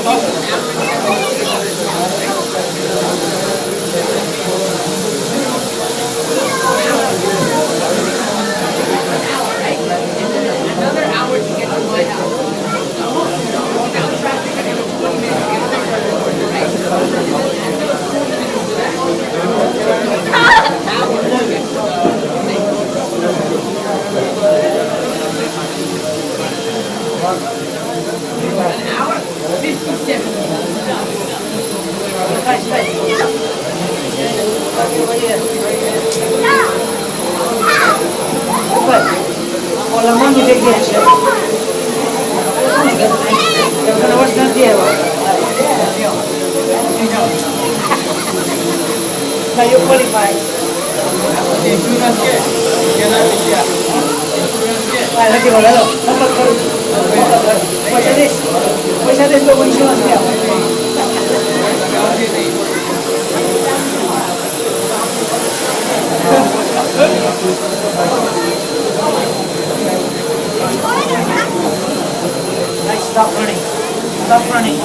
Another hour to get to my house. Without traffic, I have a 20 minutes to get an hour, 57 Con la mano che piace. È una vostra pieva. Ma io quali fai? Guarda che volevo. Poi adesso lo cominciamo a spiare. Nice, stop running. Stop running.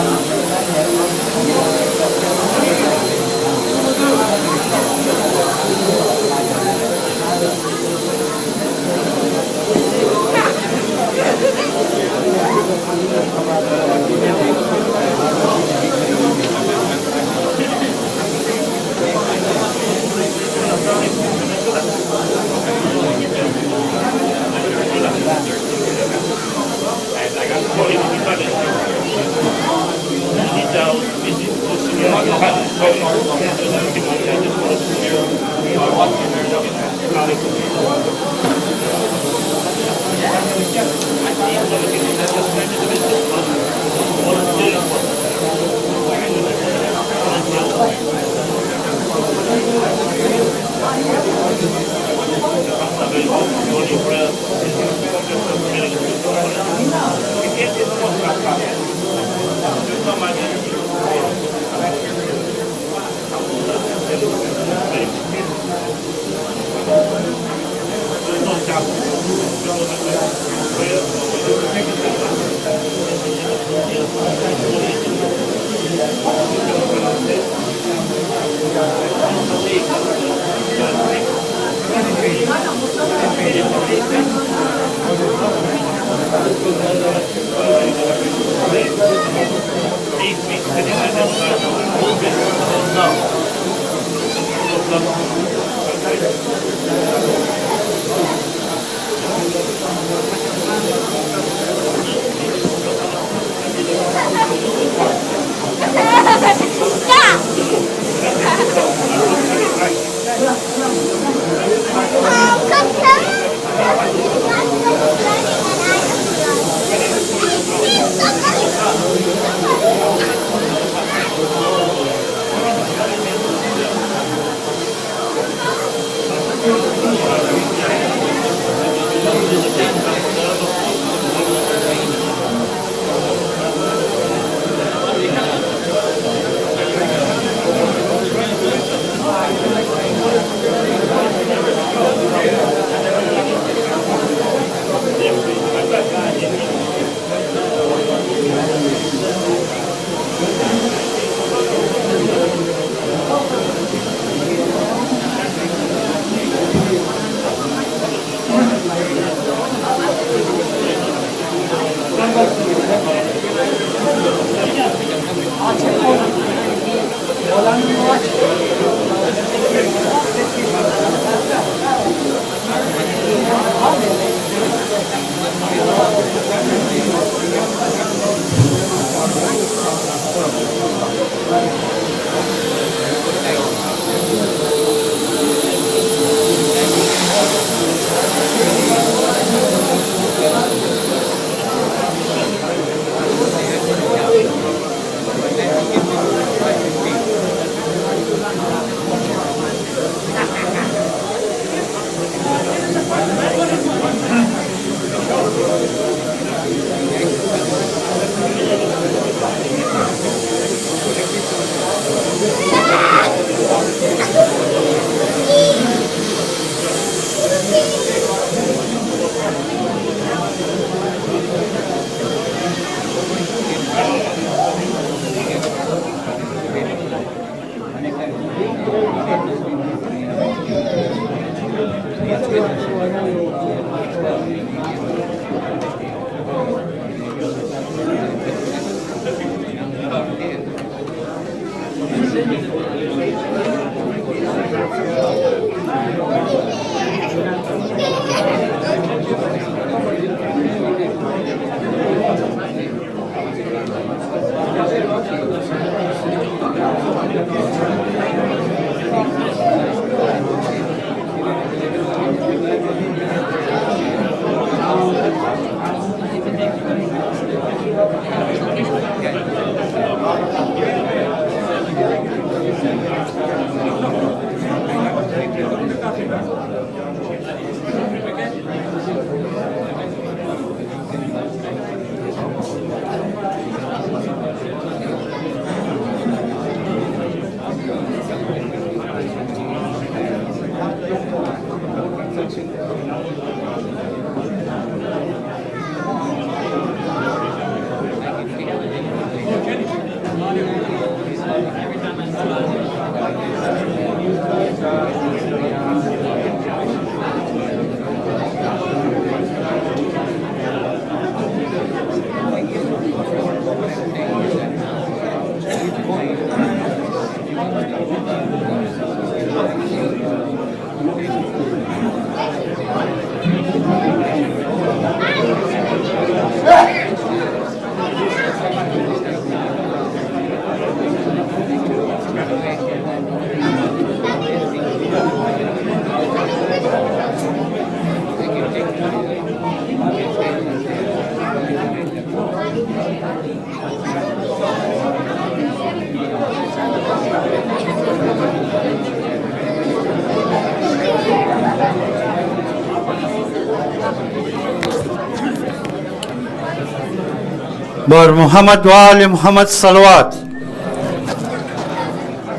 بر محمد و آل محمد صلوات.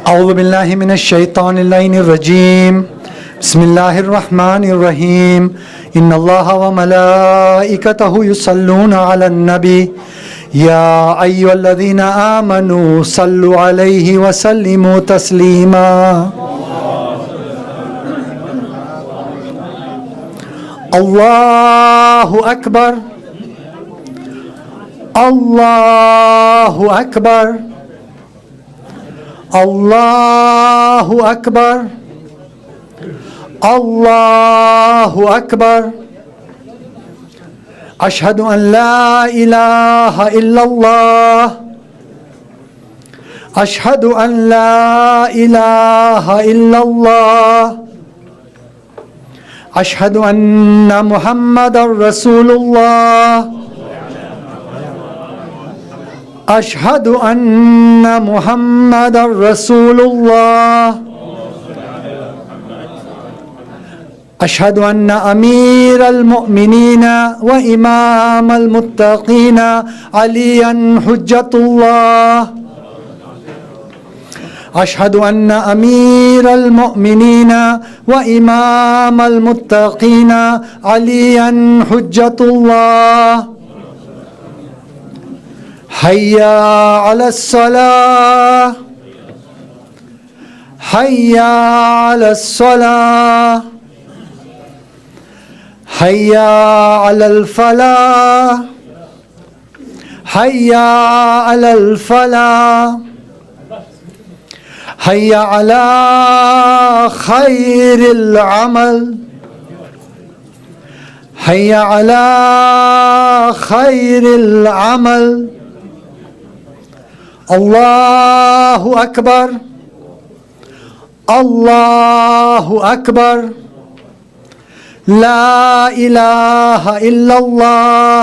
أعوذ بالله من الشيطان اللعين الرجيم. بسم الله الرحمن الرحيم. إن الله وملائكته يصلون على النبي يا أيها الذين آمنوا صلوا عليه وسلموا تسليما. الله أكبر الله أكبر الله أكبر الله أكبر. أشهد أن لا إله إلا الله. أشهد أن لا إله إلا الله. أشهد أن محمدا رسول الله. أشهد أن محمدا رسول الله. أشهد أن أمير المؤمنين وإمام المتقين عليا حجة الله. أشهد أن أمير المؤمنين وإمام المتقين عليا حجة الله. حي على الصلاة حي على الصلاة حي على الفلاح حي على الفلاح حي على خير العمل حي على خير العمل. الله أكبر الله أكبر. لا إله إلا الله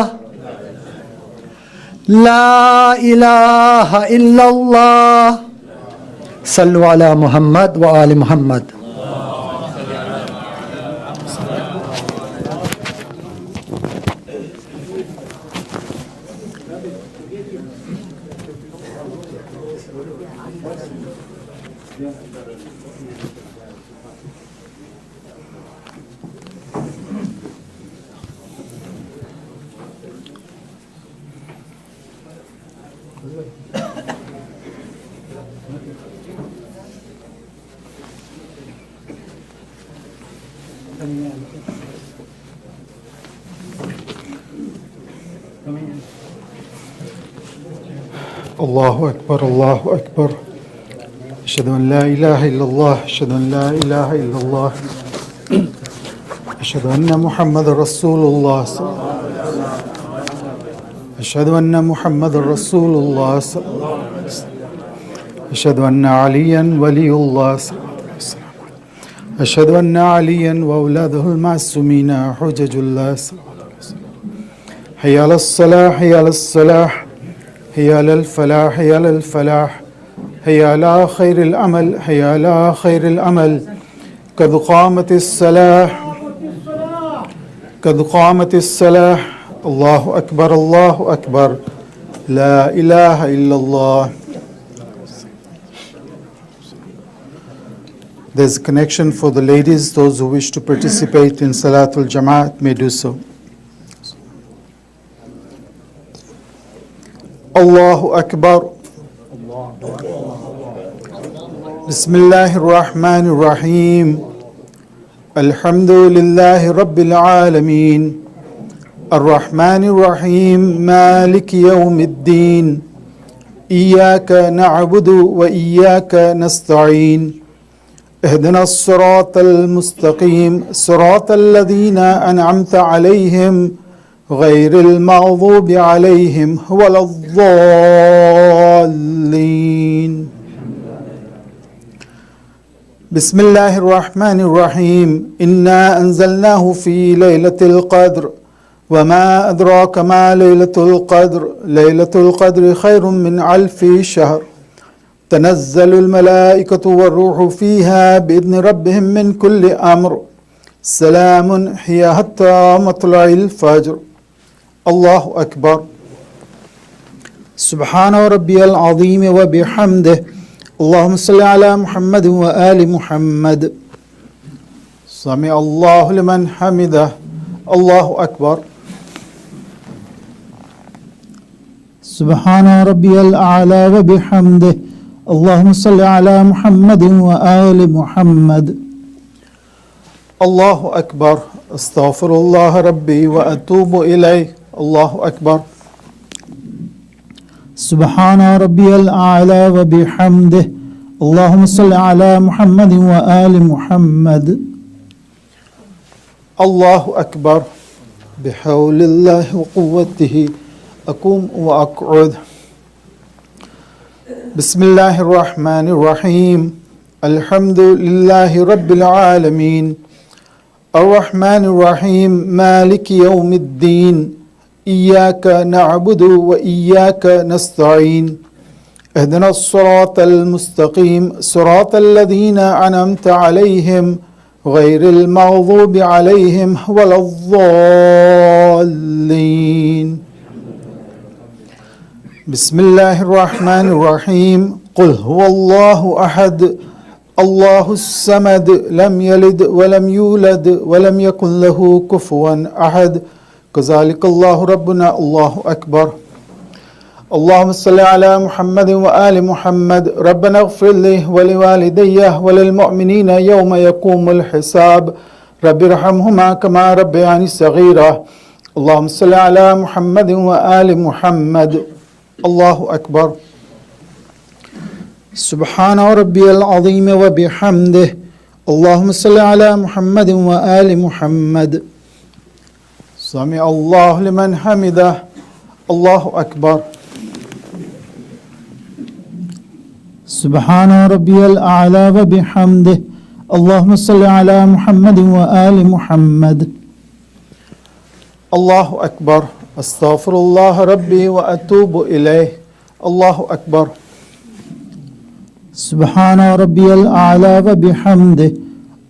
لا إله إلا الله. صلوا على محمد وآل محمد. الله أكبر الله أكبر. أشهد أن لا إله إلا الله. أشهد أن لا إله إلا الله. أشهد أن محمد رسول الله. أشهد أن محمد رسول الله. أشهد أن عليا ولي الله. أشهد أن عليا وأولاده المعصومين حجج الله. حي على الصلاة حي على الصلاح حي على الفلاح حي على الفلاح حي على خير العمل حي على خير العمل. قد قامت الصلاة قد قامت الصلاة. الله أكبر الله أكبر. لا إله إلا الله. There's a connection for the ladies. Those who wish to participate in Salatul Jamaat may do so. Allahu Akbar. Bismillahir Rahmanir Rahim. Alhamdulillahi Rabbil Alameen. Ar-Rahmanir Rahim. Maliki Yawmiddin. Iyaka na'budu wa iyaka nasta'een. اهدنا الصراط المستقيم صراط الذين أنعمت عليهم غير المغضوب عليهم ولا الضالين. بسم الله الرحمن الرحيم. إنا أنزلناه في ليلة القدر وما أدراك ما ليلة القدر. ليلة القدر خير من 1000 شهر. تنزل الملائكة والروح فيها بإذن ربهم من كل أمر. سلام هي حتى مطلع الفجر. الله أكبر. سبحان ربي العظيم وبحمده اللهم صل على محمد وآل محمد سمع الله لمن حمده الله أكبر سبحان ربي الأعلى وبحمده اللهم صل على محمد وآل محمد الله أكبر استغفر الله ربي وأتوب إليه الله أكبر سبحان ربي الأعلى وبحمده اللهم صل على محمد وآل محمد الله أكبر بحول الله وقوته أقوم وأقعد بسم الله الرحمن الرحيم الحمد لله رب العالمين الرحمن الرحيم مالك يوم الدين إياك نعبد وإياك نستعين اهدنا الصراط المستقيم صراط الذين أنعمت عليهم غير المغضوب عليهم ولا الضالين بسم الله الرحمن الرحيم قل هو الله أحد الله الصمد لم يلد ولم يولد ولم يكن له كفوا أحد كذلك الله ربنا الله أكبر اللهم صل على محمد وآل محمد ربنا اغفر لي ولوالدي وللمؤمنين يوم يقوم الحساب رب ارحمهما كما ربياني صغيرا اللهم صل على محمد وآل محمد الله أكبر سبحان ربي العظيم وبحمده اللهم صل على محمد وآل محمد سمع الله لمن حمده الله أكبر سبحان ربي الأعلى وبحمده اللهم صل على محمد وآل محمد الله أكبر أستغفر الله ربي وأتوب إليه الله أكبر سبحان ربي الأعلى وبحمده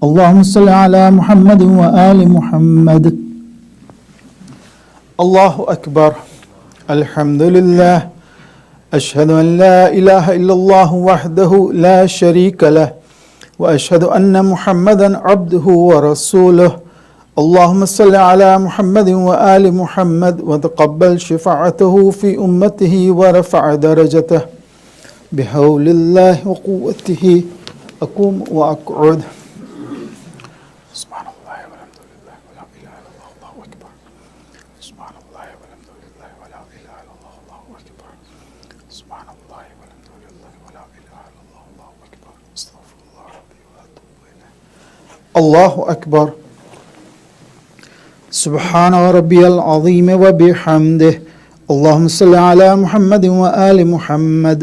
اللهم صل على محمد وآل محمد الله أكبر الحمد لله أشهد أن لا إله إلا الله وحده لا شريك له وأشهد أن محمدا عبده ورسوله اللهم صل على محمد وآل محمد وتقبل شفاعته في أمته ورفع درجته بحول الله وقوته أقوم وأقعد سبحان الله والحمد لله ولا إله إلا الله الله أكبر سبحان الله والحمد لله ولا إله إلا الله الله أكبر سبحان الله والحمد لله ولا إله إلا الله الله أكبر استغفر الله ربي وأتوب إليه الله أكبر سبحان ربي العظيم وبحمده اللهم صل على محمد وآل محمد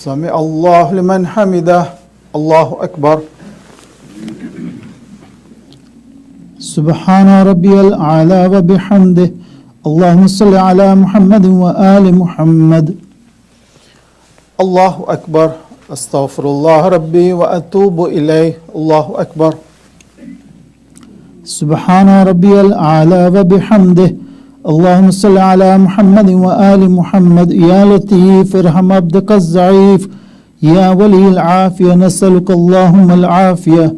سمع الله لمن حمده الله أكبر سبحان ربي الأعلى وبحمده اللهم صل على محمد وآل محمد الله أكبر أستغفر الله ربي وأتوب إليه الله أكبر سبحان ربي الأعلى وبحمده اللهم صل على محمد وآل محمد يا لطيف ارحم عبدك الضعيف يا ولي العافية نسألك اللهم العافية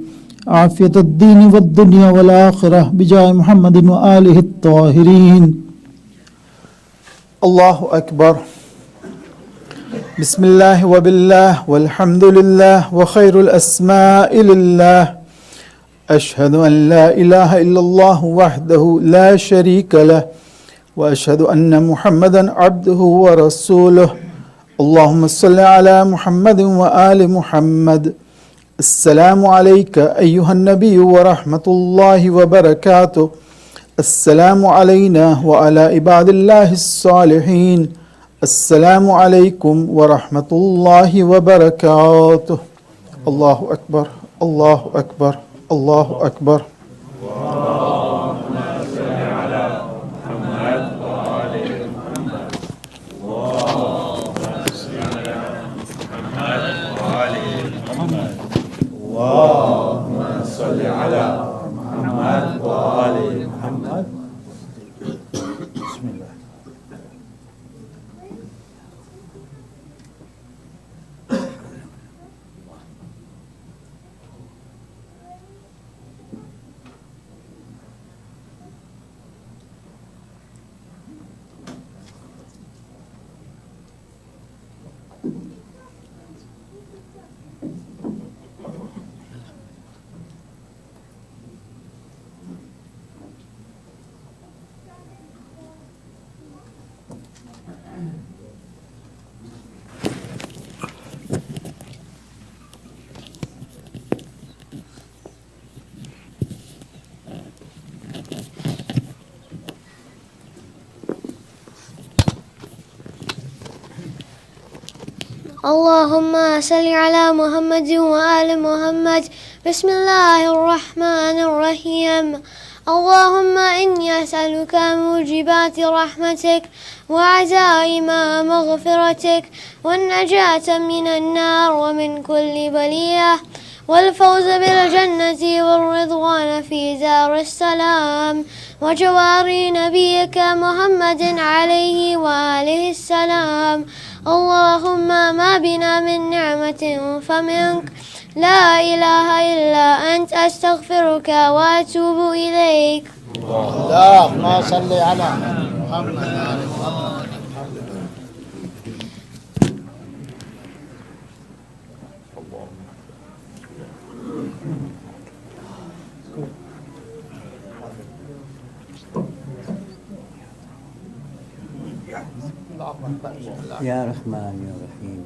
عافية الدين والدنيا والآخرة بجاه محمد وآله الطاهرين الله أكبر بسم الله وبالله والحمد لله وخير الأسماء لله أشهد أن لا إله إلا الله وحده لا شريك له وأشهد أن محمدا عبده ورسوله اللهم صل على محمد وآل محمد السلام عليك أيها النبي ورحمة الله وبركاته السلام علينا وعلى عباد الله الصالحين السلام عليكم ورحمة الله وبركاته الله أكبر الله أكبر الله أكبر اللهم صل على محمد وآل محمد. بسم الله الرحمن الرحيم. اللهم إني أسألك موجبات رحمتك وعزائم مغفرتك والنجاة من النار ومن كل بلية والفوز بالجنة والرضوان في دار السلام وجوار نبيك محمد عليه وآله السلام. اللهم ما بنا من نعمة فمنك، لا إله إلا أنت، أستغفرك وأتوب إليك. اللهم صل على محمد. يا رحمن يا رحيم.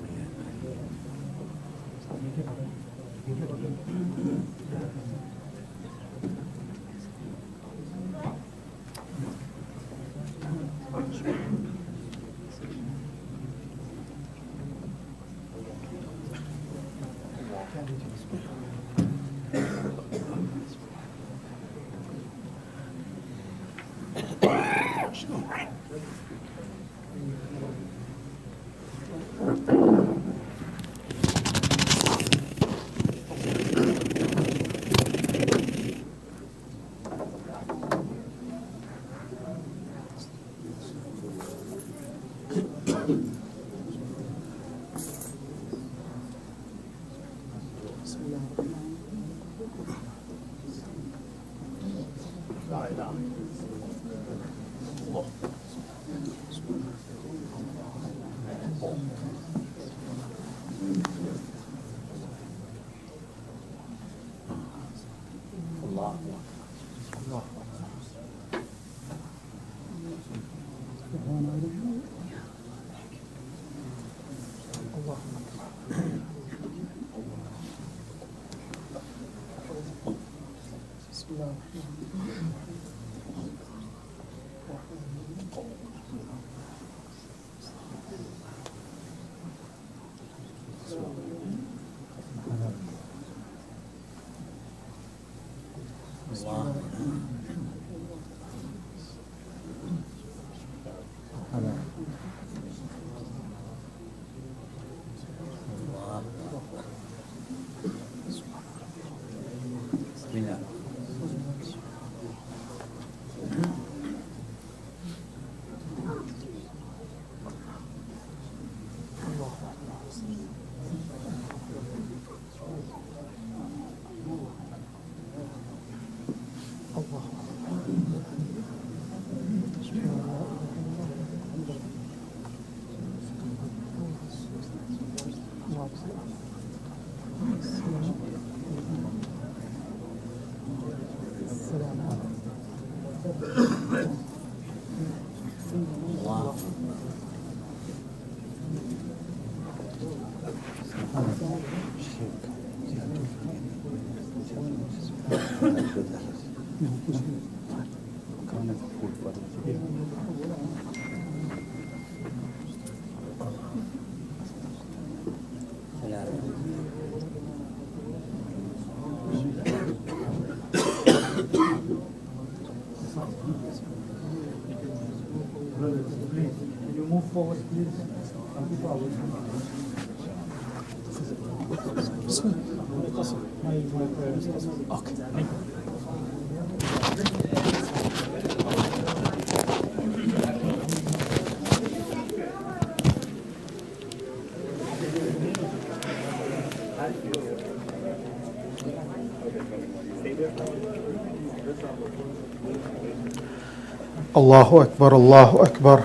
الله أكبر الله أكبر.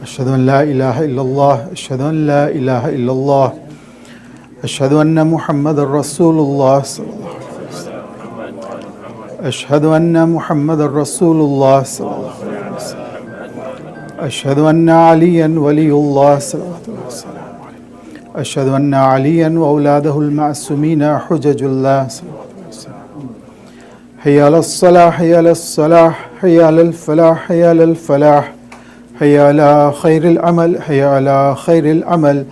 أشهد أن لا إله إلا الله. أشهد أن لا إله إلا الله. أشهد أن محمد رسول الله صلى الله عليه وسلم. أشهد أن محمد رسول الله صلى الله عليه وسلم. أشهد أن عليا ولي الله صلى الله عليه وسلم. أشهد أن عليا وأولاده المعصومين حجج الله صلى الله عليه وسلم. حي على الصلاة حي على الصلاة حي على الفلاح حي على الفلاح حي على خير العمل حي على خير العمل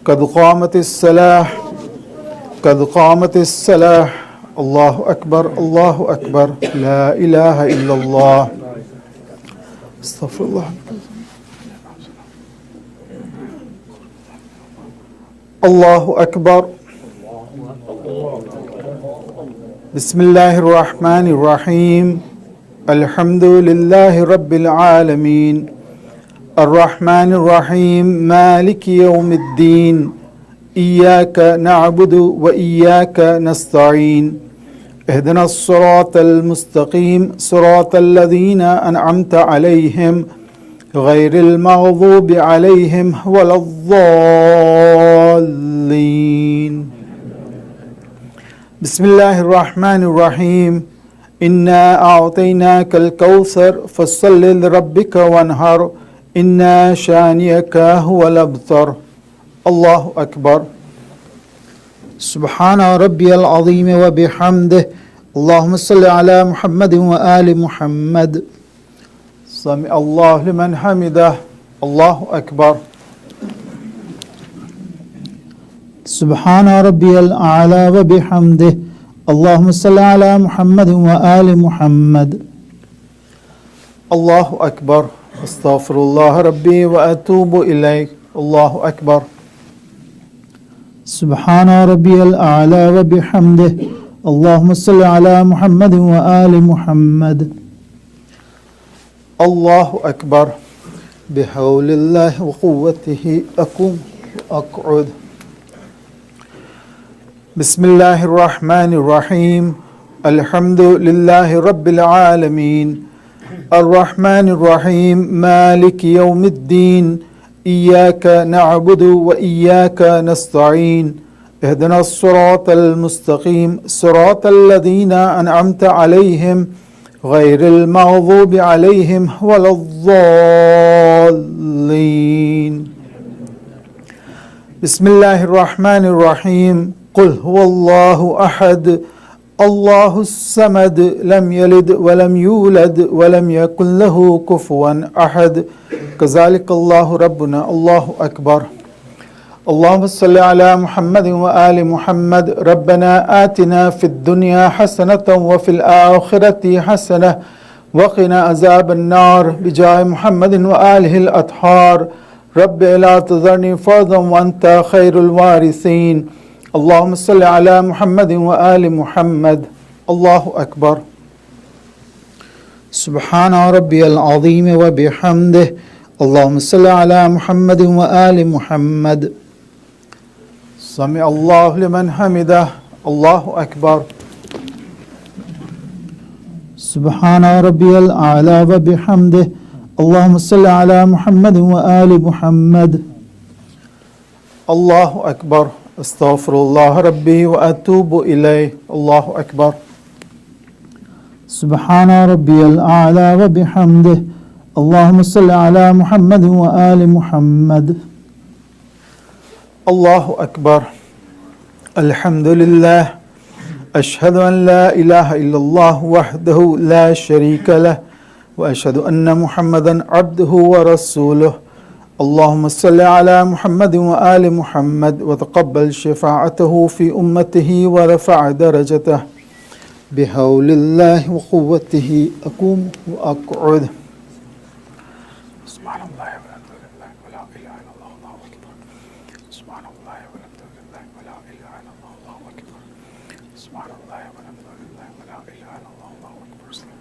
قد قامت الصلاة قد قامت الصلاة الله أكبر الله أكبر لا إله إلا الله استغفر الله الله أكبر بسم الله الرحمن الرحيم الحمد لله رب العالمين الرحمن الرحيم مالك يوم الدين إياك نعبد وإياك نستعين اهدنا الصراط المستقيم صراط الذين أنعمت عليهم غير المغضوب عليهم ولا الضالين بسم الله الرحمن الرحيم إنا أعطيناك الكوثر فصل لربك وانهر إنا شانئك هو الأبتر الله أكبر سبحان ربي العظيم وبحمده اللهم صل على محمد وآل محمد سمع الله لمن حمده الله أكبر سبحان ربي الأعلى وبحمده اللهم صل على محمد وآل محمد الله أكبر استغفر الله ربي وأتوب إليه الله أكبر سبحان ربي الأعلى وبحمده اللهم صل على محمد وآل محمد الله أكبر بحول الله وقوته أقوم وأقعد بسم الله الرحمن الرحيم الحمد لله رب العالمين الرحمن الرحيم مالك يوم الدين إياك نعبد وإياك نستعين اهدنا الصراط المستقيم صراط الذين أنعمت عليهم غير المغضوب عليهم ولا الضالين بسم الله الرحمن الرحيم قل هو الله أحد الله الصمد لم يلد ولم يولد ولم يكن له كفوا أحد كذلك الله ربنا الله أكبر اللهم صل على محمد وآل محمد ربنا آتنا في الدنيا حسنة وفي الآخرة حسنة وقنا عذاب النار بجاه محمد وآله الأطهار رب لا تذرني فردا وأنت خير الوارثين اللهم صل على محمد وآل محمد الله أكبر سبحان ربي العظيم وبحمده اللهم صل على محمد وآل محمد سمع الله لمن حمده الله أكبر سبحان ربي الأعلى وبحمده اللهم صل على محمد وآل محمد الله أكبر استغفر الله ربي وأتوب إليه الله أكبر سبحان ربي الأعلى وبحمده اللهم صل على محمد وآل محمد الله أكبر الحمد لله أشهد أن لا إله إلا الله وحده لا شريك له وأشهد أن محمدا عبده ورسوله اللهم صل على محمد وآل محمد وتقبل شفاعته في أمته ورفع درجته بحول الله وقوته أقوم وأقعد سبحان الله والحمد لله ولا إله إلا الله الله أكبر سبحان الله والحمد لله ولا إله إلا الله الله أكبر سبحان الله والحمد لله ولا إله إلا الله الله أكبر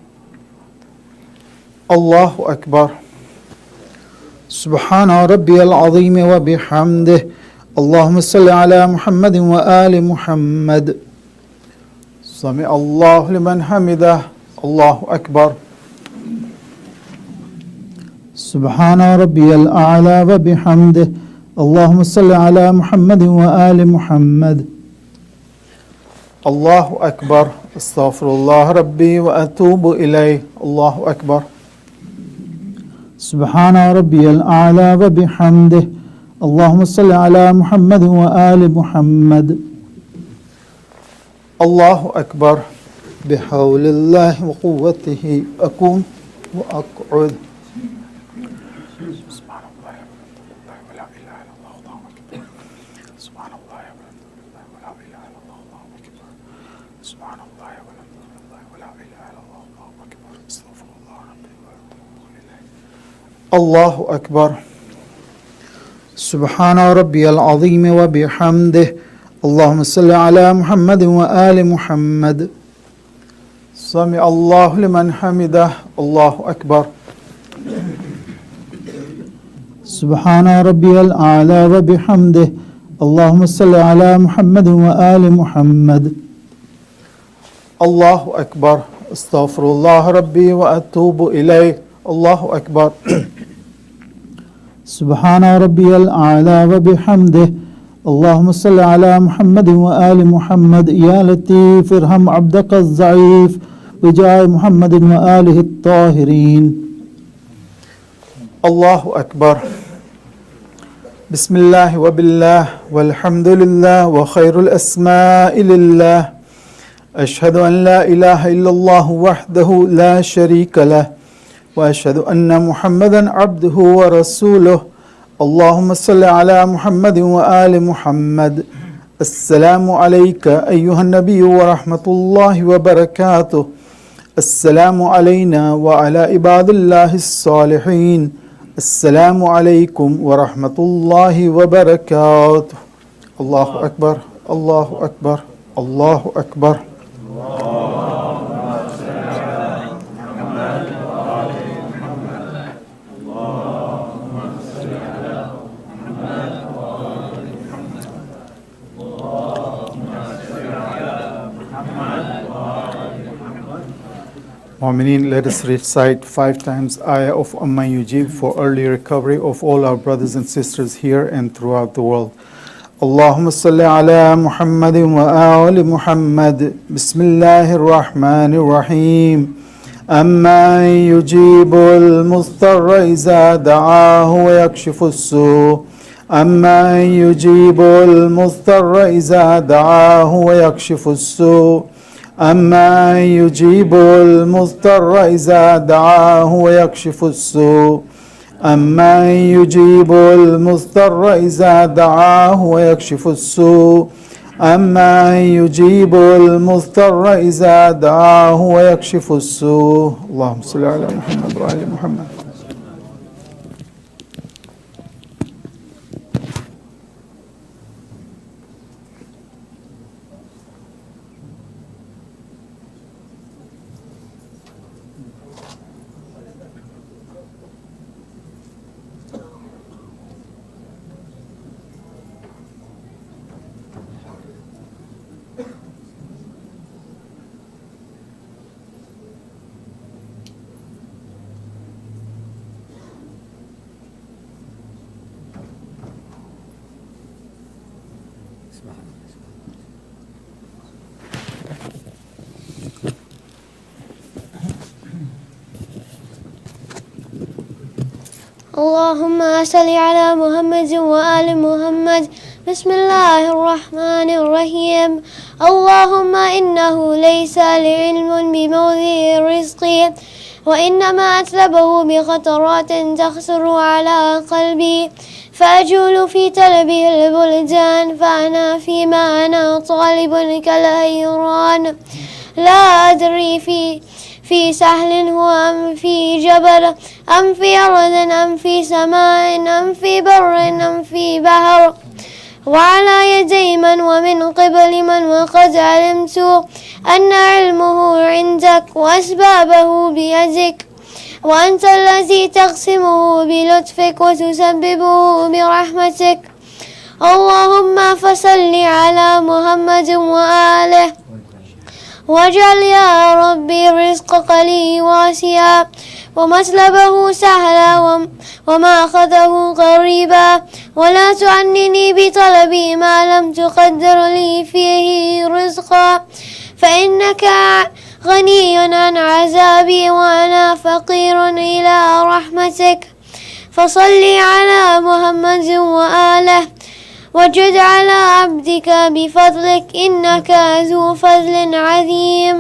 الله أكبر سبحان ربي العظيم وبحمده اللهم صل على محمد وآل محمد سمع الله لمن حمده الله أكبر سبحان ربي الأعلى وبحمده اللهم صل على محمد وآل محمد الله أكبر استغفر الله ربي وأتوب إليه الله أكبر سبحان ربي الأعلى وبحمده اللهم صل على محمد وآل محمد الله أكبر بحول الله وقوته أقوم وأقعد سبحان الله ولا إله إلا الله الله أكبر Subhanallah wa la ilaha illallah, Allahu Akbar. Subhanallah wa la ilaha illallah, Allahu Akbar. Astaghfirullah rabbi wa atubu ilayh. Allahu Akbar. Subhana rabbiyal azim wa bihamdih. Allahumma salli ala Muhammadin wa ali Muhammad. Sami Allahu liman hamidah. Allahu Akbar. Subhana rabbiyal a'la wa bihamdih. Allahumma salli ala Muhammadin wa ali Muhammad. Allahu Akbar. Astaghfirullah rabbi wa atubu ilayh. Allahu Akbar. Subhana rabbiyal a'la wa bihamdih. Allahumma salli ala Muhammadin wa ali Muhammad. Ya Latif irham abdaka az-za'if bijah Muhammadin wa alihi at-tahirin. Allahu Akbar. Bismillah wa billah walhamdulillah wa khairul asma'i lillah. Ashhadu an la ilaha illallah wahdahu la sharika lah. وأشهد أن محمدا عبده ورسوله. اللهم صل على محمد وآل محمد. السلام عليك أيها النبي ورحمة الله وبركاته. السلام علينا وعلى عباد الله الصالحين. السلام عليكم ورحمة الله وبركاته. الله أكبر الله أكبر الله أكبر. Mu'mineen, let us recite 5 times ayah of Amma Yujib for early recovery of all our brothers and sisters here and throughout the world. Allahumma salli ala Muhammadin wa ali Muhammad. Bismillahir Rahmanir Rahim. Amma yujibul mustarra iza da'ahu wa yakshifu as-su'. Amma yujibul mustarra iza da'ahu wa yakshifu as-su'. أما يجيب المضطر إذا دعاه ويكشف السوء. أما يجيب المضطر إذا دعاه ويكشف السوء. أما يجيب المضطر إذا دعاه ويكشف السوء. اللهم صل على محمد وآل محمد. اللهم صل على محمد وآل محمد. بسم الله الرحمن الرحيم. اللهم إنه ليس لعلم بموضع الرزق وإنما أطلبه بخطرات تخسر على قلبي فأجول في طلبه البلدان فأنا فيما أنا طالب كالحيران لا أدري في سهل هو أم في جبل أم في أرض أم في سماء أم في بر أم في بحر وعلى يدي من ومن قبل من وقد علمت أن علمه عندك وأسبابه بيدك وأنت الذي تقسمه بلطفك وتسببه برحمتك. اللهم فصل على محمد وآله واجعل يا ربي رزقك لي واسعا ومسلبه سهلا ومأخذه قريبا ولا تعنني بطلبي ما لم تقدر لي فيه رزقا فإنك غني عن عذابي وأنا فقير إلى رحمتك. فصل على محمد وآله وجد على عبدك بفضلك إنك ذو فضل عظيم.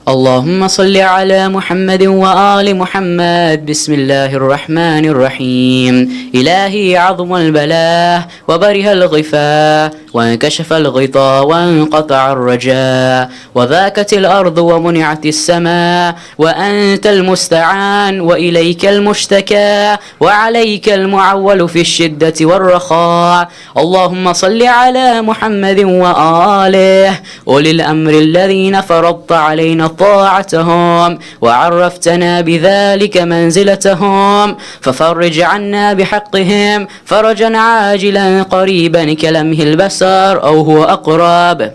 اللهم صل على محمد وآل محمد. بسم الله الرحمن الرحيم. إلهي عظم البلاء وبره الغفاء وانكشف الغطاء وانقطع الرجاء وذاكت الأرض ومنعت السماء وأنت المستعان وإليك المشتكى وعليك المعول في الشدة والرخاء. اللهم صل على محمد وآله أولي الأمر الذين فرضت علينا طاعتهم وعرفتنا بذلك منزلتهم، ففرج عنا بحقهم فرجا عاجلا قريبا كلمه البصر أو هو أقرب.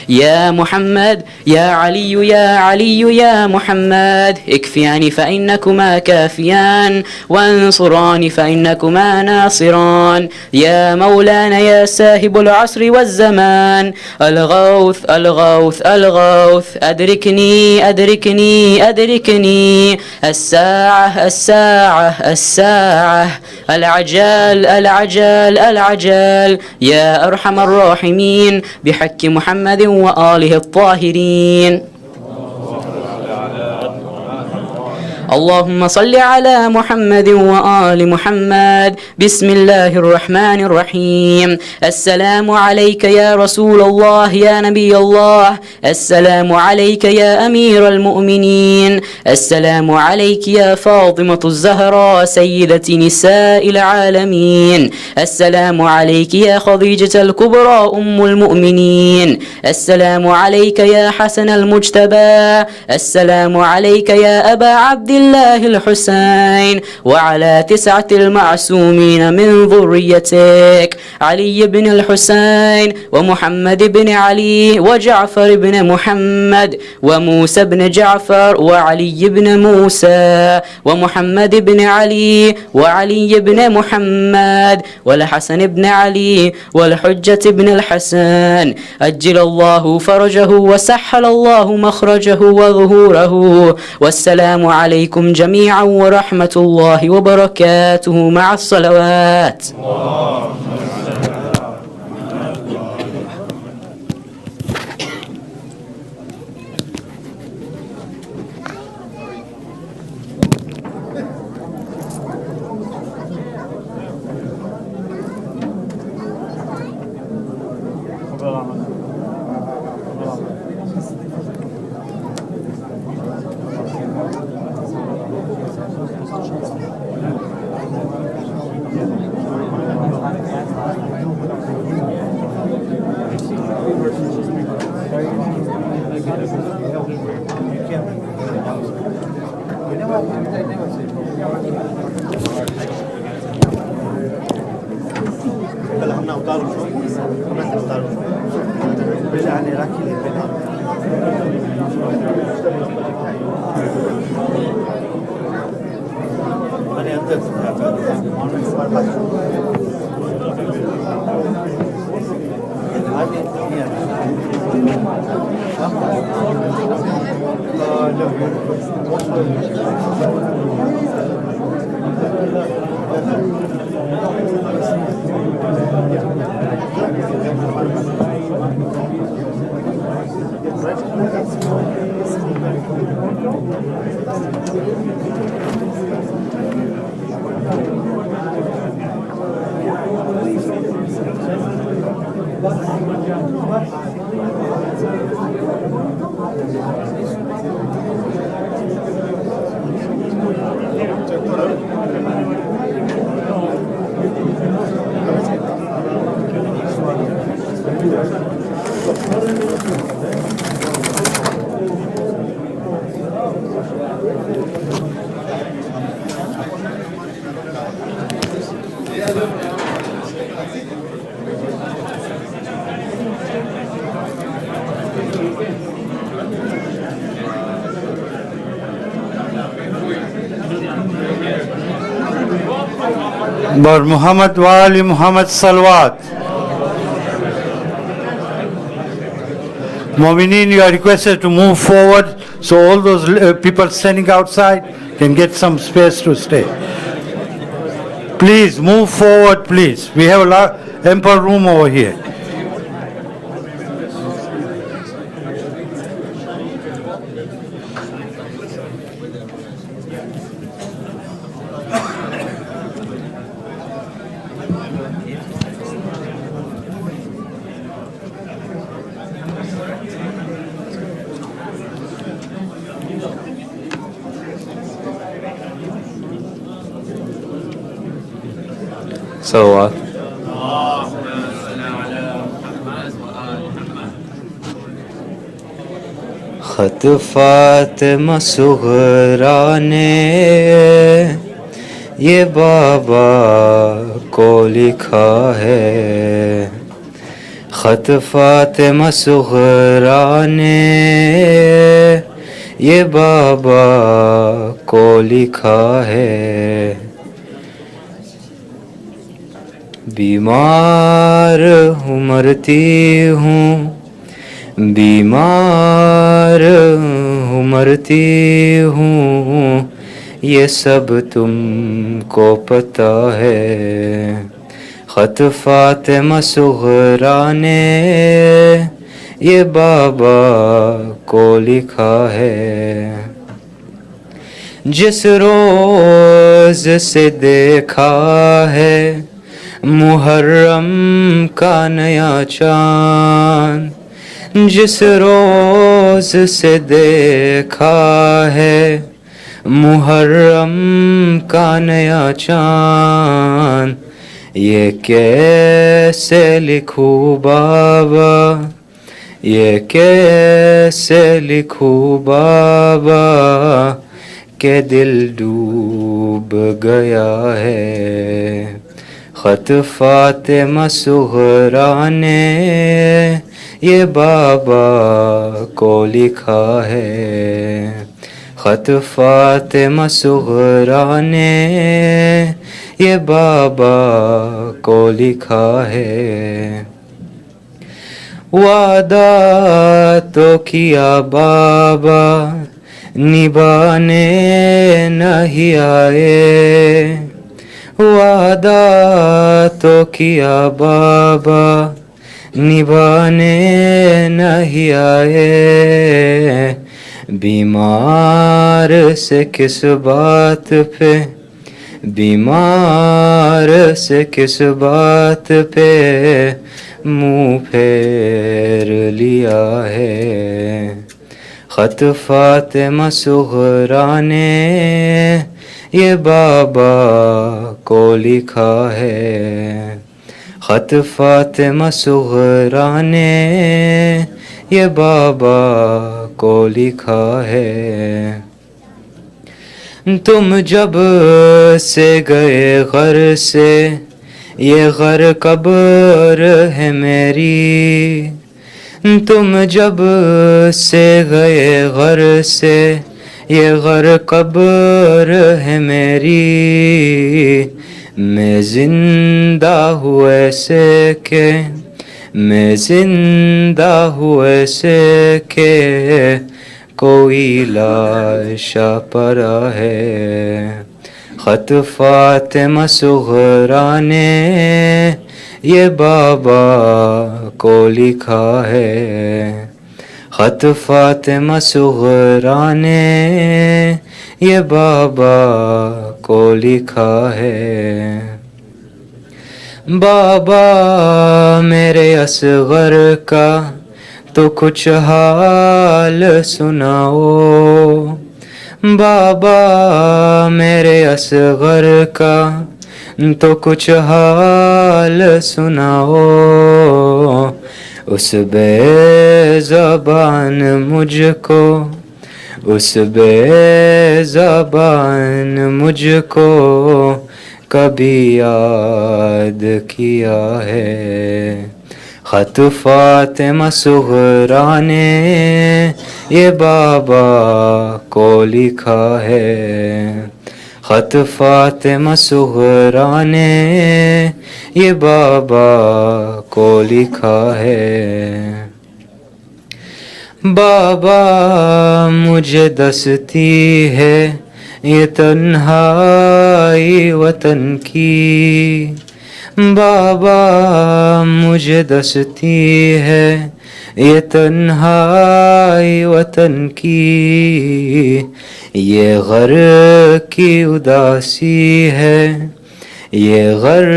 يا محمد يا علي يا علي يا محمد، اكفياني فإنكما كافيان وانصراني فإنكما ناصران. يا مولانا يا ساهب العصر والزمان، الغوث الغوث الغوث، أدركني أدركني أدركني، الساعة الساعة الساعة، العجال العجال العجال. يا أرحم الراحمين بحق محمد وآله الطاهرين. اللهم صل على محمد وآل محمد. بسم الله الرحمن الرحيم. السلام عليك يا رسول الله يا نبي الله، السلام عليك يا أمير المؤمنين، السلام عليك يا فاطمة الزهراء سيدة نساء العالمين، السلام عليك يا خديجة الكبرى أم المؤمنين، السلام عليك يا حسن المجتبى، السلام عليك يا أبا عبد الله الحسين، وعلى 9 المعصومين من ذريتك، علي بن الحسين ومحمد بن علي وجعفر بن محمد وموسى بن جعفر وعلي بن موسى ومحمد بن علي وعلي بن محمد والحسن بن علي والحجة بن الحسن، أجل الله فرجه وسحل الله مخرجه وظهوره. والسلام عليكم جميعا ورحمة الله وبركاته مع الصلوات. Bar Muhammad wa Ali Muhammad Salawat. Mu'mineen, you are requested to move forward so all those people standing outside can get some space to stay. Please move forward, please. We have a lot ample room over here. صلوات. خط فاطمہ صغرا نے یہ بابا کو لکھا ہے. خط فاطمہ صغرا نے یہ بابا کو لکھا ہے. بیمار ہوں مرتی ہوں، بیمار ہوں مرتی ہوں، یہ سب تم کو پتہ ہے. خط فاطمہ صغرا نے یہ بابا کو لکھا ہے. جس روز سے دیکھا ہے محرم کا نیا چاند، جس روز سے دیکھا ہے محرم کا نیا چاند، یہ کیسے لکھوں بابا، یہ کیسے لکھوں بابا کہ دل ڈوب گیا ہے. خط فاطمہ صغرا نے یہ بابا کو لکھا ہے. خط فاطمہ صغرا نے یہ بابا کو لکھا ہے. وعدہ تو کیا بابا نبھانے نہیں آئے، وعدہ تو کیا بابا نبھانے نہیں آئے. بیمار سے کس بات پہ، بیمار سے کس بات پہ منہ پھیر لیا ہے. خط فاطمہ صغرا نے یہ بابا کو لکھا ہے. خط فاطمہ صغرا نے یہ بابا کو لکھا ہے. تم جب سے گئے گھر سے یہ گھر قبر ہے میری، تم جب سے گئے گھر سے یہ گھر قبر ہے میری. میں زندہ ہوں ایسے کہ، میں زندہ ہوں ایسے کہ کوئی لاشا پڑا ہے. خط فاطمہ صغرا نے یہ بابا کو لکھا ہے. خط فاطمہ صغرا نے یہ بابا کو لکھا ہے. بابا میرے اصغر کا تو کچھ حال سناؤ، بابا میرے اصغر کا تو کچھ حال سناؤ. اس بے زبان مجھ کو، اس بے زبان مجھ کو کبھی یاد کیا ہے. خط فاطمہ صغرا نے یہ بابا کو لکھا ہے. خط فاطمہ صغرا نے یہ بابا کو لکھا ہے. بابا مجھے دستی ہے یہ تنہائی وطن کی، بابا مجھے دستی ہے یہ تنہائی وطن کی. یہ غر کی اداسی ہے، یہ غر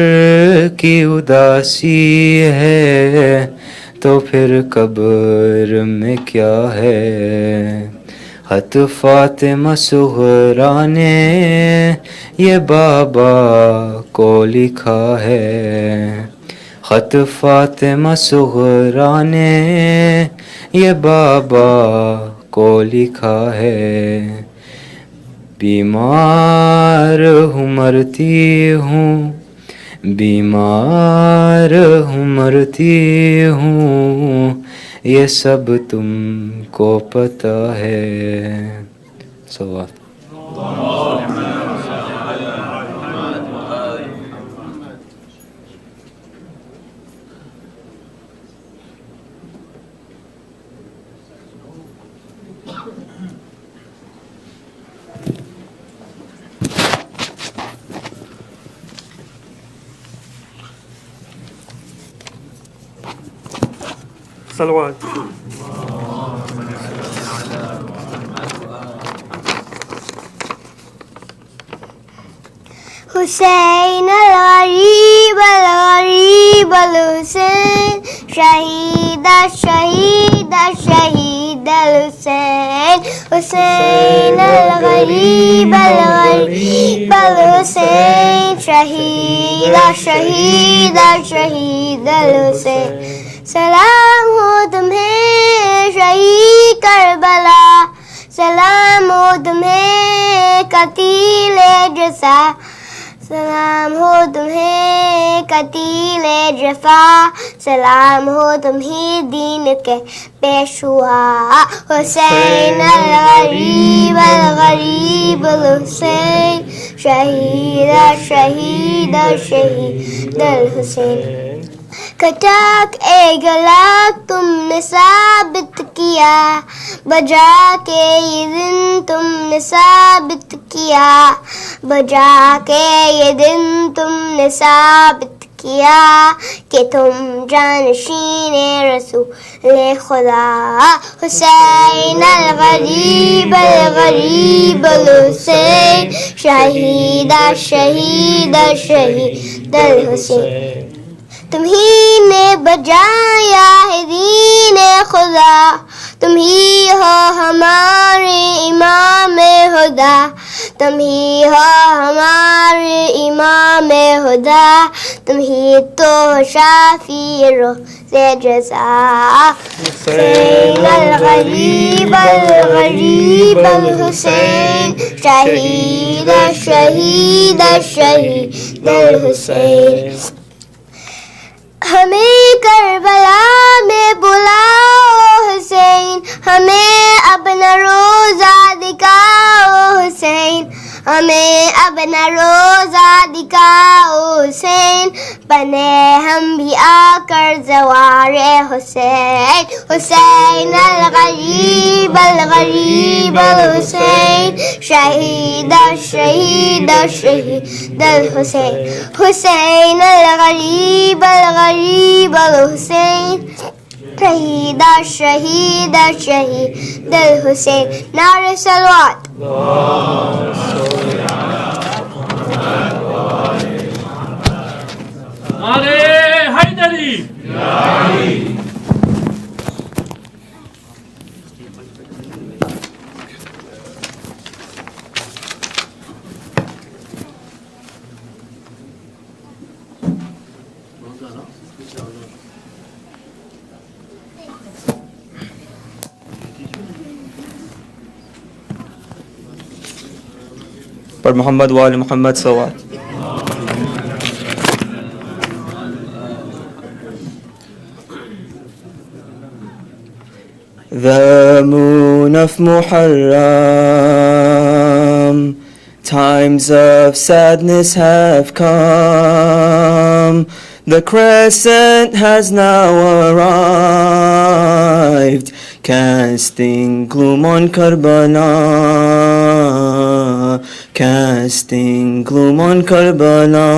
کی اداسی ہے، تو پھر قبر میں کیا ہے. خط فاطمہ صغرا نے یہ بابا کو لکھا ہے، خط فاطمہ صغرا نے یہ بابا کو لکھا ہے، بیمار ہوں مرتی ہوں، بیمار ہوں مرتی ہوں، یہ سب تم کو پتہ ہے. صلوات. صلوات. حسین الغریب الغریب الحسین شہید شہید شہید الحسین حسین الغریب الغریب الحسین شہید شہید شہید الحسین. سلام ہو تمہیں شہید کربلا، سلام ہو تمہیں قتیل جسا، سلام ہو تمہیں قتیل جفا، سلام ہو تمہیں دین کے پیشوا. حسین الغریب الغریب الحسین شہید شہید شہید الحسین. کٹاک اے گلاک تم نے ثابت کیا، بجا کے یہ دن تم نے ثابت کیا، بجا کے یہ دن تم نے ثابت کیا کہ تم جانشین رسول خدا. حسین الغریب الغریب الحسین شہید شہید شہید الحسین. تمہیں نے بجایا ہے دین خدا، تم ہی ہو ہمارے امام خدا، تم ہی ہو ہمارے امام خدا، تم ہی تو شافی روز جزا. حسین الغریب الغریب الحسین شہید شہید شہید الحسین. ہمیں کربلا میں بلاؤ حسین، ہمیں اپنا روزہ دکھاؤ حسین، ہمیں اپنا روزہ دکھاؤ حسین، بنے ہم بھی آ کر زوار حسین. حسین الغریب الغریب الحسین شہید شہید شہید الحسین. حسین الغریب الغریب الحسین شہید شہید شہید الحسین. نعرہ صلوات. نعرہ حیدری. پر محمد وآل محمد صلوات. The moon of Muharram, times of sadness have come, the crescent has now arrived, casting gloom on Karbala, casting gloom on Karbala.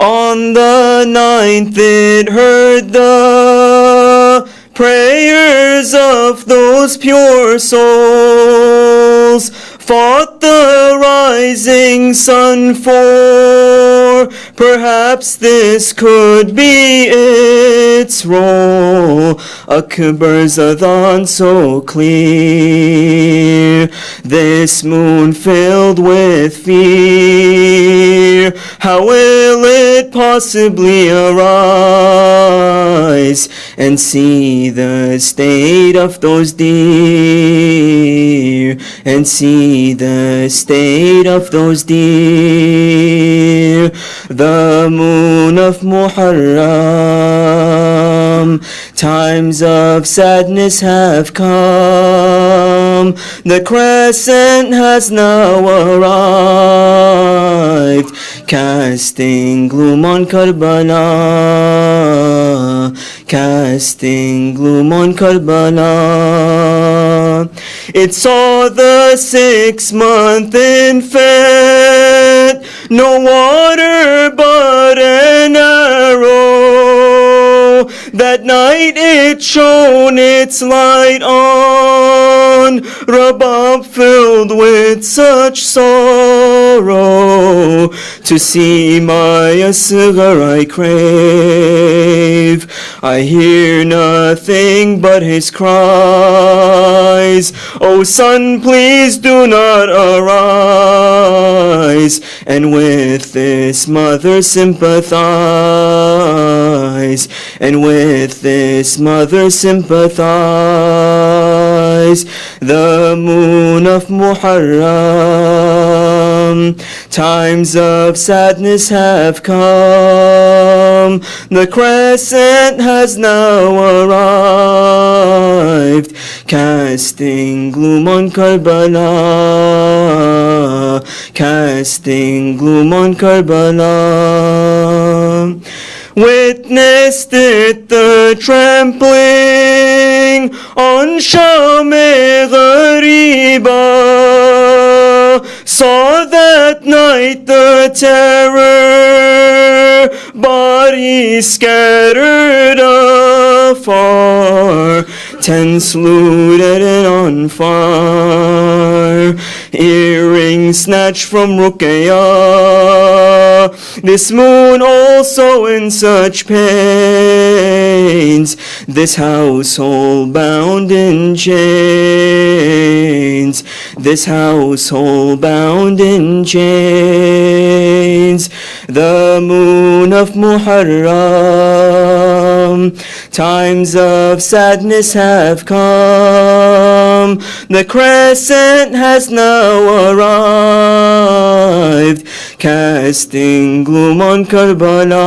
On the 9th it heard the prayers of those pure souls, fought the rising sun for, perhaps this could be its role. Akber's adhan so clear, this moon filled with fear. How will it possibly arise and see the state of those deer, and see the state of those deer? The moon of Muharram, times of sadness have come. The crescent has now arrived, casting gloom on Karbala, casting gloom on Karbala. It saw the 6-month infant, no water but an arrow. That night it shone its light on Rabab, filled with such sorrow. To see my asghar I crave, I hear nothing but his cries. O son, please do not arise, and with this mother sympathize, and with this mother sympathize. The moon of Muharram, times of sadness have come. The crescent has now arrived, casting gloom on Karbala, casting gloom on Karbala. Witnessed it the trampling on Sham-e-Ghariba, saw that night the terror, bodies scattered afar, tents looted and on fire, earrings snatched from Ruqayya. This moon also in such pains, this household bound in chains, this household bound in chains. The moon of Muharram, times of sadness have come. The crescent has now arrived, casting gloom on Karbala,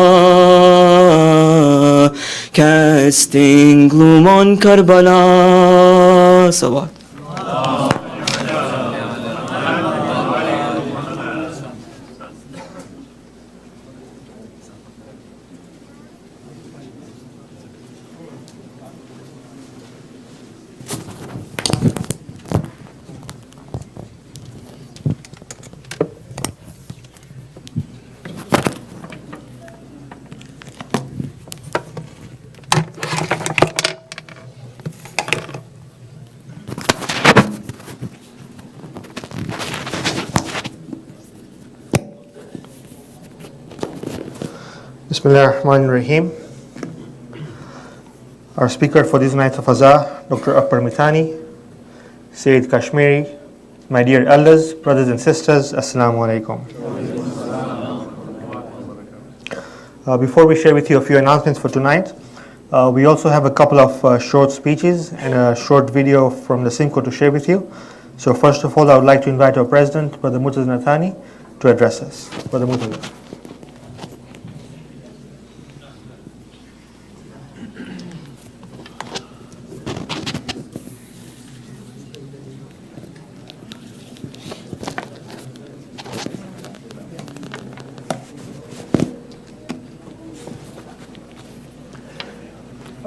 casting gloom on Karbala. Salawat. Bismillah ar-Rahman ar-Rahim. Our speaker for these nights of Azah, Dr. Akber Mithani, Sayyid Kashmiri, my dear elders, brothers and sisters, Assalamu alaikum. Before we share with you a few announcements for tonight, we also have a couple of short speeches and a short video from the Simco to share with you. So first of all, I would like to invite our President, Brother Akber Mithani, to address us. Brother Akber.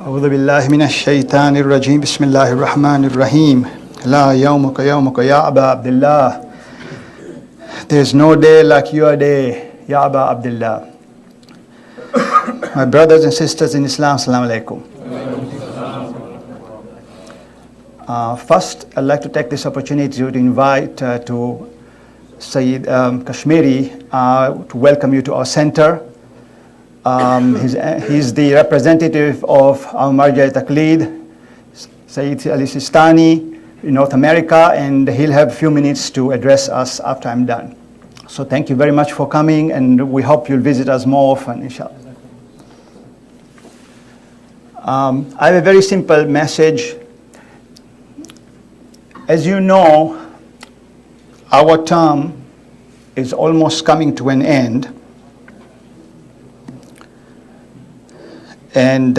أعوذ بالله من الشيطان الرجيم بسم الله الرحمن الرحيم لا يومك يومك يا أبا عبد الله. There is no day like your day, Ya Aba Abdullah. My brothers and sisters in Islam, Assalamu alaikum. First, I'd like to take this opportunity to invite to Sayyid Kashmiri to welcome you to our center. He's the representative of our Marja Taqleed, Sayyid Ali Sistani, in North America, and he'll have a few minutes to address us after I'm done. So thank you very much for coming, and we hope you'll visit us more often, inshallah. I have a very simple message. As you know, our term is almost coming to an end. And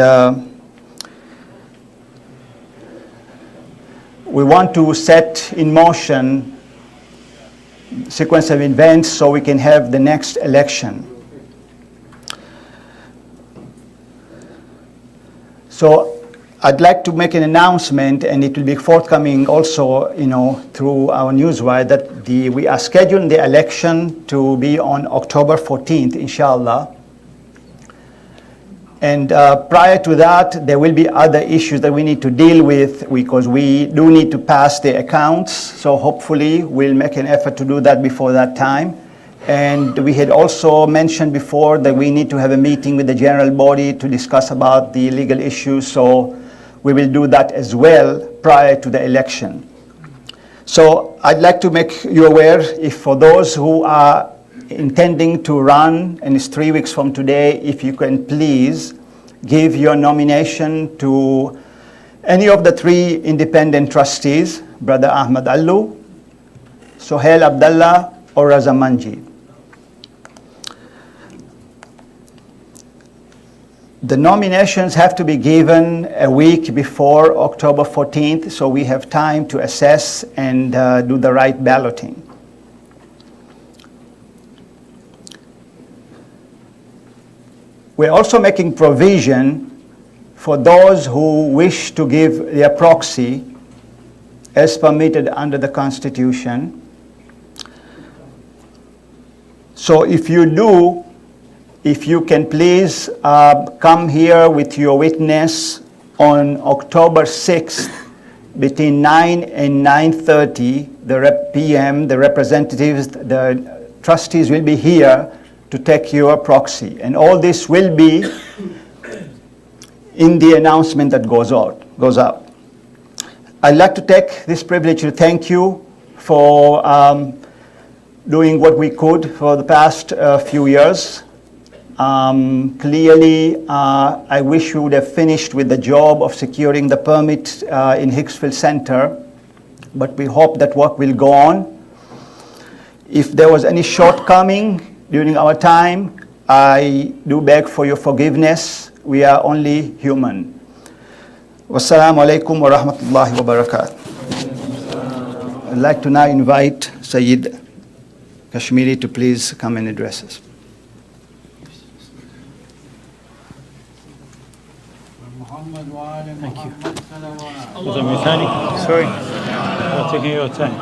we want to set in motion a sequence of events so we can have the next election. So I'd like to make an announcement, and it will be forthcoming also, through our newswire, that we are scheduling the election to be on October 14th, inshallah. And prior to that, there will be other issues that we need to deal with, because we do need to pass the accounts. So hopefully we'll make an effort to do that before that time. And we had also mentioned before that we need to have a meeting with the general body to discuss about the legal issues. So we will do that as well prior to the election. So I'd like to make you aware, if for those who are intending to run, and it's 3 weeks from today, if you can please give your nomination to any of the 3 independent trustees, Brother Ahmad Allu, Sohail Abdallah, or Raza Manji. The nominations have to be given a week before October 14th, so we have time to assess and do the right balloting. We're also making provision for those who wish to give their proxy as permitted under the Constitution. So if you do, if you can please come here with your witness on October 6th between 9 and 9:30 p.m. The representatives, the trustees will be here to take your proxy. And all this will be in the announcement that goes out. I'd like to take this privilege to thank you for doing what we could for the past few years. Clearly, I wish we would have finished with the job of securing the permit in Hicksville Center, but we hope that work will go on. If there was any shortcoming during our time, I do beg for your forgiveness. We are only human. Wassalamu alaikum wa rahmatullahi wa barakatuh. I'd like to now invite Sayyid Kashmiri to please come and address us. Thank you. Akber Mithani, sorry, we're taking your time.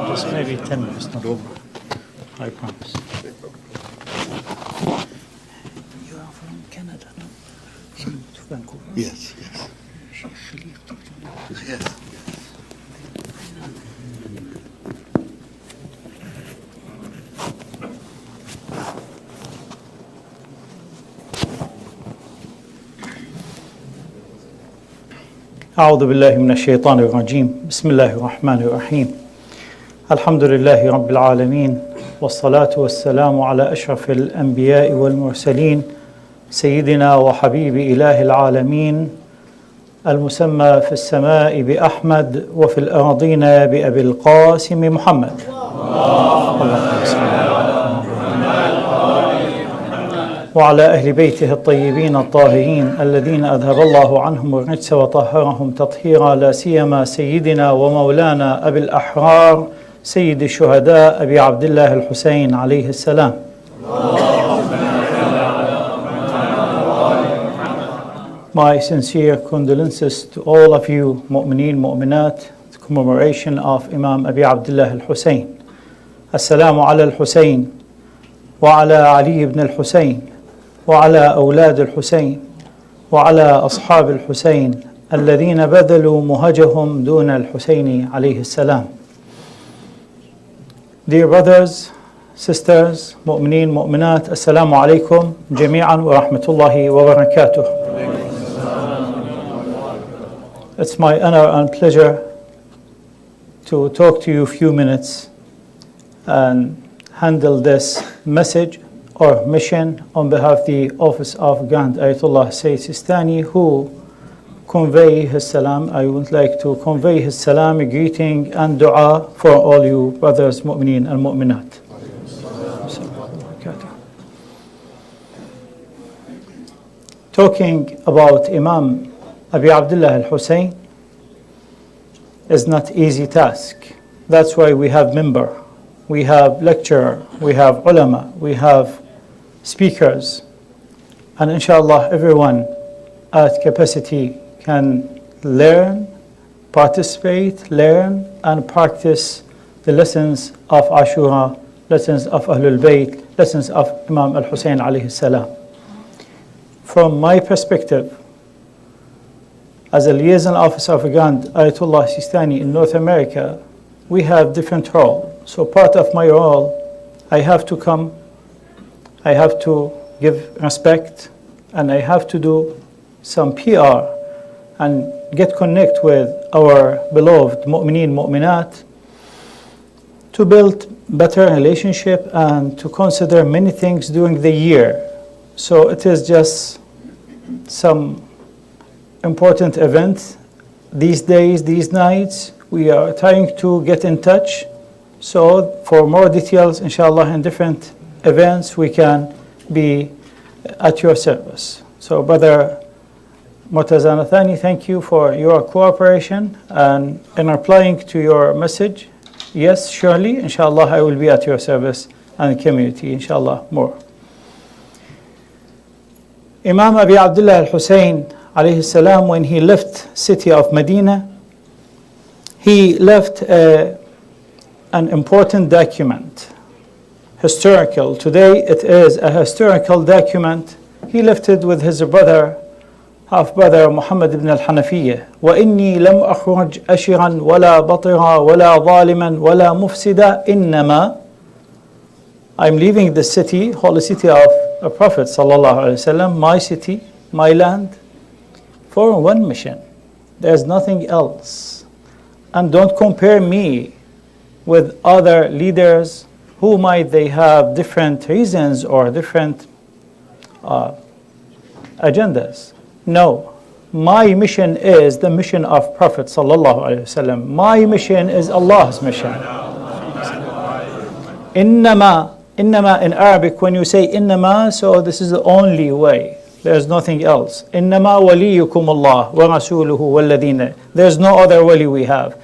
Just maybe 10 minutes, not over. I promise. You are from Canada, no? To Vancouver? Yes. Yes. أعوذ بالله من الشيطان الرجيم بسم الله الرحمن الرحيم الحمد لله رب العالمين والصلاة والسلام على أشرف الأنبياء والمرسلين سيدنا وحبيب إله العالمين المسمى في السماء بأحمد وفي الأرضين بأبي القاسم محمد وعلى أهل بيته الطيبين الطاهرين الذين أذهب الله عنهم الرجس وطهرهم تطهيرا، لا سيما سيدنا ومولانا أبي الأحرار سيد الشهداء أبي عبد الله الحسين عليه السلام. My sincere condolences to all of you mu'mineen, mu'minat, the commemoration of Imam Abi Abdullah al-Hussein. Assalamu ala al-Hussein wa ala Ali ibn al-Hussein وعلى أولاد الحسين وعلى أصحاب الحسين الذين بذلوا مهجهم دون الحسين عليه السلام. Dear brothers, sisters, mu'mineen, mu'minat, assalamu alaikum jami'an wa rahmatullahi wa barakatuh. It's my honor and pleasure to talk to you a few minutes and handle this message or mission on behalf of the Office of Grand Ayatollah Sayyid Sistani, who convey his salam. I would like to convey his salam, greeting and dua for all you brothers, mu'mineen and mu'minat. Talking about Imam Abi Abdullah al-Hussein is not easy task. That's why we have member, we have lecturer, we have ulama, we have speakers, and inshallah everyone at capacity can learn, participate, learn and practice the lessons of Ashura, lessons of Ahlul Bayt, lessons of Imam al-Hussein alayhi salam. From my perspective, as a liaison officer of Grand Ayatollah Sistani in North America, we have different roles. So part of my role, I have to come, I have to give respect, and I have to do some PR and get connect with our beloved mu'mineen, mu'minat, to build better relationship and to consider many things during the year. So it is just some important event these days, these nights. We are trying to get in touch. So for more details, inshallah, in different events, we can be at your service. So Brother Murtaza Nathani, thank you for your cooperation and in replying to your message. Yes, surely, inshallah, I will be at your service and community, inshallah, more. Imam Abi Abdullah al-Hussein alayhi salam, when he left city of Medina, he left an important document, historical. Today it is a historical document. He left it with his brother, half brother Muhammad ibn al-Hanafiyyah. وَإِنِّي لَمْ أَخْرُجْ أَشِرًا وَلَا بَطِرًا وَلَا ظَالِمًا وَلَا مُفْسِدًا إِنَّمَا, I'm leaving the city, holy city of the Prophet sallallahu alaihi wasallam, my city, my land, for one mission. There's nothing else. And don't compare me with other leaders who might they have different reasons or different agendas. No, my mission is the mission of Prophet sallallahu alaihi wasallam. My mission is Allah's mission. Innama in Arabic, when you say innama, so this is the only way. There's nothing else. Innama waliyukum Allah wa rasuluhu walladhina. There's no other wali we have.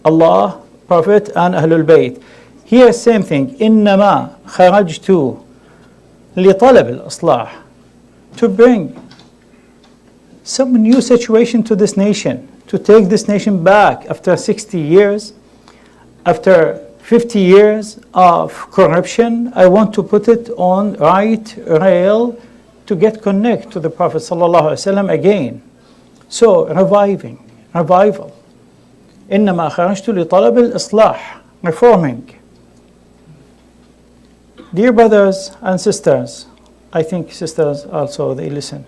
Allah, Prophet, and Ahlul Bayt. Here, same thing. Innama kharajtu li talab al-islah, to bring some new situation to this nation, to take this nation back after 60 years, after 50 years of corruption. I want to put it on right rail to get connect to the Prophet sallallahu alaihi wasallam again. So revival. إنما خرجت لطلب الإصلاح, reforming. Dear brothers and sisters, I think sisters also, they listen.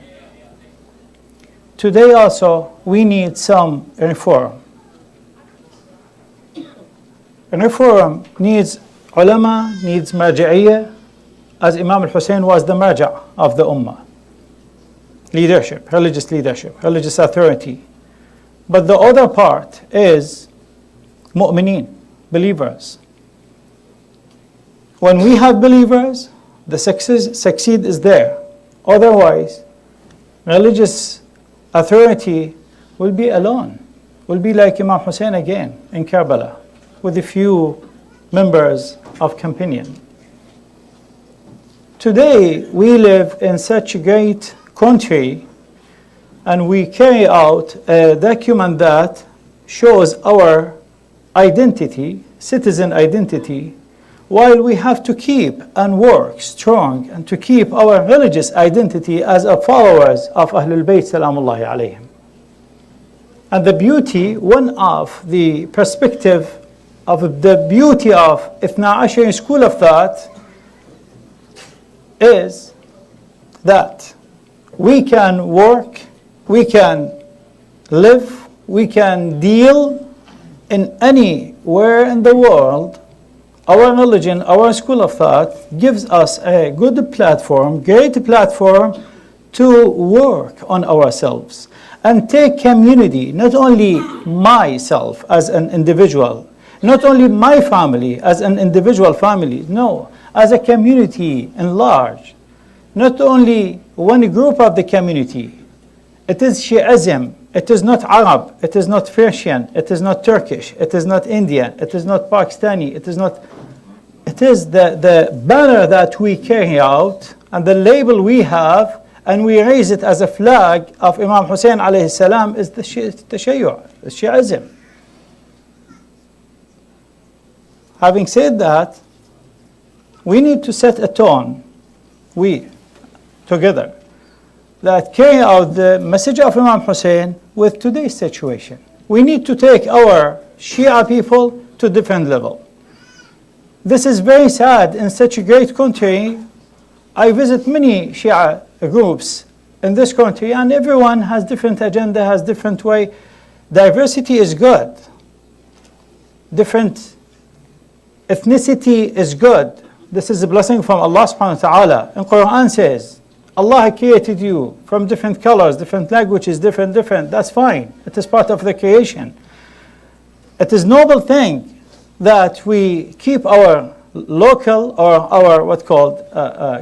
Today also we need some reform. And reform needs ulama, needs marja'iyah, as Imam al-Hussein was the marja' of the ummah. Leadership, religious authority. But the other part is mu'mineen, believers. When we have believers, the succeed is there. Otherwise, religious authority will be alone, will be like Imam Hussein again in Karbala, with a few members of companion. Today, we live in such a great country, and we carry out a document that shows our identity, citizen identity, while we have to keep and work strong and to keep our religious identity as a followers of Ahlul Bayt salamullahi alayhim. And the beauty, one of the perspective of the beauty of Ithna Ashari school of thought is that we can work, we can live, we can deal in any where in the world our religion, our school of thought gives us a good platform, great platform to work on ourselves and take community, not only myself as an individual, not only my family as an individual family, no, as a community in large, not only one group of the community. It is Shi'ism, it is not Arab, it is not Persian, it is not Turkish, it is not Indian, it is not Pakistani, it is the banner that we carry out and the label we have, and we raise it as a flag of Imam Hussein alayhi salam, is the Tashayyu', the Shi'ism. Having said that, we need to set a tone, we together, that carry out the message of Imam Hussein with today's situation. We need to take our Shia people to different level. This is very sad in such a great country. I visit many Shia groups in this country, and everyone has different agenda, has different way. Diversity is good. Different ethnicity is good. This is a blessing from Allah subhanahu wa ta'ala. And Quran says, Allah created you from different colors, different languages, different. That's fine. It is part of the creation. It is noble thing that we keep our local or our what called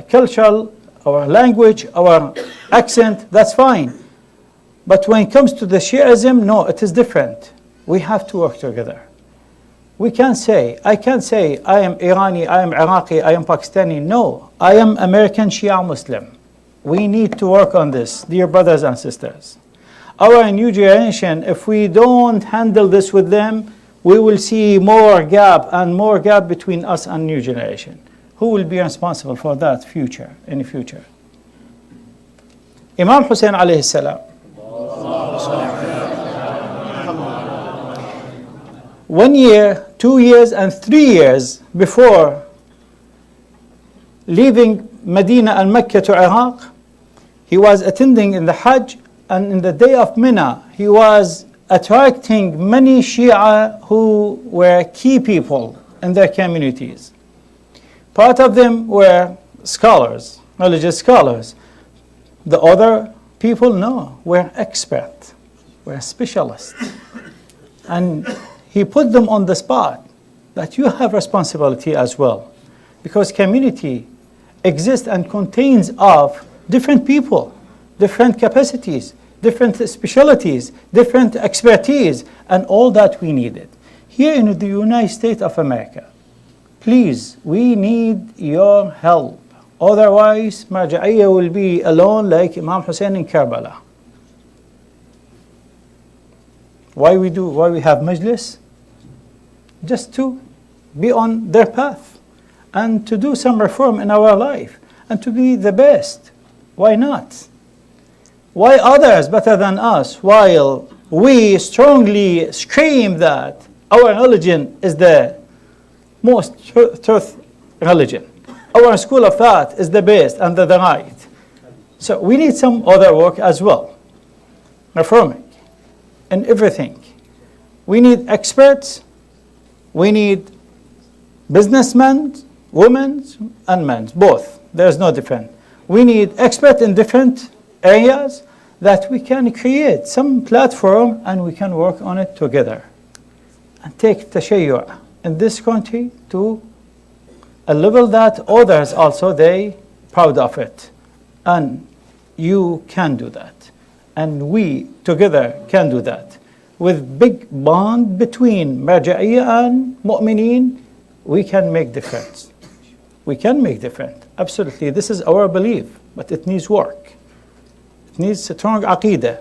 cultural, our language, our accent. That's fine. But when it comes to the Shi'ism, no, it is different. We have to work together. I can't say I am Irani, I am Iraqi, I am Pakistani. No, I am American Shia Muslim. We need to work on this, dear brothers and sisters. Our new generation, if we don't handle this with them, we will see more gap between us and new generation. Who will be responsible for that in the future? Imam Hussein alayhi salam. 1 year, 2 years, and 3 years before leaving Medina and Mecca to Iraq, he was attending in the Hajj, and in the day of Mina, he was attracting many Shia who were key people in their communities. Part of them were scholars, religious scholars. The other people, no, were experts, were specialists. And he put them on the spot that you have responsibility as well, because community exists and contains of different people, different capacities, different specialties, different expertise, and all that we needed. Here in the United States of America, please, we need your help. Otherwise, Marja'iyya will be alone like Imam Hussein in Karbala. Why we have majlis? Just to be on their path and to do some reform in our life and to be the best. Why not? Why others better than us, while we strongly scream that our religion is the most truth religion. Our school of thought is the best and the right. So we need some other work as well. Reforming in everything. We need experts. We need businessmen, women, and men, both. There's no difference. We need experts in different areas that we can create some platform and we can work on it together and take Tashayyu' in this country to a level that others also they proud of it. And you can do that. And we together can do that. With big bond between Marja'iyya and Mu'mineen, we can make difference. We can make difference. Absolutely. This is our belief, but it needs work. It needs strong aqidah.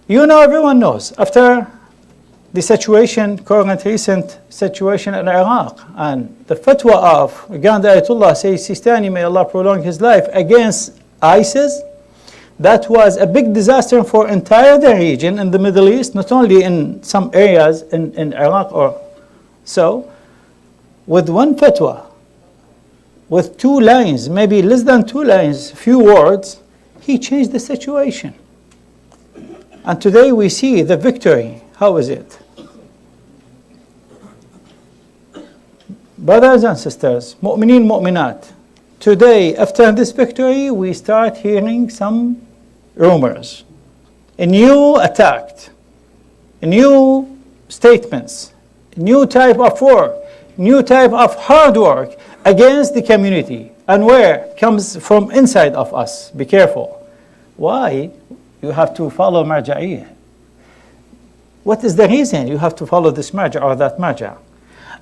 You know, everyone knows, after the current recent situation in Iraq, and the fatwa of Grand Ayatollah Sayyid Sistani, may Allah prolong his life, against ISIS, that was a big disaster for entire the region in the Middle East, not only in some areas in Iraq or so. With one fatwa, with 2 lines, maybe less than 2 lines, few words, he changed the situation. And today we see the victory. How is it? Brothers and sisters, mu'mineen, mu'minat, today, after this victory, we start hearing some rumors, a new attack, a new statements, a new type of work, new type of hard work against the community. And where? Comes from inside of us. Be careful. Why? You have to follow marja'iyah. What is the reason you have to follow this marja' or that marja'?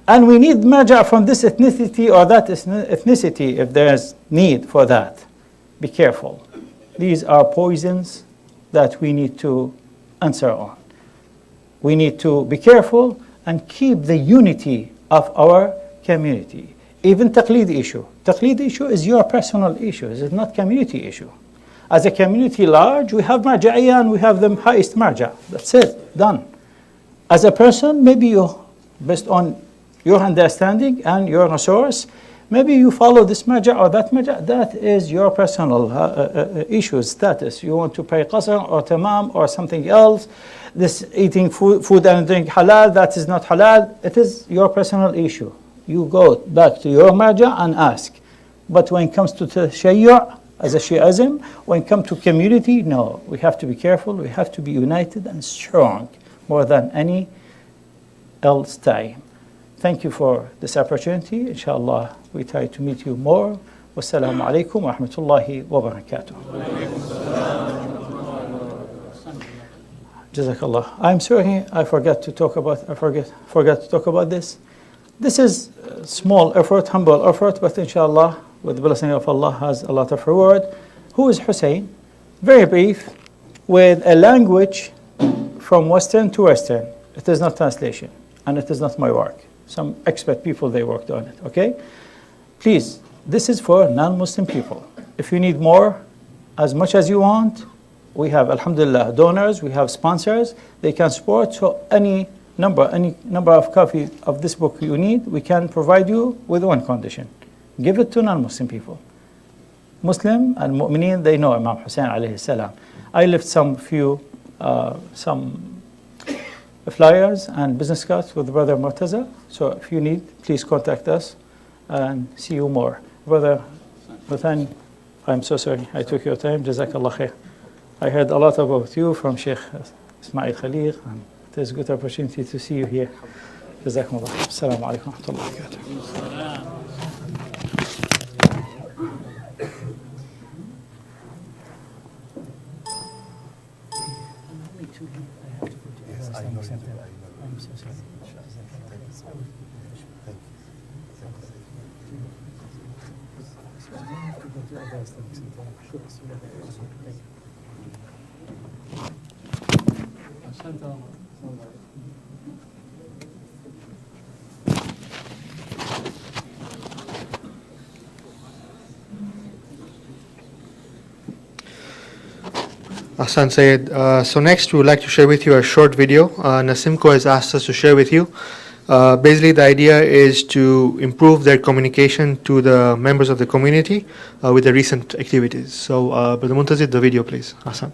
And we need marja' from this ethnicity or that ethnicity if there is need for that. Be careful. These are poisons that we need to answer on. We need to be careful and keep the unity of our community. Even taqleed issue. Taqleed issue is your personal issue. It is not community issue. As a community large, we have marja'iyah and we have the highest marja'. That's it. Done. As a person, maybe you, based on your understanding and your resource, maybe you follow this marja' or that marja'. That is your personal issue, status. You want to pay qasr or tamam or something else. This eating food and drink halal, that is not halal. It is your personal issue. You go back to your marja' and ask. But when it comes to tashayyu' as a Shi'ism, when it comes to community, no. We have to be careful. We have to be united and strong more than any else time. Thank you for this opportunity. Inshallah, we try to meet you more. Wassalamu alaikum wa rahmatullahi wa barakatuh. Jazakallah. I'm sorry, I forgot to talk about this. This is a small effort, humble effort, but inshallah, with the blessing of Allah, has a lot of reward. Who is Hussein? Very brief, with a language from Western to Western. It is not translation, and it is not my work. Some expert people, they worked on it, okay? Please, this is for non-Muslim people. If you need more, as much as you want, we have, alhamdulillah, donors, we have sponsors, they can support. So any number of copies of this book you need, we can provide you with one condition. Give it to non-Muslim people. Muslim and mu'mineen, they know Imam Hussein alayhi salam. I left some flyers and business cards with Brother Murtaza. So if you need, please contact us and see you more. Brother Mithani, I'm so sorry I took your time. Jazakallah khair. I heard a lot about you from Sheikh Ismail Khalil, and it is a good opportunity to see you here. Jazakumullah. Assalamu alaikum wa rahmatullahi wa barakatuh. Ahsan Sayyid. So next we would like to share with you a short video. Nasimco has asked us to share with you. Basically the idea is to improve their communication to the members of the community with the recent activities. So Brother Muntazir, the video please. Ahsan.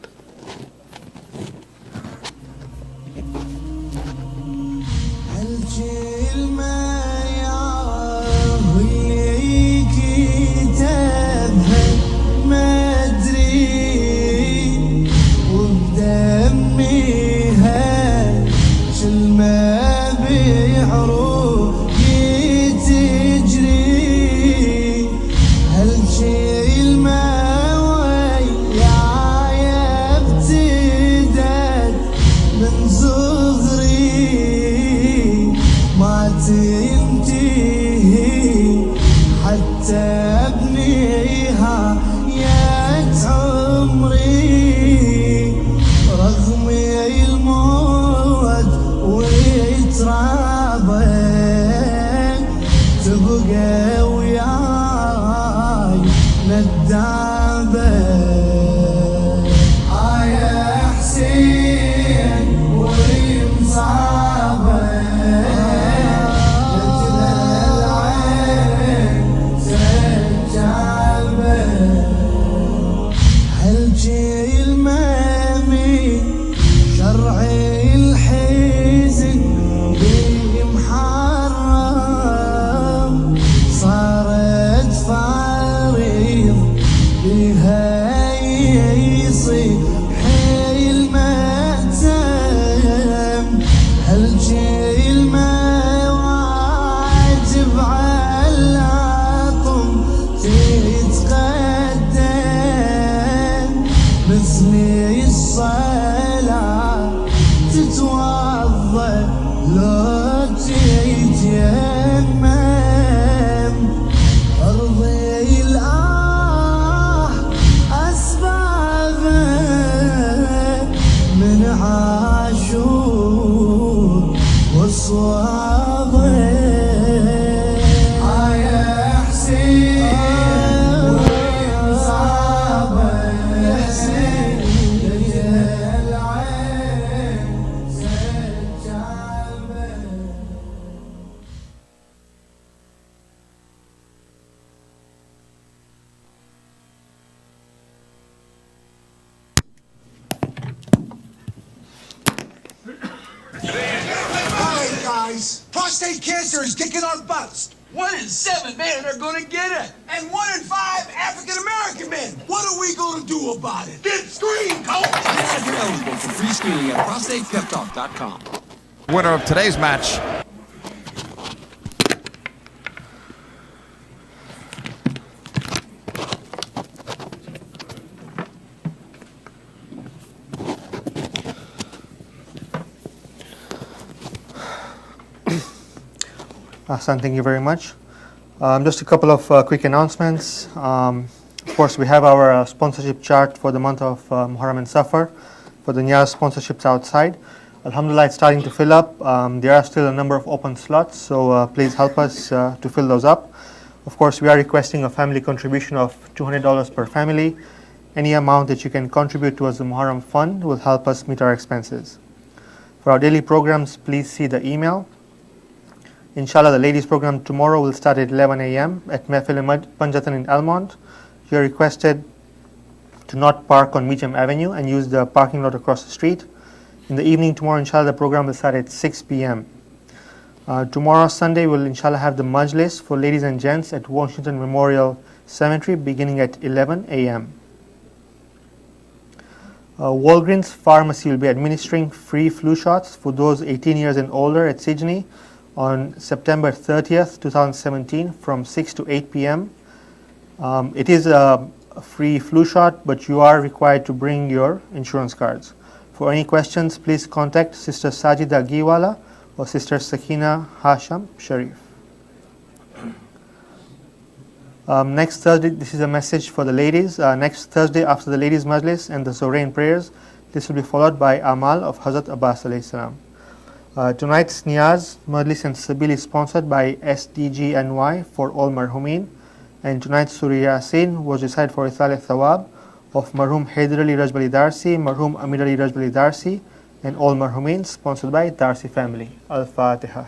رغم الصلاة تتوضى لو تيتيمم ارضي الآه أسبابه من عاشور والصوابه يا حسين وين صابه يا حسين لجل العين سجابه. Alright guys, prostate cancer is kicking our butts. 1 in 7 men are gonna get it. And 1 in 5 African American men. What are we gonna do about it? Get screened, Coach! Get you're eligible for free screening at prostatepeptalk.com. Winner of today's match. Hassan, thank you very much. Just a couple of quick announcements. Of course, we have our sponsorship chart for the month of Muharram and Safar for the Niyaz sponsorships outside. Alhamdulillah, it's starting to fill up. There are still a number of open slots, so please help us to fill those up. Of course, we are requesting a family contribution of $200 per family. Any amount that you can contribute towards the Muharram fund will help us meet our expenses. For our daily programs, please see the email. Inshallah, the ladies program tomorrow will start at 11 a.m. at Mehfil Panjatan in Almond. You are requested to not park on Meacham Avenue and use the parking lot across the street. In the evening tomorrow, inshallah, the program will start at 6 p.m. Tomorrow, Sunday, we'll inshallah have the majlis for ladies and gents at Washington Memorial Cemetery beginning at 11 a.m. Walgreens Pharmacy will be administering free flu shots for those 18 years and older at Sydney on September 30th, 2017 from 6 to 8 p.m. It is a free flu shot, but you are required to bring your insurance cards. For any questions, please contact Sister Sajida Giwala or Sister Sakina Hasham Sharif. Next Thursday, this is a message for the ladies. Next Thursday, after the ladies' majlis and the Zohrain prayers, this will be followed by Amal of Hazrat Abbas alayhi salam. Tonight's Niyaz, Majlis and Sabil is sponsored by SDGNY for all Marhumin, and tonight's Surah Yasin was recited for Ithal Thawab of Marhum Haider Ali Rajbali Darsi, Marhum Amir Ali Rajbali Darsi, and all Marhumin, sponsored by Darsi family. Al-Fatiha.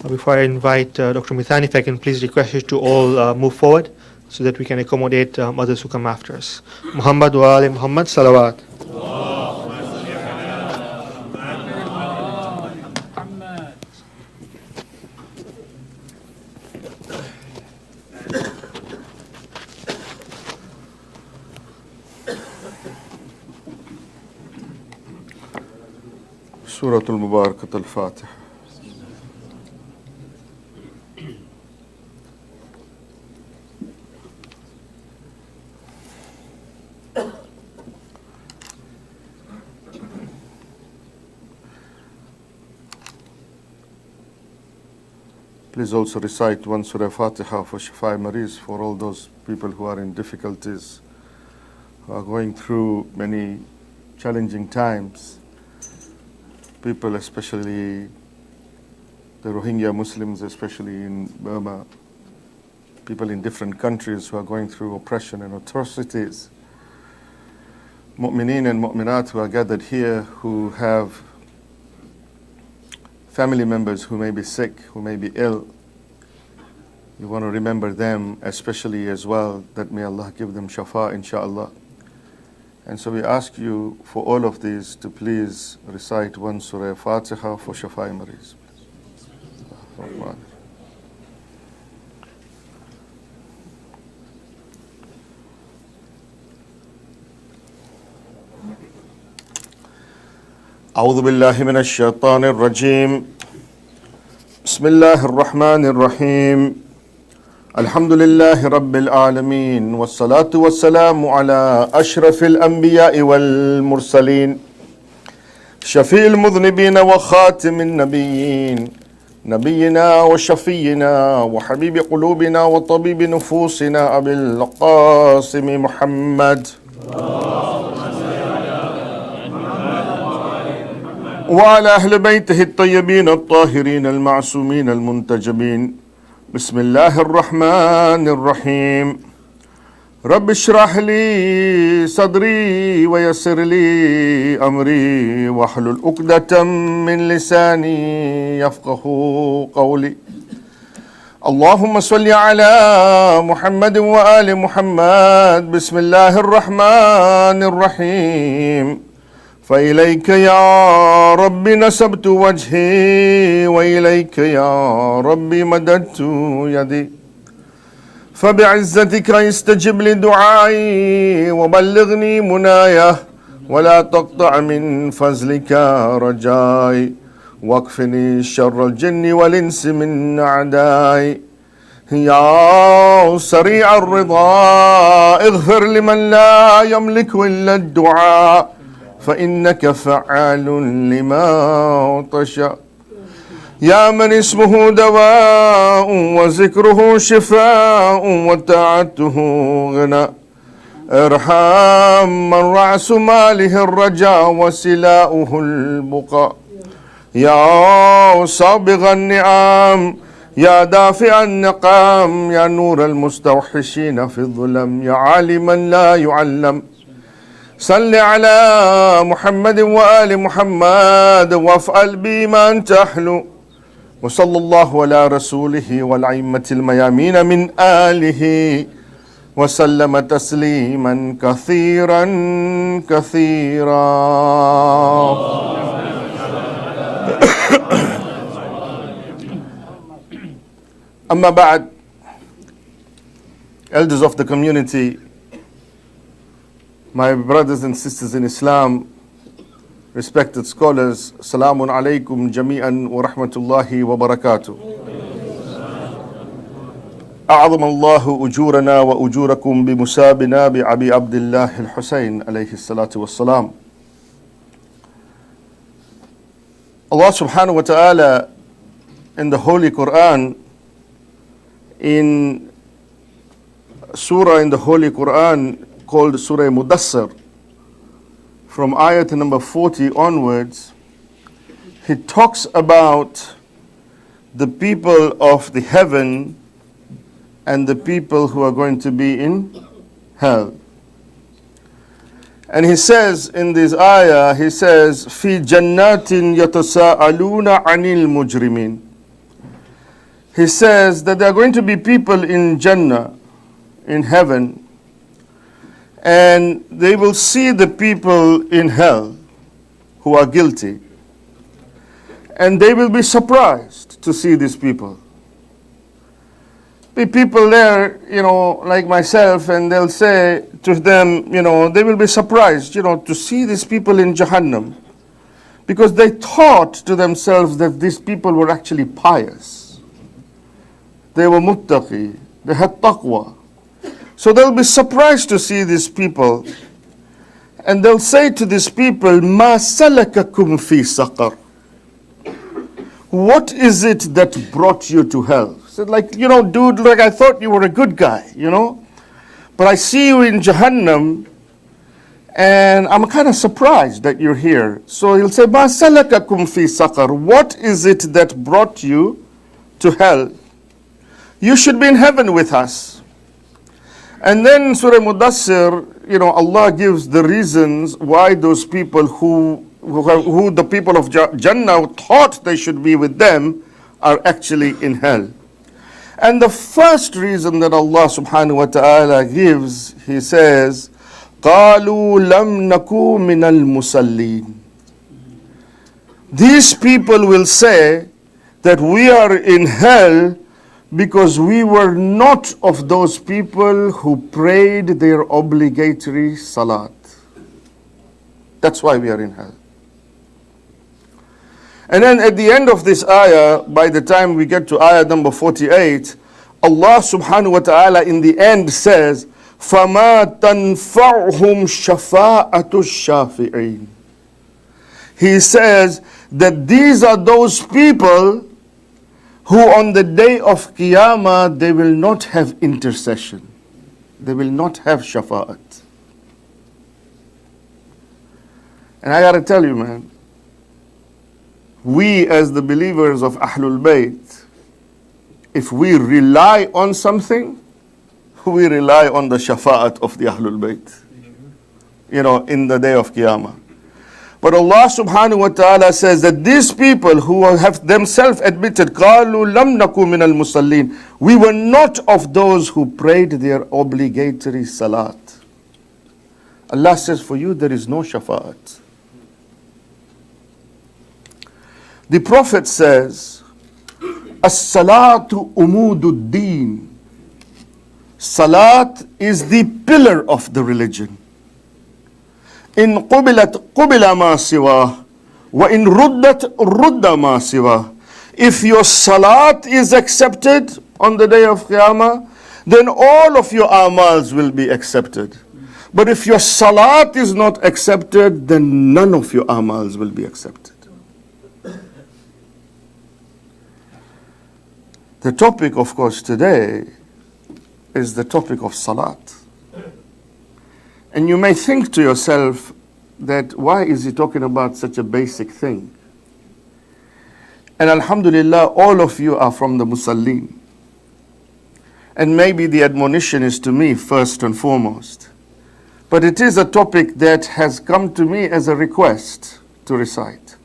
Before I invite Dr. Mithani, if I can please request you to all move forward so that we can accommodate others who come after us. Muhammad wa ali Muhammad salawat. سورة المباركة الفاتحة. Please also recite one Surah Fatiha for Shafai Mariz, for all those people who are in difficulties, who are going through many challenging times. People, especially the Rohingya Muslims, especially in Burma, people in different countries who are going through oppression and atrocities. Mu'mineen and mu'minat who are gathered here, who have family members who may be sick, who may be ill. You want to remember them especially as well, that may Allah give them shafa, inshaAllah. And so we ask you for all of these to please recite one Surah Fatiha for Shafai Mariz. أعوذ بالله من الشيطان الرجيم بسم الله الرحمن الرحيم الحمد لله رب العالمين والصلاة والسلام على أشرف الأنبياء والمرسلين شفيع المذنبين وخاتم النبيين نبينا وشفينا وحبيب قلوبنا وطبيب نفوسنا أبي القاسم محمد وعلى أهل بيته الطيبين الطاهرين المعصومين المنتجبين بسم الله الرحمن الرحيم رب اشرح لي صدري ويسر لي أمري واحلل عقدة من لساني يفقه قولي اللهم صل على محمد وآل محمد بسم الله الرحمن الرحيم فإليك يا رب نسبت وجهي وإليك يا رب مددت يدي فبعزتك استجب لدعائي وبلغني منايا ولا تقطع من فضلك رجائي واكفني شر الجن والإنس من أعدائي يا سريع الرضا اغفر لمن لا يملك إلا الدعاء فإنك فعال لما تشاء يا من اسمه دواء وذكره شفاء وطاعته غنى ارحم من رأس ماله الرجاء وسلاؤه البقاء يا سابغ النعم يا دافع النقام يا نور المستوحشين في الظلم يا عالما لا يعلم صل على محمد وآل محمد وافعل بي ما أنت أهل وصلى الله على رسوله والأئمة الميامين من آله وسلم تسليما كثيرا كثيرا. أما بعد, elders of the community, my brothers and sisters in Islam, respected scholars, Assalamu alaikum jami'an wa rahmatullahi wa barakatuh. أعظم الله أجورنا وأجوركم بمسابنا بأبي عبد الله الحسين عليه الصلاة والسلام. Allah subhanahu wa ta'ala in the Holy Quran, in surah in the Holy Quran called Surah Mudassir, from ayat number 40 onwards, he talks about the people of the heaven and the people who are going to be in hell. And he says in this ayah, he says, في جنات يتساءلون عن المجرمين. He says that there are going to be people in Jannah, in heaven, and they will see the people in hell who are guilty. And they will be surprised to see these people. Be people there, like myself, and they'll say to them, they will be surprised, to see these people in Jahannam. Because they thought to themselves that these people were actually pious. They were muttaqi, they had taqwa. So they'll be surprised to see these people. And they'll say to these people, مَا سَلَكَكُمْ فِي سَقَرٍ. What is it that brought you to hell? Said, dude, I thought you were a good guy, But I see you in Jahannam, and I'm kind of surprised that you're here. So he'll say, مَا سَلَكَكُمْ فِي سَقَرٍ. What is it that brought you to hell? You should be in heaven with us. And then Surah Mudassir, Allah gives the reasons why those people who the people of Jannah thought they should be with them are actually in hell. And the first reason that Allah subhanahu wa ta'ala gives, He says, قَالُوا لَمْ نَكُوا مِنَ الْمُسَلِّينَ. These people will say that we are in hell because we were not of those people who prayed their obligatory salat. That's why we are in hell. And then at the end of this ayah, by the time we get to ayah number 48, Allah subhanahu wa ta'ala in the end says, فَمَا تَنْفَعْهُمْ شَفَاءَةُ الشَّافِعِينَ. He says that these are those people who on the day of Qiyamah, they will not have intercession. They will not have shafa'at. And I gotta tell you, man, we as the believers of Ahlul Bayt, if we rely on something, we rely on the shafa'at of the Ahlul Bayt. You know, in the day of Qiyamah. But Allah subhanahu wa ta'ala says that these people who have themselves admitted, قَالُوا لَمْ نَكُ مِنَ الْمُصَلِّينَ, we were not of those who prayed their obligatory salat. Allah says, for you there is no shafa'at. The Prophet says, As-salatu umududdin. Salat is the pillar of the religion. In qubilat qubila ma siwa, wa in ruddat rudda ma siwa. If your salat is accepted on the day of Qiyamah, then all of your amals will be accepted. But if your salat is not accepted, then none of your amals will be accepted. The topic, of course, today is the topic of salat. And you may think to yourself that why is he talking about such a basic thing? And alhamdulillah, all of you are from the Musallin. And maybe the admonition is to me first and foremost. But it is a topic that has come to me as a request to recite.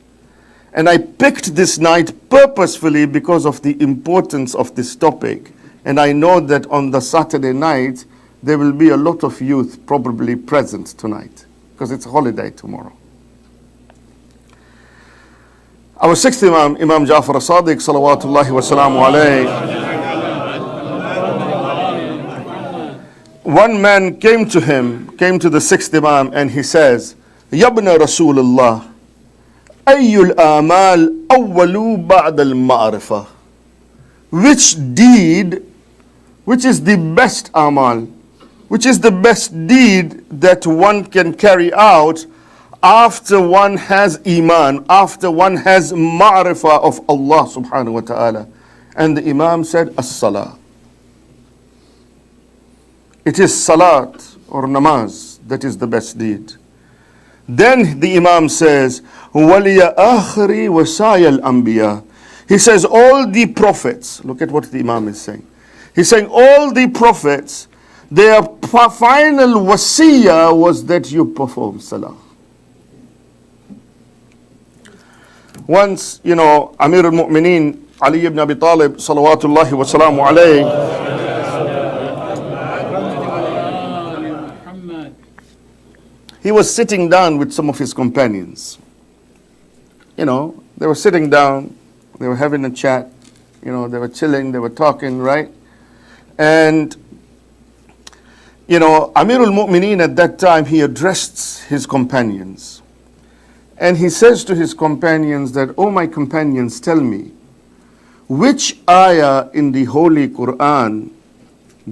And I picked this night purposefully because of the importance of this topic. And I know that on the Saturday night, there will be a lot of youth probably present tonight, because it's a holiday tomorrow. Our sixth Imam, Imam Ja'far as-Sadiq, salawatullahi wa salamu alayhi. One man came to the sixth Imam, and he says, Yabna Rasulullah, Ayyul amal awwalu ba'da al-ma'rifah. Which is the best amal? Which is the best deed that one can carry out after one has iman, after one has ma'rifah of Allah subhanahu wa ta'ala? And the Imam said, as-salah. It is salat or namaz that is the best deed. Then the Imam says, وَلِيَ آخِرِ وَسَايَ الْأَنْبِيَا. He says all the prophets, look at what the Imam is saying. He's saying all the prophets, their final wasiyah was that you perform salah. Once, Amir al-Mu'mineen, Ali ibn Abi Talib, salawatullahi wa salamu alayhi, he was sitting down with some of his companions. They were sitting down, they were having a chat, they were chilling, they were talking, right? And, Amir al-Mu'mineen at that time, he addressed his companions. And he says to his companions that, oh my companions, tell me, which ayah in the Holy Quran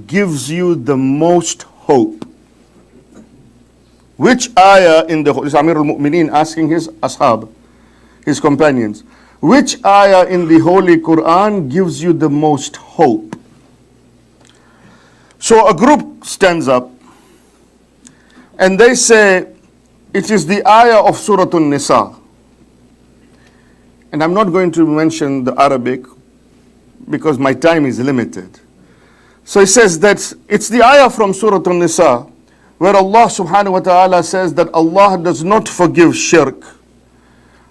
gives you the most hope? Which ayah in the, this Amir al-Mu'mineen asking his ashab, his companions, which ayah in the Holy Quran gives you the most hope? So a group stands up and they say, it is the ayah of Surah An-Nisa. And I'm not going to mention the Arabic because my time is limited. So he says that it's the ayah from Surah An-Nisa where Allah subhanahu wa ta'ala says that Allah does not forgive shirk,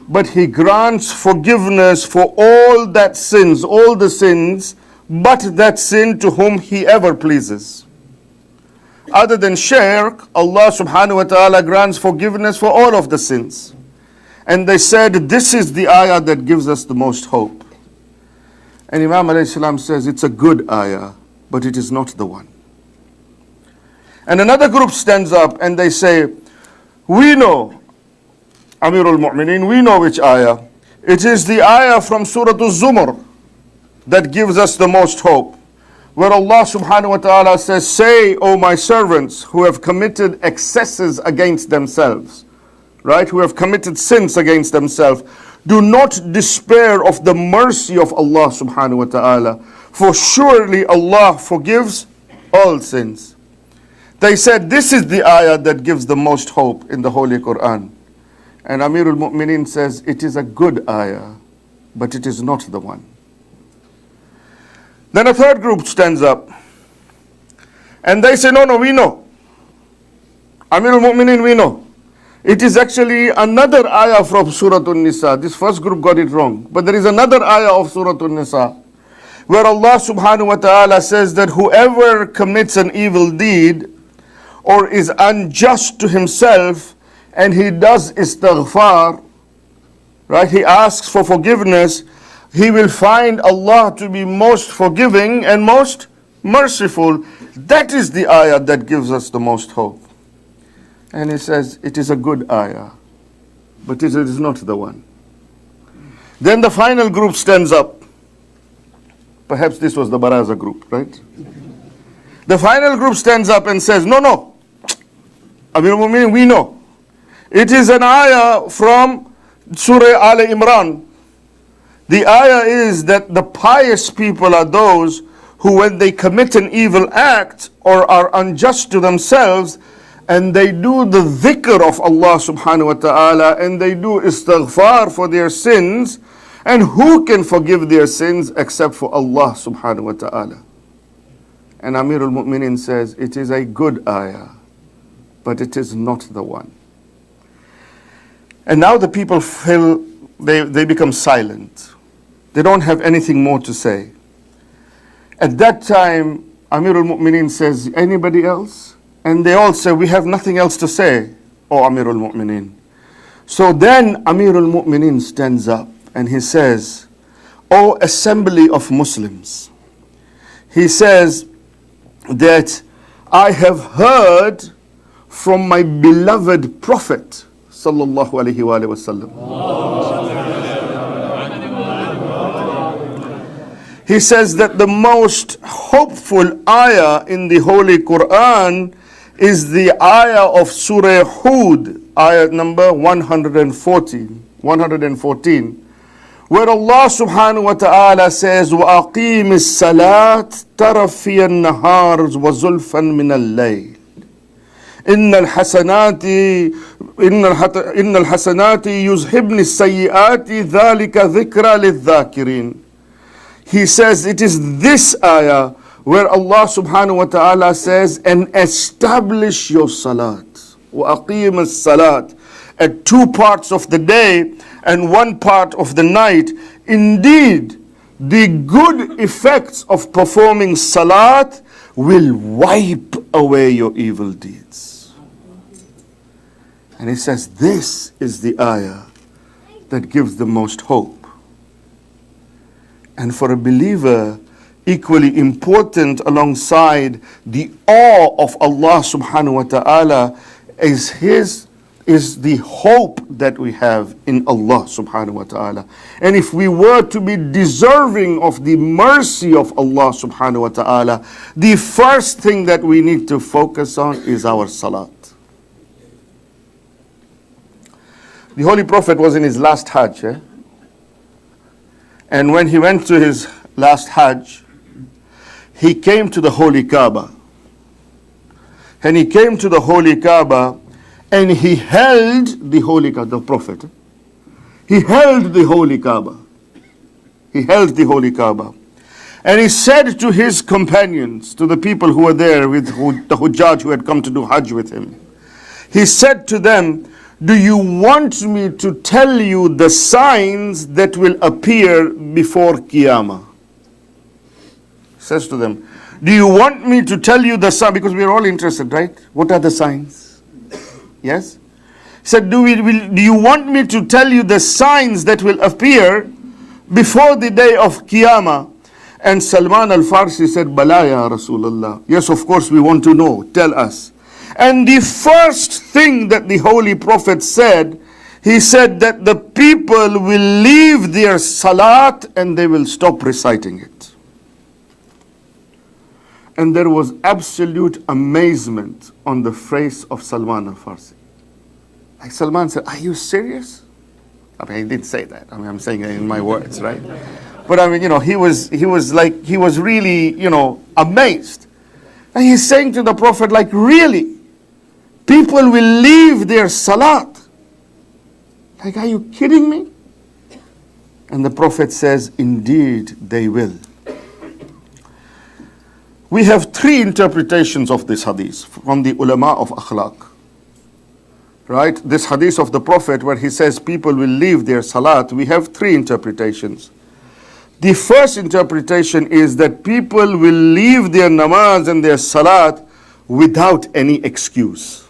but He grants forgiveness for all that sins, all the sins, but that sin to whom He ever pleases. Other than shirk, Allah subhanahu wa ta'ala grants forgiveness for all of the sins. And they said, this is the ayah that gives us the most hope. And Imam alayhi salam says, it's a good ayah, but it is not the one. And another group stands up and they say, we know, Amir al-Mu'mineen, we know which ayah. It is the ayah from Surah Al-Zumar that gives us the most hope, where Allah subhanahu wa ta'ala says, "Say, O my servants who have committed excesses against themselves," right? Who have committed sins against themselves, "do not despair of the mercy of Allah subhanahu wa ta'ala, for surely Allah forgives all sins." They said this is the ayah that gives the most hope in the Holy Quran. And Amirul Mu'mineen says it is a good ayah, but it is not the one. Then a third group stands up and they say, no, we know. Amirul Mu'mineen, we know. It is actually another ayah from Surah An-Nisa. This first group got it wrong. But there is another ayah of Surah An-Nisa where Allah subhanahu wa ta'ala says that whoever commits an evil deed or is unjust to himself and he does istighfar, right? He asks for forgiveness, he will find Allah to be most forgiving and most merciful. That is the ayah that gives us the most hope. And he says it is a good ayah, but it is not the one. Then the final group stands up. Perhaps this was the Baraza group, right? The final group stands up and says, no, Amir Mu'minin, we know. It is an ayah from Surah Al Imran. The ayah is that the pious people are those who, when they commit an evil act or are unjust to themselves, and they do the dhikr of Allah subhanahu wa ta'ala, and they do istighfar for their sins, and who can forgive their sins except for Allah subhanahu wa ta'ala? And Amirul Mu'minin says it is a good ayah, but it is not the one. And now the people feel they become silent. They don't have anything more to say. At that time, Amirul Mu'minin says, anybody else? And they all say, we have nothing else to say, O Amirul Mu'minin. So then Amirul Mu'minin stands up and he says, O assembly of Muslims, he says that I have heard from my beloved Prophet sallallahu alaihi wasallam. He says that the most hopeful ayah in the Holy Quran is the ayah of Surah Hud, ayah number 114, where Allah subhanahu wa ta'ala says, وَأَقِيمِ الصَّلَاةِ طَرَفِيَ النَّهَارِ وَزُلْفًا مِنَ اللَّيْلِ إِنَّ الْحَسَنَاتِ يُذْهِبْنِ السَّيِّئَاتِ ذَلِكَ ذِكْرَى لِلذَّاكِرِينَ. He says it is this ayah where Allah subhanahu wa ta'ala says, and establish your salat. وَأَقِيمَ الصَّلَاةِ at 2 parts of the day and 1 part of the night. Indeed, the good effects of performing salat will wipe away your evil deeds. And he says this is the ayah that gives the most hope. And for a believer, equally important alongside the awe of Allah subhanahu wa ta'ala is the hope that we have in Allah subhanahu wa ta'ala. And if we were to be deserving of the mercy of Allah subhanahu wa ta'ala, the first thing that we need to focus on is our salat. The Holy Prophet was in his last Hajj, and when he went to his last Hajj, he came to the Holy Kaaba. And he came to the Holy Kaaba and he held the Holy Kaaba, the Prophet. He held the Holy Kaaba. He held the Holy Kaaba. And he said to his companions, to the people who were there with the Hujjaj who had come to do Hajj with him, he said to them, do you want me to tell you the signs that will appear before Qiyamah? Says to them, do you want me to tell you the signs? Because we are all interested, right? What are the signs? Yes? He said, do you want me to tell you the signs that will appear before the day of Qiyamah? And Salman al-Farsi said, Bala ya Rasulullah. Yes, of course we want to know. Tell us. And the first thing that the Holy Prophet said, He said that the people will leave their salat and they will stop reciting it. And there was absolute amazement on the face of Salman al-Farsi. Like Salman said, are you serious? I mean, he didn't say that. I mean, I'm saying it in my words, right? But I mean, he was really, amazed. And he's saying to the Prophet, like, really? People will leave their salat? Like, are you kidding me? And the Prophet says, indeed, they will. We have three interpretations of this hadith from the ulama of akhlaq. Right? This hadith of the Prophet where he says people will leave their salat, we have three interpretations. The first interpretation is that people will leave their namaz and their salat without any excuse.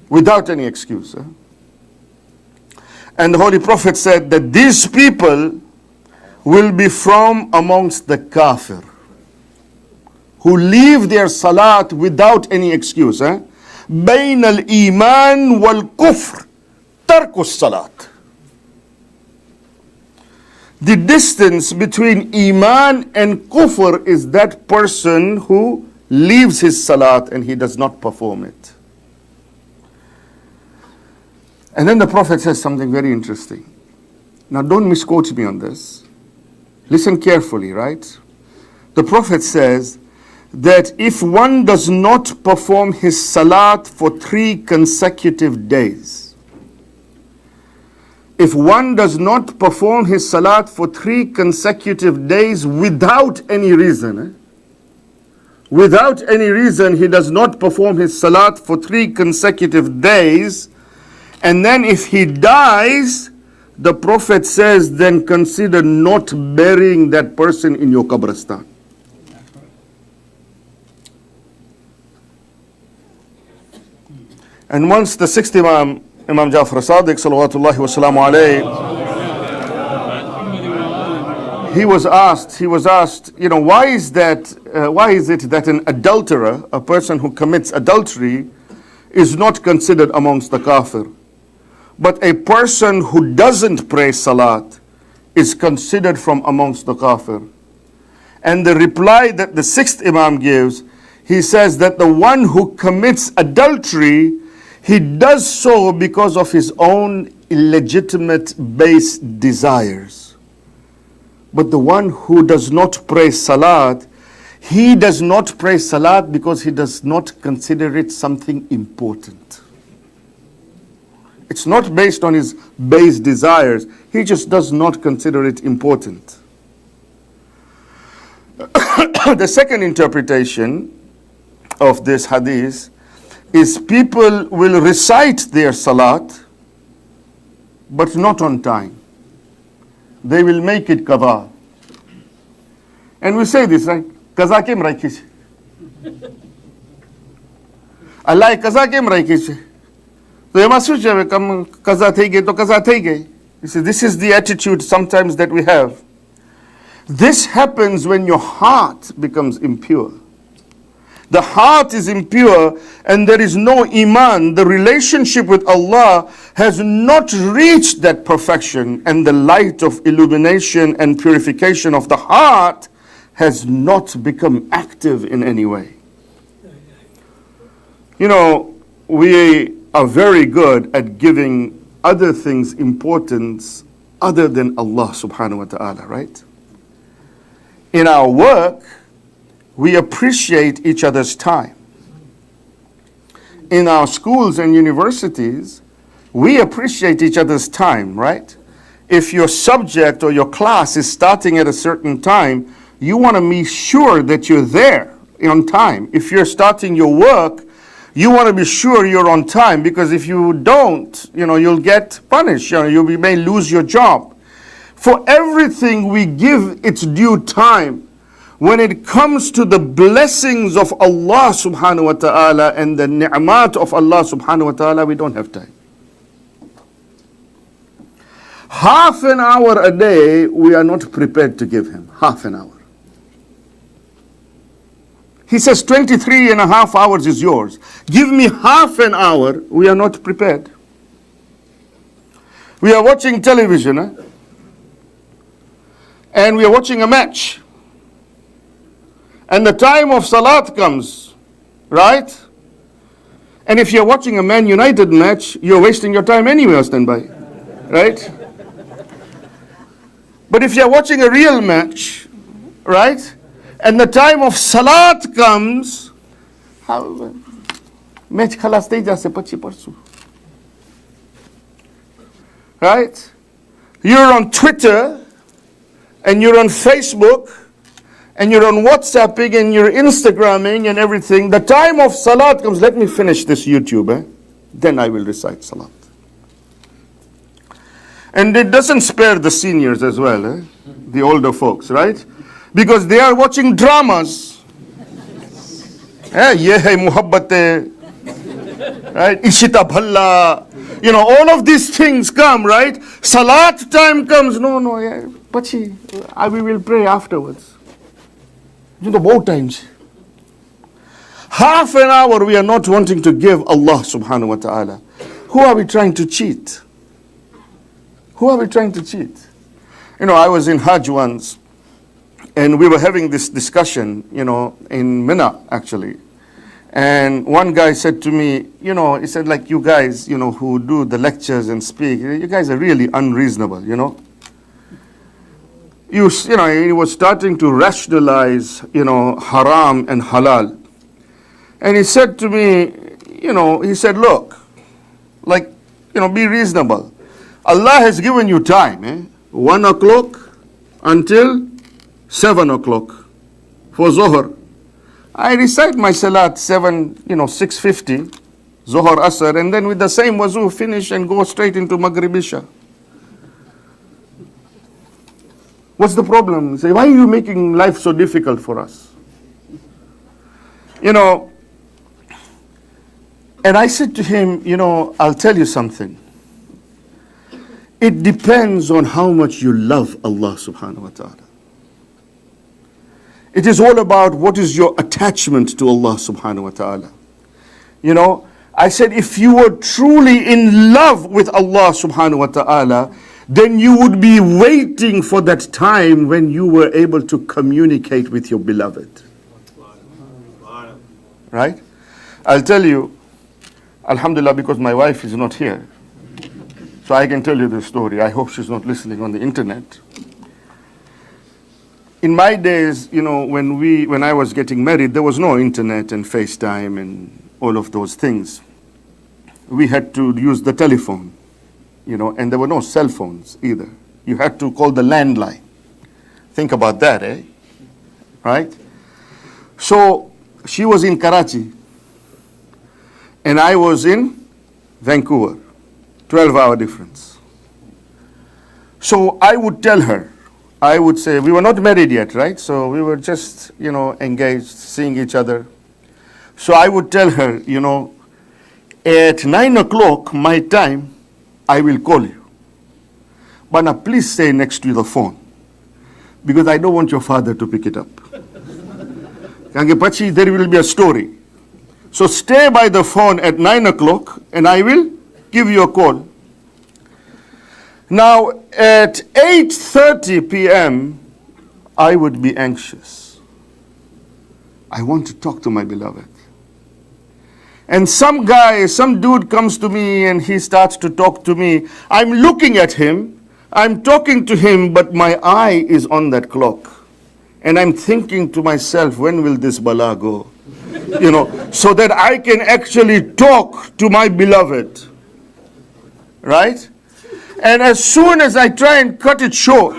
Without any excuse. And the Holy Prophet said that these people will be from amongst the kafir, who leave their salat without any excuse. بين الإيمان والكفر ترك الصلاة. The distance between iman and kufr is that person who leaves his salat and he does not perform it. And then the Prophet says something very interesting. Now don't misquote me on this. Listen carefully, right? The Prophet says that if one does not perform his salat for 3 consecutive days, if one does not perform his salat for 3 consecutive days without any reason, without any reason he does not perform his salat for 3 consecutive days, and then if he dies, the Prophet says, then consider not burying that person in your qabristan. And once the 6th Imam, Imam Jafar Sadiq, salawatullahi wa salamu alayhi, he was asked, why is it that an adulterer, a person who commits adultery, is not considered amongst the kafir, but a person who doesn't pray salat is considered from amongst the kafir? And the reply that the 6th Imam gives, he says that the one who commits adultery, he does so because of his own illegitimate base desires. But the one who does not pray salat, he does not pray salat because he does not consider it something important. It's not based on his base desires. He just does not consider it important. The second interpretation of this hadith is people will recite their salat but not on time. They will make it qada. And we say this, right? Qaza kem rakhi chhe? Allah qaza kem rakhi chhe? To eમાં શું છે કમ કઝા થઈ ગઈ તો કઝા થઈ ગઈ. You see, this is the attitude sometimes that we have. This happens when your heart becomes impure. The heart is impure and there is no iman. The relationship with Allah has not reached that perfection, and the light of illumination and purification of the heart has not become active in any way. We are very good at giving other things importance other than Allah subhanahu wa ta'ala, right? In our work, we appreciate each other's time. In our schools and universities, we appreciate each other's time, right? If your subject or your class is starting at a certain time, you want to be sure that you're there on time. If you're starting your work, you want to be sure you're on time, because if you don't, you'll get punished. You may lose your job. For everything we give its due time. When it comes to the blessings of Allah subhanahu wa ta'ala and the ni'mat of Allah subhanahu wa ta'ala, we don't have time. Half an hour a day, we are not prepared to give him. Half an hour. He says 23 and a half hours is yours. Give me half an hour, we are not prepared. We are watching television, and we are watching a match. And the time of Salat comes, right? And if you're watching a Man United match, you're wasting your time anyway, standby, right? But if you're watching a real match, right? And the time of Salat comes, match khalas nahi ja se pachi parsu. Right? You're on Twitter, and you're on Facebook, and you're on WhatsApping, and you're Instagramming and everything. The time of Salat comes, let me finish this YouTube, then I will recite Salat. And it doesn't spare the seniors as well, the older folks, right? Because they are watching dramas. Ye hai muhabbat, right? Ishita bhalla. You know, all of these things come, right? Salat time comes. No, pachi, we will pray afterwards. You know, both times. Half an hour we are not wanting to give Allah subhanahu wa ta'ala. Who are we trying to cheat? Who are we trying to cheat? You know, I was in Hajj once, and we were having this discussion, you know, in Mina, actually. And one guy said to me, you know, he said, like, you guys, you know, who do the lectures and speak, you guys are really unreasonable, you know. You know, he was starting to rationalize, you know, haram and halal. And he said to me, you know, he said, look, like, you know, be reasonable. Allah has given you time, 1 o'clock until 7 o'clock for Zohar. I recite my Salat 6:50, Zohar Asr, and then with the same wuzu finish and go straight into Maghrib Isha. What's the problem? Say, why are you making life so difficult for us? You know, and I said to him, you know, I'll tell you something. It depends on how much you love Allah subhanahu wa ta'ala. It is all about what is your attachment to Allah subhanahu wa ta'ala. You know, I said if you were truly in love with Allah subhanahu wa ta'ala, then you would be waiting for that time when you were able to communicate with your beloved. Right? I'll tell you, alhamdulillah, because my wife is not here, so I can tell you the story. I hope she's not listening on the internet. In my days, you know, when I was getting married, there was no internet and FaceTime and all of those things. We had to use the telephone, you know, and there were no cell phones either. You had to call the landline. Think about that, Right? So she was in Karachi, and I was in Vancouver, 12-hour difference. So I would tell her, I would say, we were not married yet, right? So we were just, you know, engaged, seeing each other. So I would tell her, you know, at 9 o'clock my time, I will call you. But now please stay next to the phone, because I don't want your father to pick it up. There will be a story. So stay by the phone at 9 o'clock and I will give you a call. Now, at 8:30 p.m., I would be anxious. I want to talk to my beloved. And some dude comes to me and he starts to talk to me. I'm looking at him, I'm talking to him, but my eye is on that clock. And I'm thinking to myself, when will this bala go? You know, so that I can actually talk to my beloved. Right? And as soon as I try and cut it short,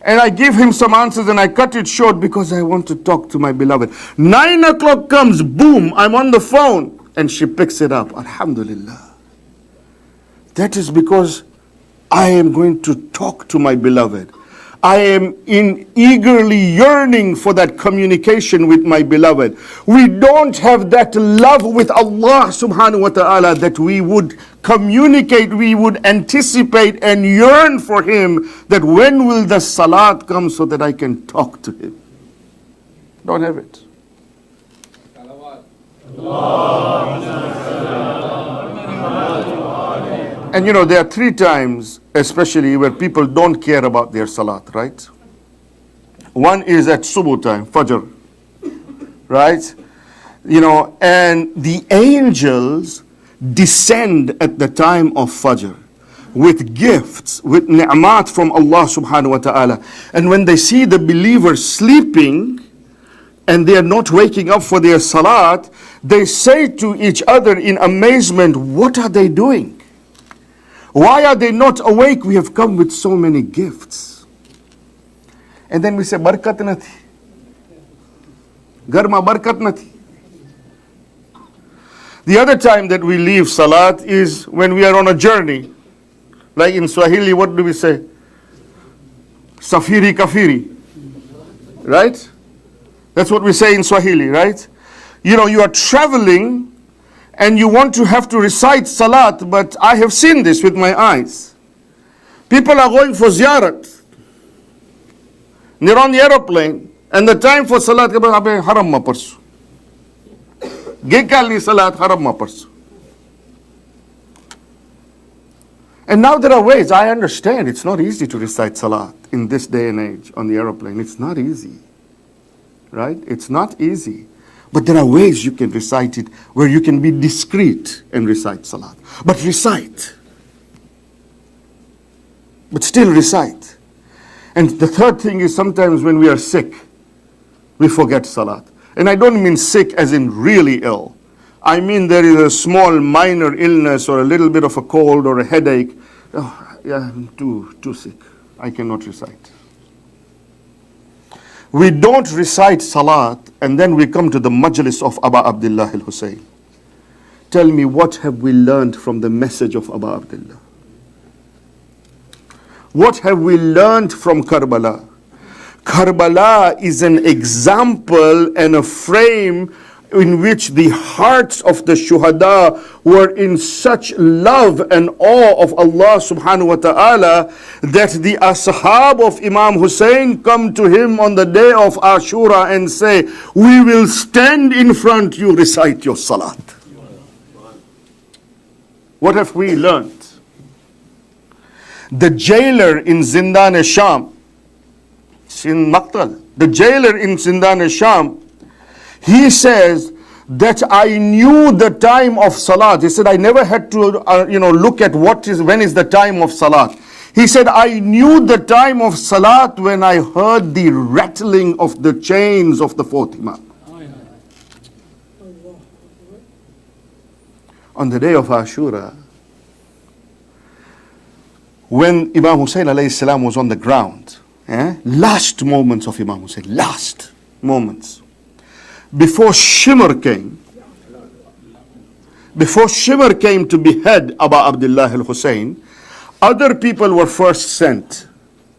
and I give him some answers and I cut it short because I want to talk to my beloved. 9 o'clock comes, boom, I'm on the phone, and she picks it up. Alhamdulillah. That is because I am going to talk to my beloved. I am eagerly yearning for that communication with my beloved. We don't have that love with Allah subhanahu wa ta'ala that we would communicate, we would anticipate and yearn for Him, that when will the salat come so that I can talk to Him. Don't have it. And you know, there are 3 times, especially where people don't care about their salat, right? One is at subuh time, fajr, right? You know, and the angels descend at the time of fajr with gifts, with ni'mat from Allah subhanahu wa ta'ala. And when they see the believers sleeping and they are not waking up for their salat, they say to each other in amazement, what are they doing? Why are they not awake? We have come with so many gifts. And then we say, Barkat nathi. Garma barkat nathi. The other time that we leave salat is when we are on a journey. Like in Swahili, what do we say? Safiri kafiri. Right? That's what we say in Swahili, right? You know, you are traveling and you want to have to recite salat, but I have seen this with my eyes. People are going for ziyarat. They're on the aeroplane, and the time for salat, haram ma parsu. Gekali salat, haram ma parsu. And now there are ways, I understand, it's not easy to recite salat in this day and age on the aeroplane. It's not easy. Right? It's not easy. But there are ways you can recite it where you can be discreet and recite salat. But recite. But still recite. And the third thing is sometimes when we are sick, we forget salat. And I don't mean sick as in really ill. I mean there is a small minor illness or a little bit of a cold or a headache. Oh, yeah, I'm too sick. I cannot recite. We don't recite salat and then we come to the majlis of Aba Abdullah al-Hussein. Tell me, what have we learned from the message of Aba Abdullah? What have we learned from Karbala? Karbala is an example and a frame in which the hearts of the shuhada were in such love and awe of Allah subhanahu wa ta'ala that the ashab of Imam Hussein come to him on the day of Ashura and say, we will stand in front, you recite your salat. What have we learned? The jailer in Zindan-e-Sham, Sin Maqtal, the jailer in Zindan-e-Sham, he says that I knew the time of salat. He said I never had to look at when is the time of salat. He said I knew the time of salat when I heard the rattling of the chains of the fourth imam. On the day of Ashura, when Imam Hussein alayhi salam was on the ground, last moments of Imam Hussein, last moments. Before Shimr came to behead Aba Abdullah al-Hussein, other people were first sent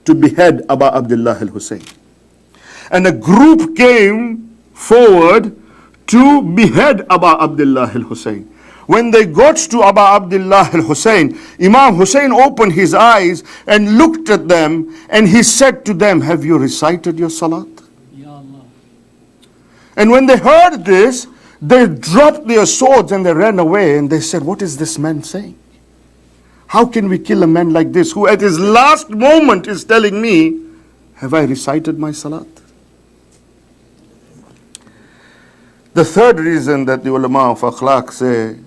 to behead Aba Abdullah al-Hussein. And a group came forward to behead Aba Abdullah al-Hussein. When they got to Aba Abdullah al-Hussein, Imam Hussein opened his eyes and looked at them and he said to them, have you recited your salat? And when they heard this, they dropped their swords and they ran away and they said, what is this man saying? How can we kill a man like this who at his last moment is telling me, have I recited my salat? The third reason that the ulama of akhlaq say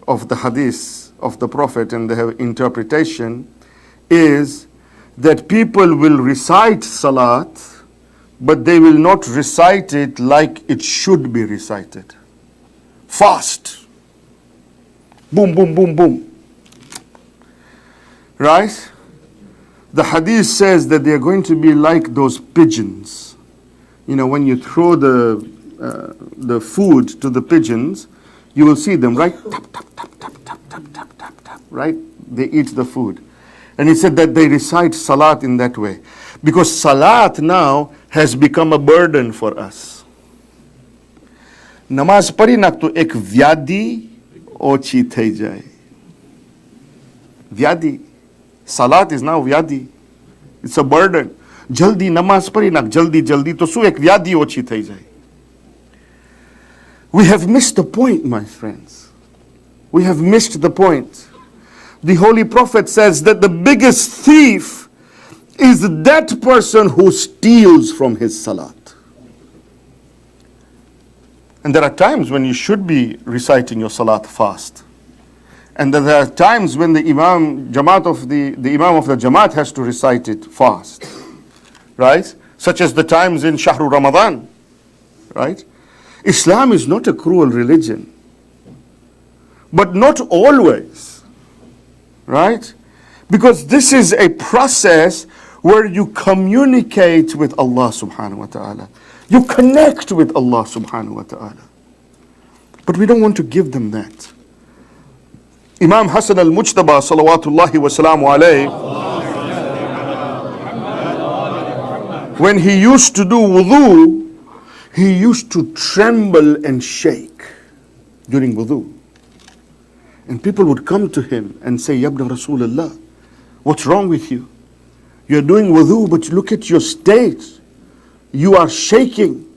of the hadith of the Prophet and their interpretation is that people will recite salat, but they will not recite it like it should be recited. Fast. Boom, boom, boom, boom. Right? The hadith says that they are going to be like those pigeons. You know, when you throw the food to the pigeons, you will see them, right? Tap, tap, tap, tap, tap, tap, tap, tap, tap, right? They eat the food. And he said that they recite salat in that way. Because salat now has become a burden for us. Namaz pari na to ek vyadi ochi thai jai. Vyadi. Salat is now vyadi. It's a burden. Jaldi namaz pari na jaldi to su ek vyadi ochi thai jai. We have missed the point, my friends. We have missed the point. The Holy Prophet says that the biggest thief is that person who steals from his salat. And there are times when you should be reciting your salat fast. And there are times when the Imam of the Imam of the Jamaat has to recite it fast. Right? Such as the times in Shahru Ramadan. Right? Islam is not a cruel religion. But not always. Right? Because this is a process where you communicate with Allah subhanahu wa ta'ala. You connect with Allah subhanahu wa ta'ala. But we don't want to give them that. Imam Hassan al-Mujtaba salawatullahi wa salamu alayhi, when he used to do wudu, he used to tremble and shake during wudu. And people would come to him and say, Yabna Rasulullah, what's wrong with you? You're doing wudu, but look at your state. You are shaking.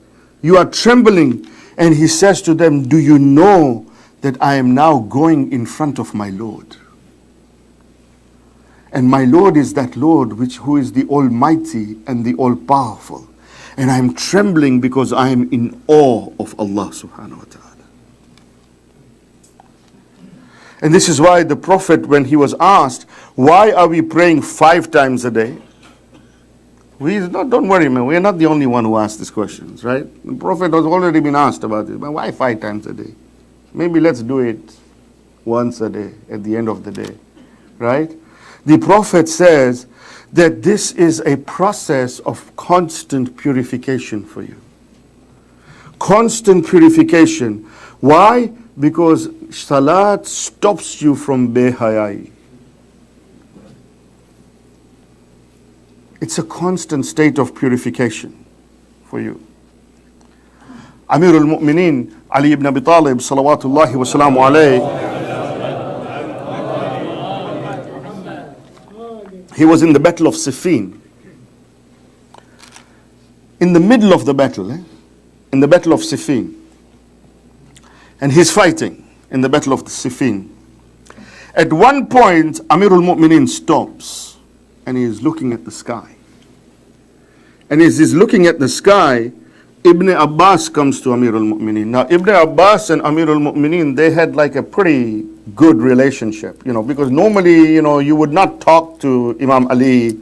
You are trembling. And he says to them, do you know that I am now going in front of my Lord? And my Lord is that Lord who is the Almighty and the All-Powerful. And I am trembling because I am in awe of Allah subhanahu wa ta'ala. And this is why the Prophet, when he was asked, why are we praying 5 times a day? Don't worry, man. We're not the only one who asked these questions, right? The Prophet has already been asked about it. But why 5 times a day? Maybe let's do it once a day at the end of the day, right? The Prophet says that this is a process of constant purification for you. Constant purification. Why? Because salat stops you from behayai. It's a constant state of purification for you. Amir al-Mu'mineen, Ali ibn Abi Talib, salawatullahi wa salamu alayhi, he was in the battle of Siffin. In the middle of the battle, in the battle of Siffin. And he's fighting in the battle of Siffin. At one point, Amir al-Mu'mineen stops and he is looking at the sky. And as he's looking at the sky, Ibn Abbas comes to Amir al-Mu'mineen. Now, Ibn Abbas and Amir al-Mu'mineen, they had like a pretty good relationship, because normally, you would not talk to Imam Ali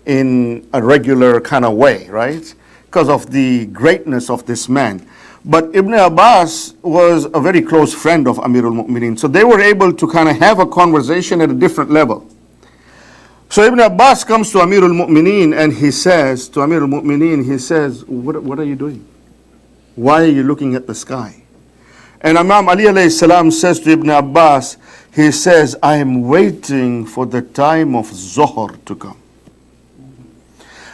in a regular kind of way, right? Because of the greatness of this man. But Ibn Abbas was a very close friend of Amir al-Mu'mineen. So they were able to kind of have a conversation at a different level. So Ibn Abbas comes to Amir al-Mu'mineen and he says to Amir al-Mu'mineen, he says, what are you doing? Why are you looking at the sky? And Imam Ali alayhi salam says to Ibn Abbas, he says, I am waiting for the time of Zohar to come.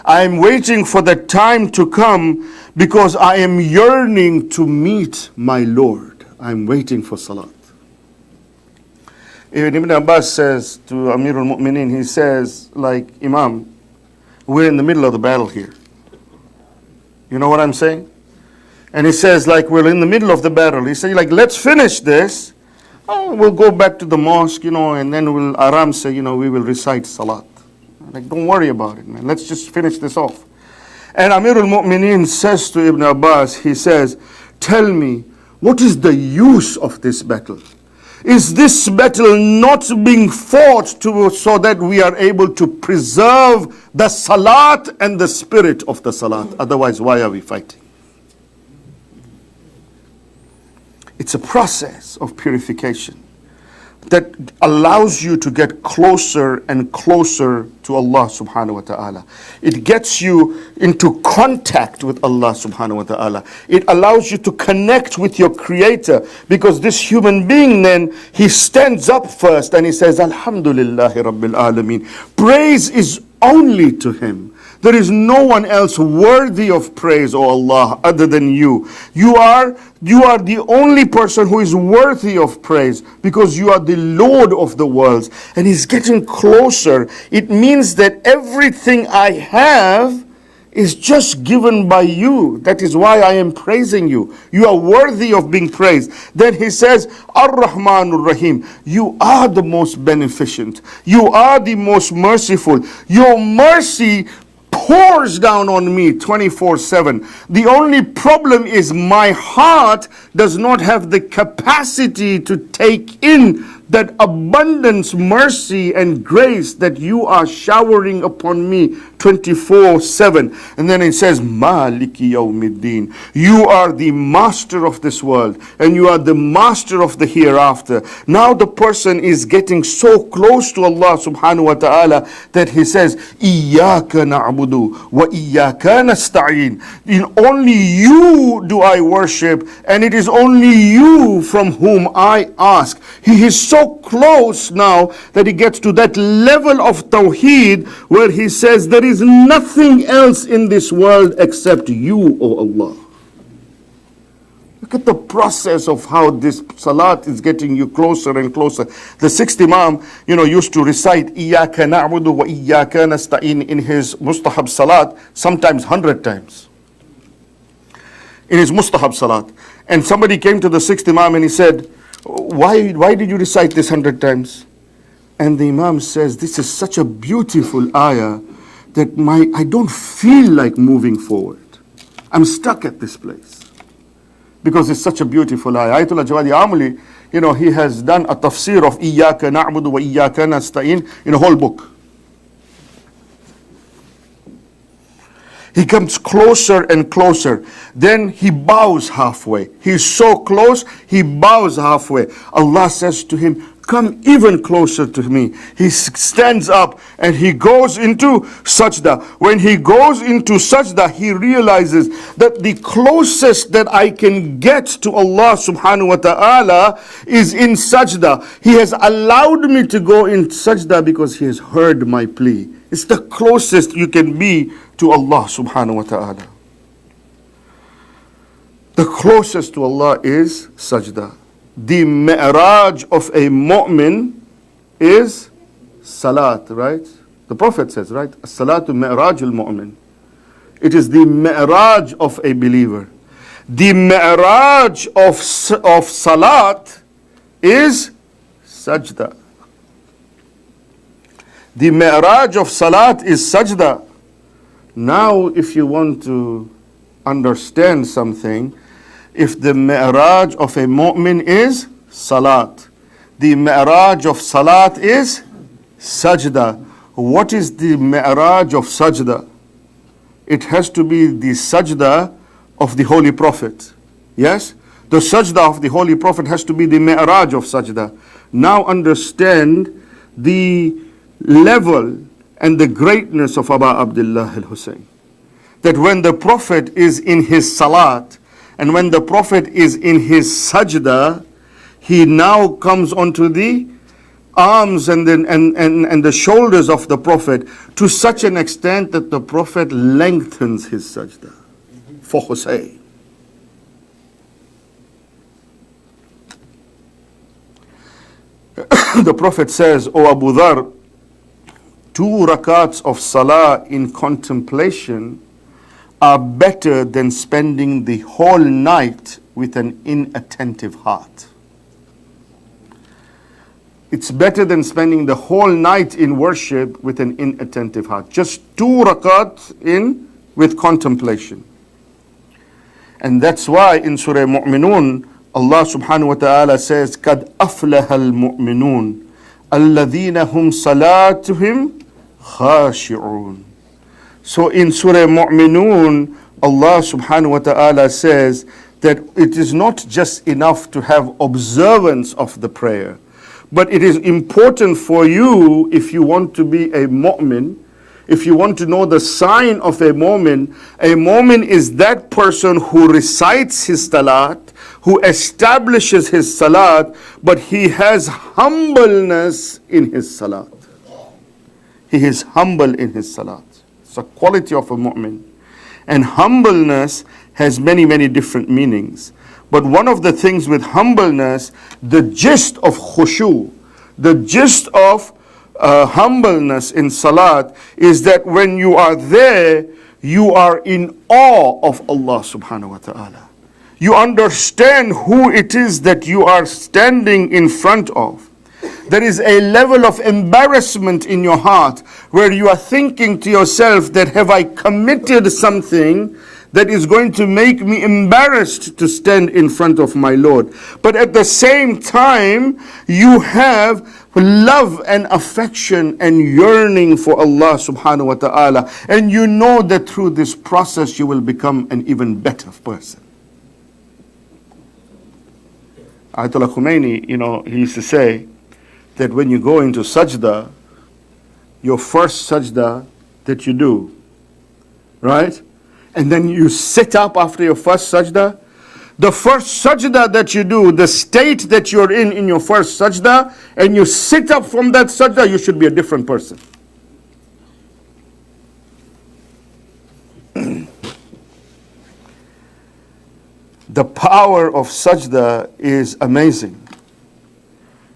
I am waiting for the time to come because I am yearning to meet my Lord. I am waiting for Salat. Ibn Abbas says to Amir al-Mu'mineen, he says, Imam, we're in the middle of the battle here. You know what I'm saying? And he says, we're in the middle of the battle. He says, let's finish this. We'll go back to the mosque, and then we'll Aram say, we will recite Salat. Don't worry about it, man. Let's just finish this off. And Amir al-Mu'mineen says to Ibn Abbas, he says, tell me, what is the use of this battle? Is this battle not being fought so that we are able to preserve the salat and the spirit of the salat? Otherwise, why are we fighting? It's a process of purification that allows you to get closer and closer to Allah subhanahu wa ta'ala. It gets you into contact with Allah subhanahu wa ta'ala. It allows you to connect with your Creator, because this human being then, he stands up first and he says, Alhamdulillahi Rabbil Alameen. Praise is only to Him. There is no one else worthy of praise, O Allah, other than you. You are the only person who is worthy of praise, because you are the Lord of the worlds. And He's getting closer. It means that everything I have is just given by you. That is why I am praising you. You are worthy of being praised. Then he says, Ar-Rahmanur Rahim. You are the most beneficent. You are the most merciful. Your mercy pours down on me 24/7. The only problem is my heart does not have the capacity to take in that abundance, mercy and grace that you are showering upon me 24/7. And then it says, Maliki Yawmiddin. You are the master of this world and you are the master of the hereafter. Now the person is getting so close to Allah subhanahu wa ta'ala that he says, Iyyaka na'budu wa iyyaka nasta'in. In only you do I worship and it is only you from whom I ask. He is so close now that he gets to that level of tawheed where he says there is nothing else in this world except you, O Allah. Look at the process of how this salat is getting you closer and closer. The sixth Imam, used to recite Iyyaka na'budu wa iyyaka nasta'in in his mustahab salat, sometimes 100 times. In his mustahab salat. And somebody came to the sixth Imam and he said, why did you recite this 100 times? And the Imam says, this is such a beautiful ayah that I don't feel like moving forward. I'm stuck at this place. Because it's such a beautiful ayah. Ayatollah Jawadi Amuli, he has done a tafsir of Iyyaka na'budu wa iyyaka nasta'in in a whole book. He comes closer and closer. Then he bows halfway. He's so close, he bows halfway. Allah says to him, come even closer to me. He stands up and he goes into sajda. When he goes into sajda, he realizes that the closest that I can get to Allah subhanahu wa ta'ala is in sajda. He has allowed me to go in sajda because he has heard my plea. It's the closest you can be to Allah subhanahu wa ta'ala. The closest to Allah is sajda. The mi'raj of a mu'min is salat, right? The Prophet says, right? As-salatu mi'raj al-mu'min. It is the mi'raj of a believer. The mi'raj of salat is sajda. The mi'raj of salat is sajda. Now, if you want to understand something, if the mi'raj of a mu'min is salat, the mi'raj of salat is sajda. What is the mi'raj of sajda? It has to be the sajda of the Holy Prophet. Yes? The sajda of the Holy Prophet has to be the mi'raj of sajda. Now understand the level and the greatness of Aba Abdullah al-Hussein. That when the Prophet is in his salat, and when the Prophet is in his sajda, he now comes onto the arms and the shoulders of the Prophet to such an extent that the Prophet lengthens his sajda for Hussein. The Prophet says, O Abu Dhar, 2 rakats of salah in contemplation are better than spending the whole night with an inattentive heart. It's better than spending the whole night in worship with an inattentive heart. Just 2 rakat in with contemplation. And that's why in Surah Mu'minun, Allah subhanahu wa ta'ala says, قَدْ أَفْلَهَ الْمُؤْمِنُونَ الَّذِينَ هُمْ صَلَاتُهُمْ خَاشِعُونَ. So in Surah Mu'minun, Allah subhanahu wa ta'ala says that it is not just enough to have observance of the prayer, but it is important for you, if you want to be a mu'min, if you want to know the sign of a mu'min is that person who recites his salat, who establishes his salat, but he has humbleness in his salat. He is humble in his salat. It's a quality of a mu'min. And humbleness has many, many different meanings. But one of the things with humbleness, the gist of khushu, the gist of humbleness in salat is that when you are there, you are in awe of Allah subhanahu wa ta'ala. You understand who it is that you are standing in front of. There is a level of embarrassment in your heart where you are thinking to yourself that have I committed something that is going to make me embarrassed to stand in front of my Lord. But at the same time, you have love and affection and yearning for Allah subhanahu wa ta'ala. And you know that through this process you will become an even better person. Ayatollah Khomeini, he used to say that when you go into sajda, your first sajda that you do, right? And then you sit up after your first sajda. The first sajda that you do, the state that you're in your first sajda, and you sit up from that sajda, you should be a different person. The power of sajda is amazing.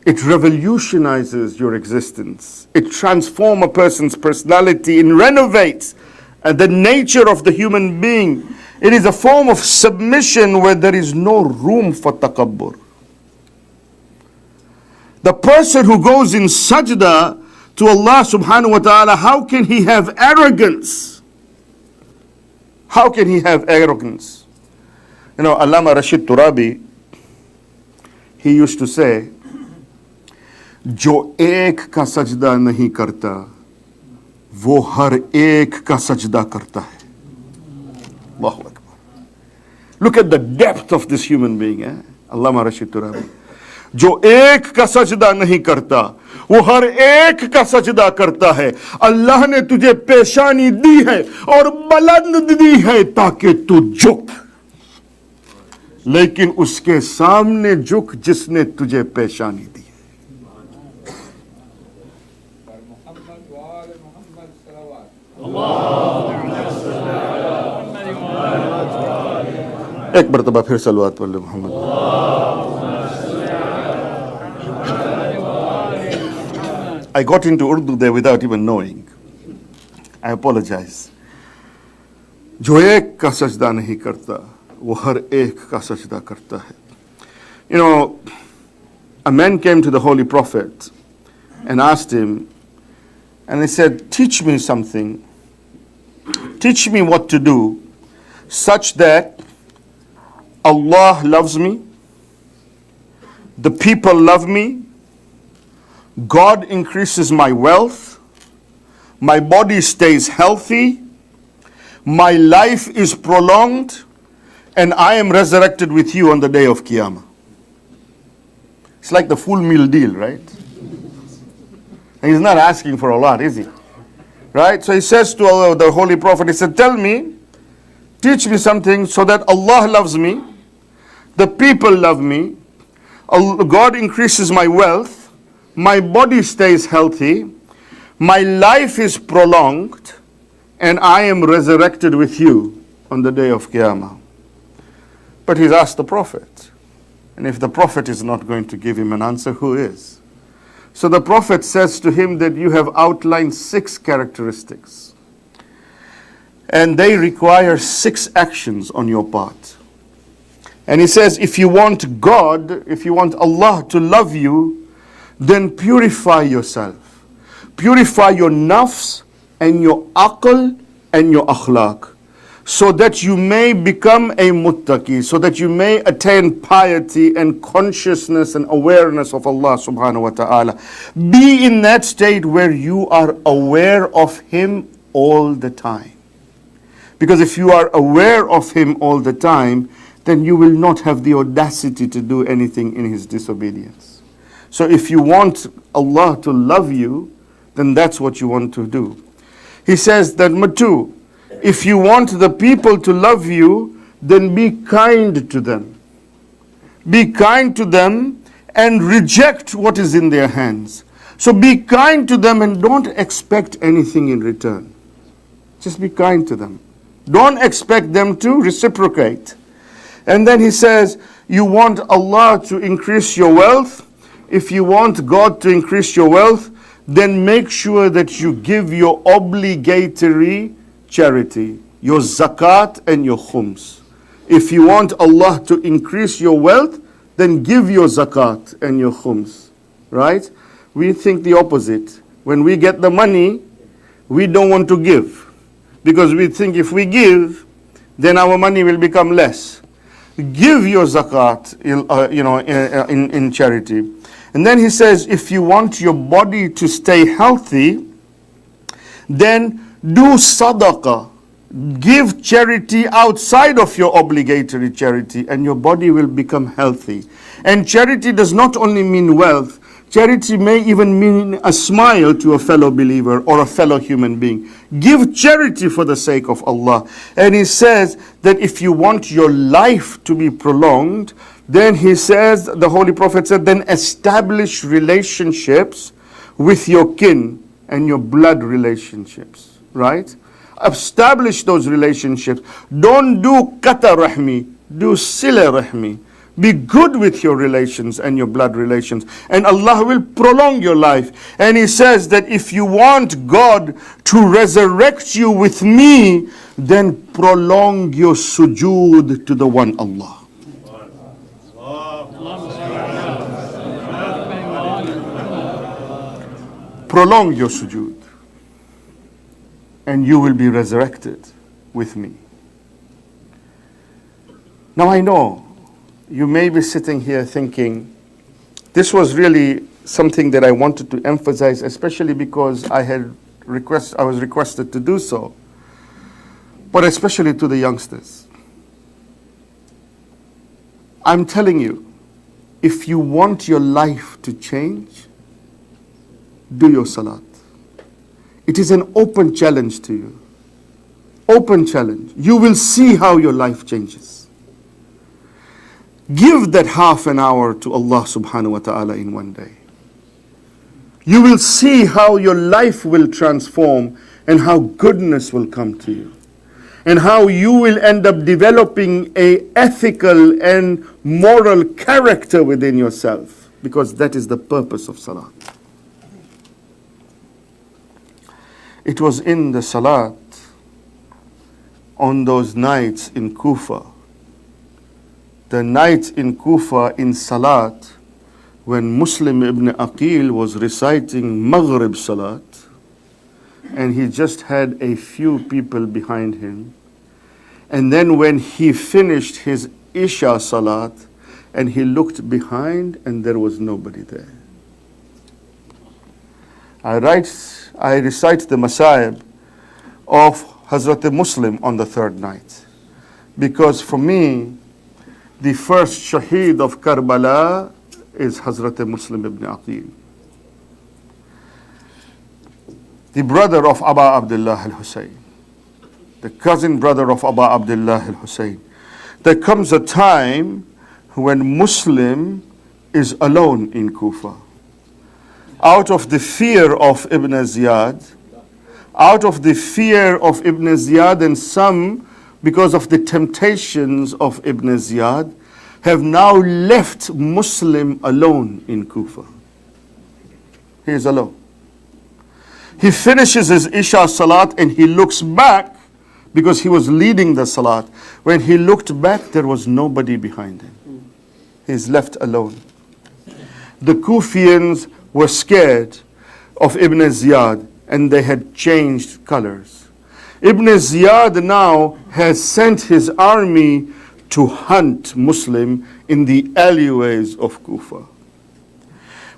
It revolutionizes your existence. It transforms a person's personality and renovates the nature of the human being. It is a form of submission where there is no room for takabbur. The person who goes in sajda to Allah subhanahu wa ta'ala, how can he have arrogance? How can he have arrogance? Allama Rashid Turabi, he used to say, जो एक का सजदा नहीं करता वो हर एक का सजदा करता है. Allahu Akbar. Look at the depth of this human being. Allama Rashid Turabi. जो एक का सजदा नहीं करता वो हर एक का सजदा करता है. अल्लाह ने तुझे पेशानी दी है और बुलंद दी है ताकि तू झुक, लेकिन उसके सामने झुक जिसने तुझे पेशानी दी. एक मरतबा फिर सलवात पढ़ ले Mohammad. I got into Urdu there without even knowing. I apologize. जो एक का सजदा नहीं करता वो हर एक का सजदा करता है. A man came to the Holy Prophet and asked him, and he said, teach me something. Teach me what to do such that Allah loves me, the people love me, God increases my wealth, my body stays healthy, my life is prolonged, and I am resurrected with you on the day of Qiyamah. It's like the full meal deal, right? And he's not asking for a lot, is he? Right? So he says to Allah, the Holy Prophet, he said, tell me, teach me something so that Allah loves me, the people love me, God increases my wealth, my body stays healthy, my life is prolonged, and I am resurrected with you on the day of Qiyamah. But he's asked the Prophet. And if the Prophet is not going to give him an answer, who is? So the Prophet says to him that you have outlined 6 characteristics. And they require 6 actions on your part. And he says, if you want God, if you want Allah to love you, then purify yourself. Purify your nafs and your aql and your akhlaq, so that you may become a muttaqi, so that you may attain piety and consciousness and awareness of Allah subhanahu wa ta'ala. Be in that state where you are aware of Him all the time. Because if you are aware of Him all the time, then you will not have the audacity to do anything in His disobedience. So if you want Allah to love you, then that's what you want to do. He says that, number 2, if you want the people to love you, then be kind to them. Be kind to them and reject what is in their hands. So be kind to them and don't expect anything in return. Just be kind to them. Don't expect them to reciprocate. And then he says, you want Allah to increase your wealth. If you want God to increase your wealth, then make sure that you give your obligatory charity, your zakat and your khums. If you want Allah to increase your wealth, then give your zakat and your khums, right? We think the opposite. When we get the money, we don't want to give, because we think if we give, then our money will become less. Give your zakat, in charity. And then he says, if you want your body to stay healthy, then do sadaqah. Give charity outside of your obligatory charity, and your body will become healthy. And charity does not only mean wealth. Charity may even mean a smile to a fellow believer or a fellow human being. Give charity for the sake of Allah. And he says that if you want your life to be prolonged, then he says, the Holy Prophet said, then establish relationships with your kin and your blood relationships, right? Establish those relationships. Don't do kata rahmi, do sila rahmi. Be good with your relations and your blood relations, and Allah will prolong your life. And he says that if you want God to resurrect you with me, then prolong your sujood to the one Allah. Prolong your sujood, and you will be resurrected with me. Now I know you may be sitting here thinking, this was really something that I wanted to emphasize, especially because I was requested to do so, but especially to the youngsters. I'm telling you, if you want your life to change, do your salat. It is an open challenge to you. Open challenge. You will see how your life changes. Give that half an hour to Allah subhanahu wa ta'ala in one day. You will see how your life will transform and how goodness will come to you. And how you will end up developing an ethical and moral character within yourself. Because that is the purpose of salat. It was in the salat on those nights in Kufa, the night in Kufa in salat, when Muslim ibn Aqil was reciting Maghrib salat, and he just had a few people behind him. And then when he finished his Isha salat, and he looked behind, and there was nobody there. I recite the Masa'ib of Hazrat Muslim on the third night, because for me, the first Shaheed of Karbala is Hazrat Muslim ibn Aqil, the brother of Aba Abdullah al-Husayn, the cousin brother of Aba Abdullah al-Husayn. There comes a time when Muslim is alone in Kufa. Out of the fear of Ibn Ziyad, and some, because of the temptations of Ibn Ziyad, have now left Muslim alone in Kufa. He is alone. He finishes his Isha Salat and he looks back, because he was leading the Salat. When he looked back, there was nobody behind him. He is left alone. The Kufians were scared of Ibn Ziyad, and they had changed colors. Ibn Ziyad now has sent his army to hunt Muslim in the alleyways of Kufa.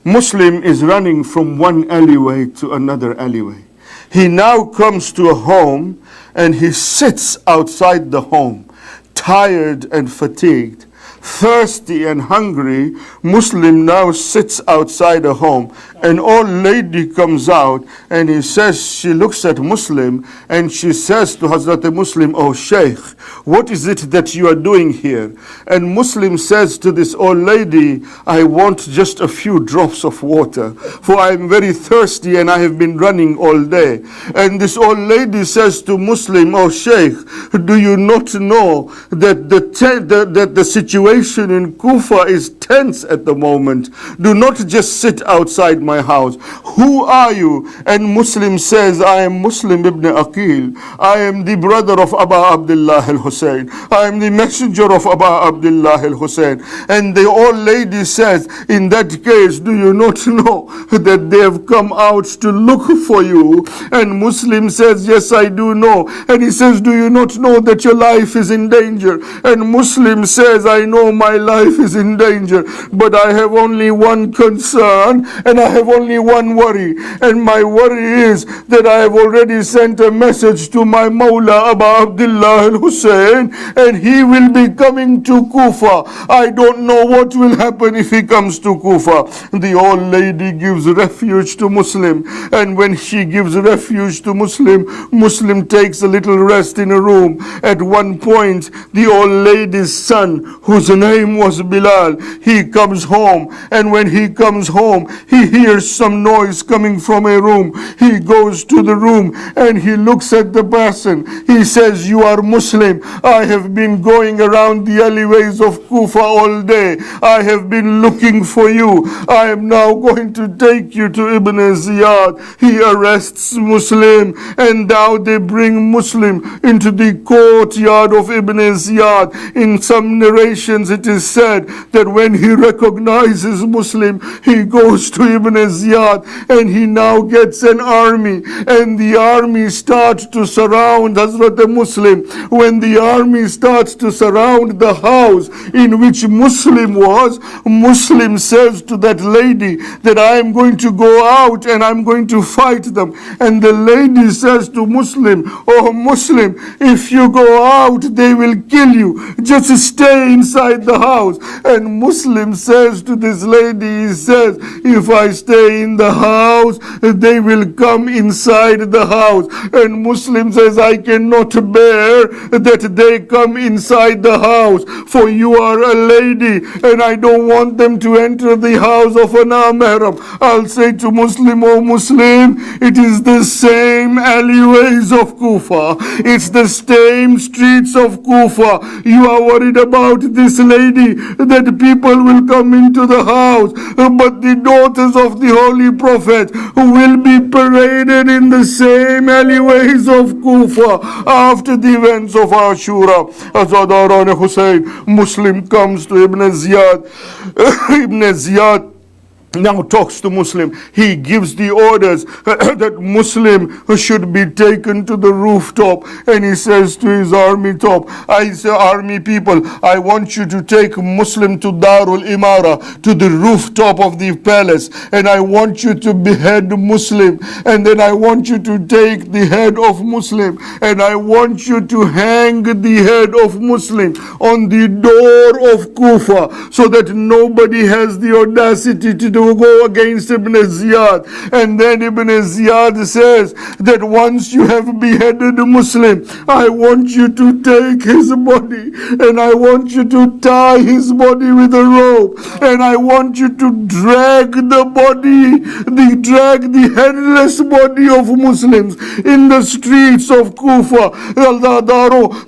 Muslim is running from one alleyway to another alleyway. He now comes to a home and he sits outside the home, tired and fatigued, thirsty and hungry. Muslim now sits outside a home. An old lady comes out and she looks at Muslim and she says to Hazrat Muslim, "Oh Shaykh, what is it that you are doing here?" And Muslim says to this old lady, "I want just a few drops of water, for I am very thirsty and I have been running all day." And this old lady says to Muslim, "Oh Shaykh, do you not know that the situation situation in Kufa is tense at the moment. Do not just sit outside my house. Who are you? And Muslim says, I am Muslim ibn Aqil. I am the brother of Abu Abdullah al-Hussein. I am the messenger of Abu Abdullah al-Hussein. And the old lady says, in that case, do you not know that they have come out to look for you? And Muslim says, yes, I do know. And he says, do you not know that your life is in danger? And Muslim says, I know my life is in danger, but I have only one concern and I have only one worry. And my worry is that I have already sent a message to my Mawla Abu Abdullah al-Hussein, and he will be coming to Kufa. I don't know what will happen if he comes to Kufa. The old lady gives refuge to Muslim, and when she gives refuge to Muslim, Muslim takes a little rest in a room. At one point, the old lady's son, whose name was Bilal, he comes home, and when he comes home, he hears some noise coming from a room. He goes to the room and he looks at the person. He says, you are Muslim. I have been going around the alleyways of Kufa all day. I have been looking for you. I am now going to take you to Ibn Ziyad. He arrests Muslim, and now they bring Muslim into the courtyard of Ibn Ziyad. In some narrations it is said that when he recognizes Muslim, he goes to Ibn Ziyad and he now gets an army, and the army starts to surround Hazrat Muslim. When the army starts to surround the house in which Muslim was, Muslim says to that lady that I am going to go out and I'm going to fight them. And the lady says to Muslim, oh Muslim, if you go out they will kill you. Just stay inside the house. And Muslim says to this lady, he says, if I stay in the house, they will come inside the house. And Muslim says, I cannot bear that they come inside the house, for you are a lady and I don't want them to enter the house of an mahram. I'll say to Muslim, oh Muslim, it is the same alleyways of Kufa. It's the same streets of Kufa. You are worried about this lady, that people will come into the house, but the daughters of the Holy Prophet will be paraded in the same alleyways of Kufa after the events of Ashura. Azadaran Hussein, Muslim comes to Ibn Ziyad. Ibn Ziyad now talks to Muslim. He gives the orders that Muslim should be taken to the rooftop, and he says to his army top, I say, army people, I want you to take Muslim to Darul Imara, to the rooftop of the palace, and I want you to behead Muslim, and then I want you to take the head of Muslim, and I want you to hang the head of Muslim on the door of Kufa, so that nobody has the audacity to go against Ibn Ziyad. And then Ibn Ziyad says that once you have beheaded a Muslim, I want you to take his body and I want you to tie his body with a rope, and I want you to drag the headless body of Muslims in the streets of Kufa.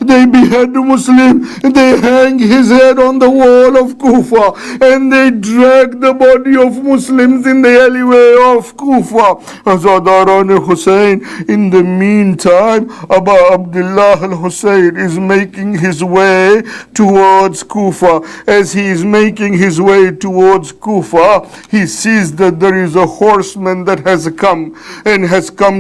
They behead the Muslim, they hang his head on the wall of Kufa, and they drag the body of Muslims in the alleyway of Kufa. Azadaran Hussein, in the meantime, Abu Abdullah al-Hussein is making his way towards Kufa. As he is making his way towards Kufa, he sees that there is a horseman that has come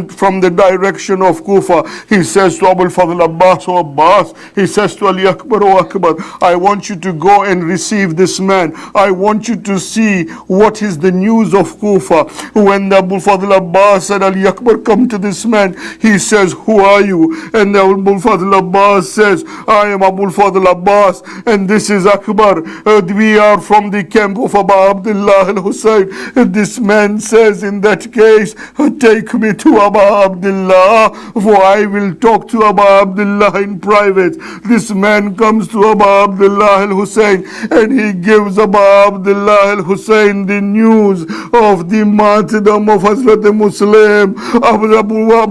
from the direction of Kufa. He says to Abu al-Fadl Abbas, O Abbas, he says to Ali Akbar, O Akbar, I want you to go and receive this man. I want you to see what is the news of Kufa. When the Abu Fadl Abbas said, Ali Akbar, come to this man, he says, who are you? And the Abu Fadl Abbas says, I am Abu Fadl Abbas, and this is Akbar. We are from the camp of Abu Abdullah al-Hussein. This man says, in that case, take me to Abu Abdullah, for I will talk to Abu Abdullah in private. This man comes to Abu Abdullah al-Hussein, and he gives Abu Abdullah al-Hussein the news news of the martyrdom of Hazrat Muslim. Abu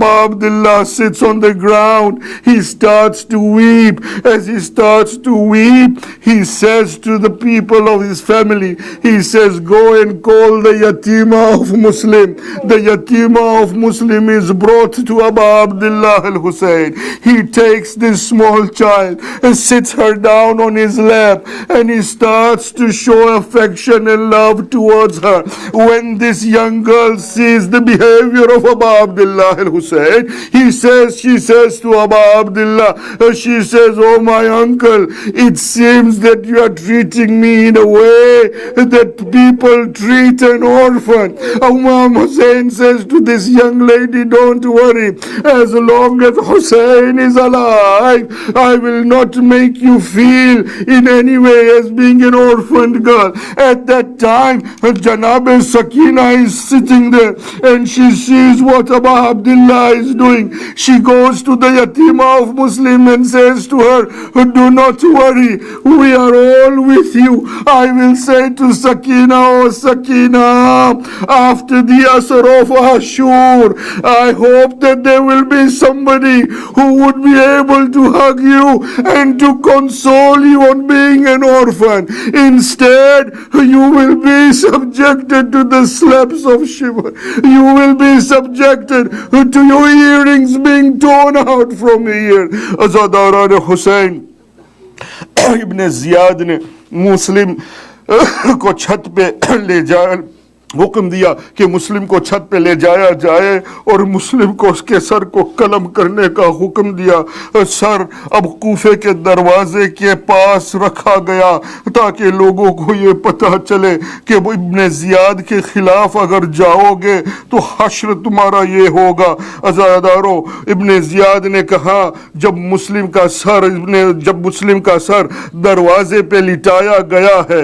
Abdullah sits on the ground. He starts to weep. As he starts to weep, he says to the people of his family, he says, go and call the yatima of Muslim. The yatima of Muslim is brought to Abu Abdullah al-Hussein. He takes this small child and sits her down on his lap, and he starts to show affection and love towards her. When this young girl sees the behavior of Abu Abdullah al-Hussein, she says to Abu Abdullah, she says, oh my uncle, it seems that you are treating me in a way that people treat an orphan. Imam Hussein says to this young lady, don't worry, as long as Hussein is alive, I will not make you feel in any way as being an orphaned girl. At that time, Janab Sakina is sitting there, and she sees what Abu Abdullah is doing. She goes to the yatima of Muslim and says to her, do not worry, we are all with you. I will say to Sakina, oh Sakina, after the Asr of Ashur, I hope that there will be somebody who would be able to hug you and to console you on being an orphan. Instead, you will be subjected to the slaps of Shiva. You will be subjected to your earrings being torn out from your ear. Azadaran Hussein Ibn Ziyad ne Muslim کو چھت پہ لے جائے حکم دیا کہ مسلم کو چھت پہ لے جایا جائے اور مسلم کو اس کے سر کو قلم کرنے کا حکم دیا. سر اب کوفے کے دروازے کے پاس رکھا گیا تاکہ لوگوں کو یہ پتہ چلے کہ وہ ابن زیاد کے خلاف اگر جاؤ گے تو حشر تمہارا یہ ہوگا. عزادارو ابن زیاد نے کہا جب مسلم کا سر دروازے پہ لٹایا گیا ہے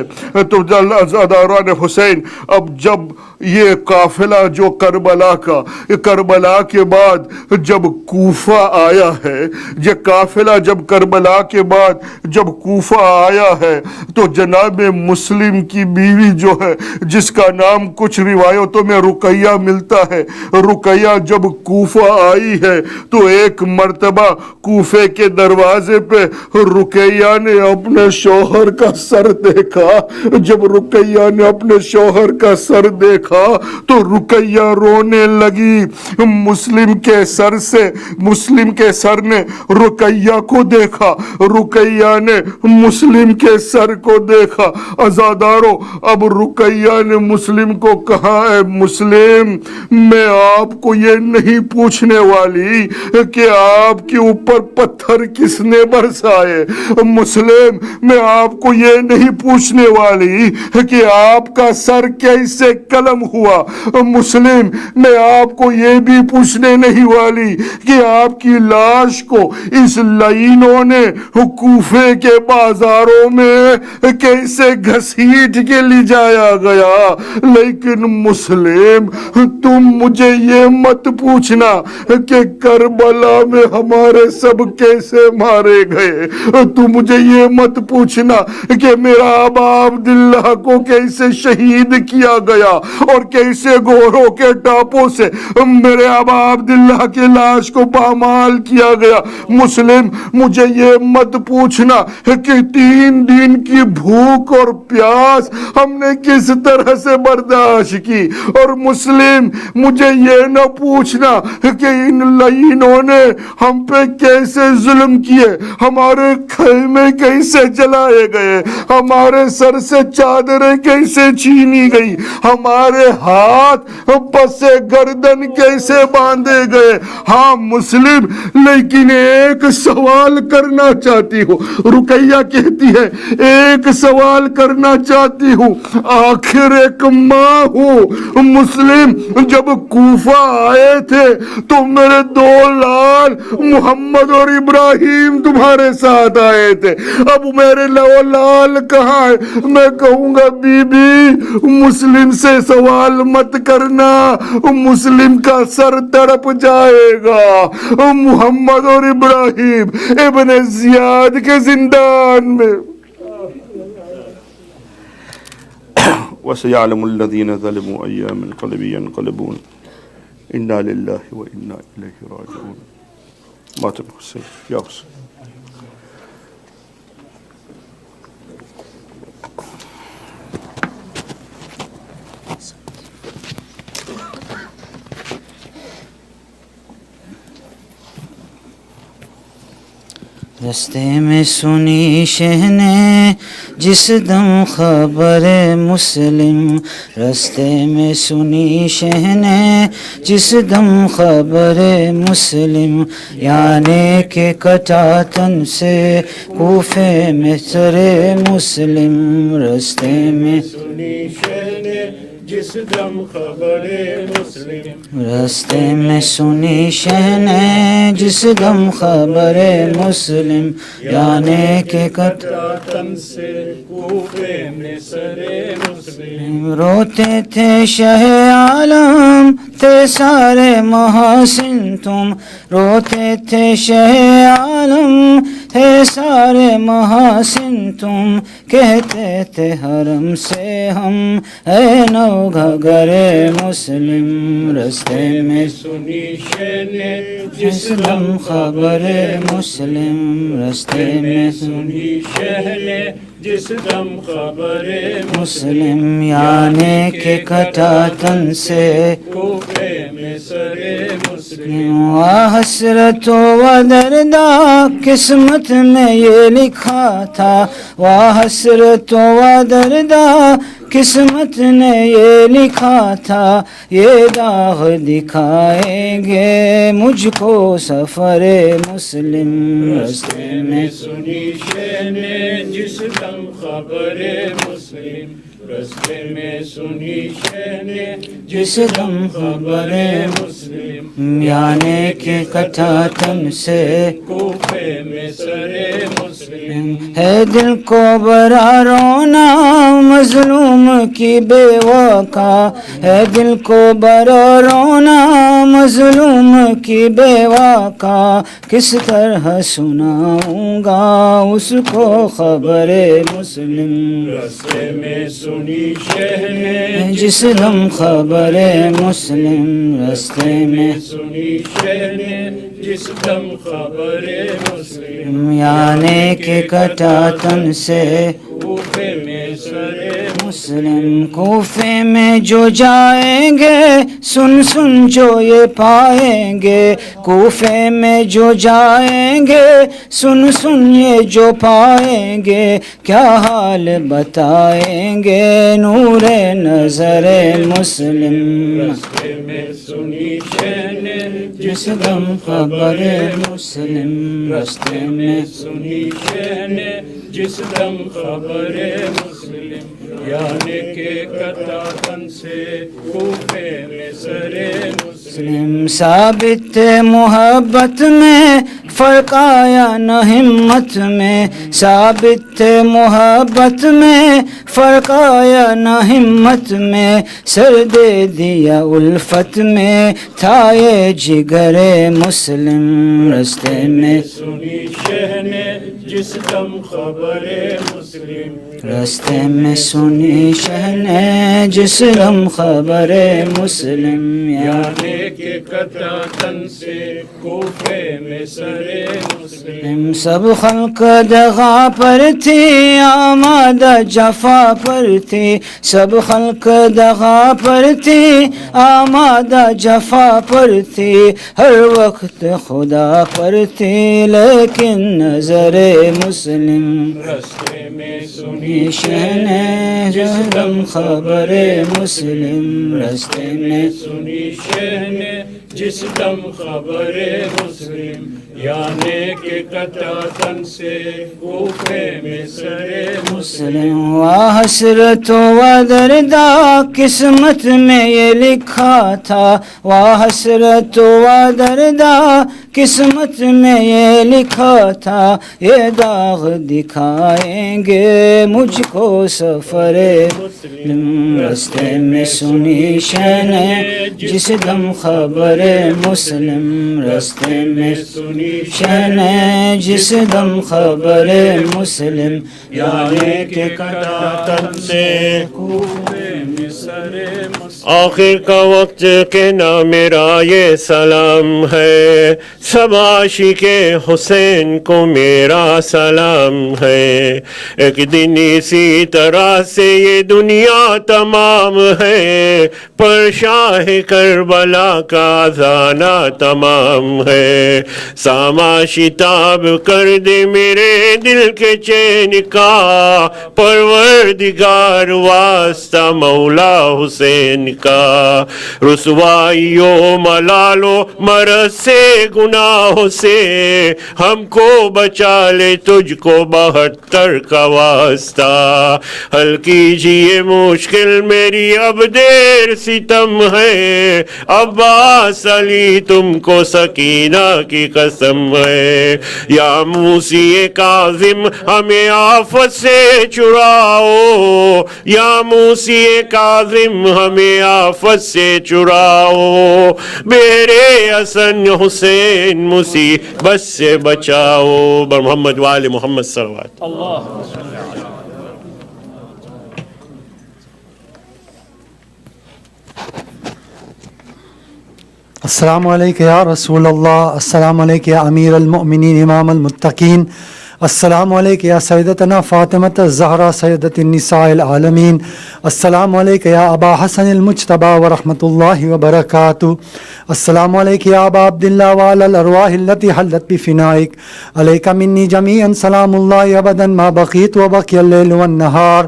تو عزاداران حسین اب جب یہ قافلہ جو کربلا کے بعد جب کوفہ آیا ہے، یہ قافلہ جب کربلا کے بعد جب کوفہ آیا ہے تو جناب مسلم کی بیوی جو ہے جس کا نام کچھ روایتوں میں رقیہ ملتا ہے، رقیہ جب کوفہ آئی ہے تو ایک مرتبہ کوفے کے دروازے پہ رقیہ نے اپنے شوہر کا سر دیکھا. جب رقیہ نے اپنے شوہر کا سر دیکھا تو رقیہ رونے لگی. مسلم کے سر نے رقیہ کو دیکھا، رقیہ نے مسلم کے سر کو دیکھا. عزادارو اب رقیہ نے مسلم کو کہا، اے مسلم، میں آپ کو یہ نہیں پوچھنے والی کہ آپ کے اوپر پتھر کس نے برسائے. مسلم، میں آپ کو یہ نہیں پوچھنے والی کہ آپ کا سر کیسے قلم ہوا. مسلم، میں آپ کو یہ بھی پوچھنے نہیں والی کہ آپ کی لاش کو اس لعینوں نے کوفے کے بازاروں میں کیسے گھسیٹ کے لے جایا گیا. لیکن مسلم، تم مجھے یہ مت پوچھنا کہ کربلا میں ہمارے سب کیسے مارے گئے. تم مجھے یہ مت پوچھنا کہ میرا ابا عبداللہ کو کیسے شہید کیا گیا اور کیسے گوروں کے ٹاپوں سے میرے ابا عبداللہ کی لاش کو پامال کیا گیا. مسلم، مجھے یہ مت پوچھنا کہ 3 دن کی بھوک اور پیاس ہم نے کس طرح سے برداشت کی. اور مسلم، مجھے یہ نہ پوچھنا کہ ان لعینوں نے ہم پہ کیسے ظلم کیے، ہمارے خیمے کیسے جلائے گئے، ہمارے سر سے چادریں کیسے چھینی گئی، ہمارے ہاتھ پسے گردن کیسے باندھے گئے. ہاں مسلم، لیکن ایک سوال کرنا چاہتی ہوں. رقیہ کہتی ہے ایک سوال کرنا چاہتی ہوں، آخر ایک ماں ہوں. مسلم، جب کوفہ آئے تھے تو میرے 2 لال محمد اور ابراہیم تمہارے ساتھ آئے تھے. اب میرے لال کہاں ہے؟ میں کہوں گا بی بی مسلم سے سوال مت کرنا، مسلم کا سر تڑپ جائے گا. محمد اور ابراہیم ابن زیاد کے زندان میں. وسيعلم الذين ظلموا أي منقلب ينقلبون إنا لله وإنا إليه راجعون. مات الحسين يا حسين. رستے میں سنی شہنے جس دم خبر مسلم، رستے میں سنی شہنے جس دم خبر مسلم، یعنی کہ کٹا تن سے کوفے میں سر مسلم، رستے میں سنی شہنے جس دم خبر مسلم، رستے میں سنی شہنے جس دم خبر مسلم، یعنی کہ کٹا تن سے کوفے میں سر مسلم، روتے تھے شہ عالم تھے سارے محاسن تم، روتے تھے شہ عالم تھے سارے محاسن تم، کہتے تھے حرم سے ہم اے نو گھر مسلم، رستے میں سنی شہنے جس دم خبر مسلم، رستے میں سنی شہنے جس دم خبر مسلم، یعنی کہ کٹا تن سے کوفے میں سر مسلم، حسرت و دردا قسمت میں یہ لکھا تھا، حسرت و دردا قسمت نے یہ لکھا تھا، یہ داغ دکھائیں گے مجھ کو سفر مسلم، رستے میں سنی شہنے جس دم خبر مسلم، رستے میں سنی شہنے جس دم خبر مسلم، یعنی کہ کٹا تن سے کوفے میں سر مسلم، ہے دل کو برا رونا مظلوم کی بیوہ کا، ہے دل کو برا رونا مظلوم کی بیوہ کا، کس طرح سناؤں گا اس کو خبر مسلم، رستے میں سنی شہنے جس دم خبر مسلم، رستے میں سنی شہنے جس دم خبر مسلم، یعنی کہ کٹا تن سے کوفے میں سر مسلم، کوفے میں جو جائیں گے سن سن جو یہ پائیں گے، کوفے میں جو جائیں گے سن سن یہ جو پائیں گے، کیا حال بتائیں گے نور نظر مسلم، رستے میں سنی شہنے جس دم خبر مسلم، رستے میں سنی شہنے جس دم خبر مسلم، یعنی کہ کٹا تن سے کوفے میں سر مسلم، ثابت محبت میں فرق آیا نہ ہمت میں، ثابت محبت میں فرق آیا نہ ہمت میں، سر دے دیا الفت میں تھا یہ جگر مسلم، رستے میں سنی شہنے جس دم خبر مسلم، رستے میں سنی شہنے جس دم خبر مسلم، یعنی کہ کٹا تن سے کوفے میں سر مسلم، سب خلق دغا پر تھی آمادہ جفا پر تھی، سب خلق دغا پر تھی آمادہ جفا پر تھی، ہر وقت خدا پر تھی لیکن نظر مسلم، رستے میں سنی شہنے جس دم خبر مسلم، رستے میں سنی شہنے جس دم خبر مسلم، یعنی کہ کٹا تن سے کوفے میں سر مسلم، حسرت و دردا قسمت میں یہ لکھا تھا، حسرت و دردا قسمت میں یہ لکھا تھا، یہ داغ دکھائیں گے مجھ کو سفر مسلم، رستے میں سنی شہنے جس دم خبر مسلم، رستے میں سنی شہنے جس دم خبر مسلم، یعنی کہ کٹا تن سے کوفے آخر کا وقت کہنا میرا یہ سلام ہے، سب عاشق حسین کو میرا سلام ہے، ایک دن اسی طرح سے یہ دنیا تمام ہے، پر شاہ کربلا کا زانا تمام ہے، ساما شتاب کر دے میرے دل کے چین کا، پروردگار واسطہ مولا حسین کا، رسوائی و ملال و مرض سے گناہوں سے ہم کو بچا لے تجھ کو 72 کا واسطہ، حل کیجئے مشکل میری اب دیر ستم ہے، عباس علی تم کو سکینہ کی قسم ہے، یا موسی کاظم ہمیں آفت سے چراؤ، یا موسی کاظم ہمیں آفت سے چراؤ، میرے حسن حسین مصیبت سے بچاؤ، بر محمد وآل محمد صلوات السلام علیکم یا رسول اللہ، السلام علیکم یا امیر المؤمنین امام المتقین، السلام علیکم یا سیدتنا فاطمہ الزہرا سیدت النساء العالمین، السلام علیکم یا ابا حسن المجتبی ورحمۃ اللہ وبرکاتہ، السلام علیکم یا ابا عبداللہ وعلی الارواح التي حلت بفنائک، علیک منی جمیعا سلام اللہ ابدا ما بقیت وبقی اللیل والنہار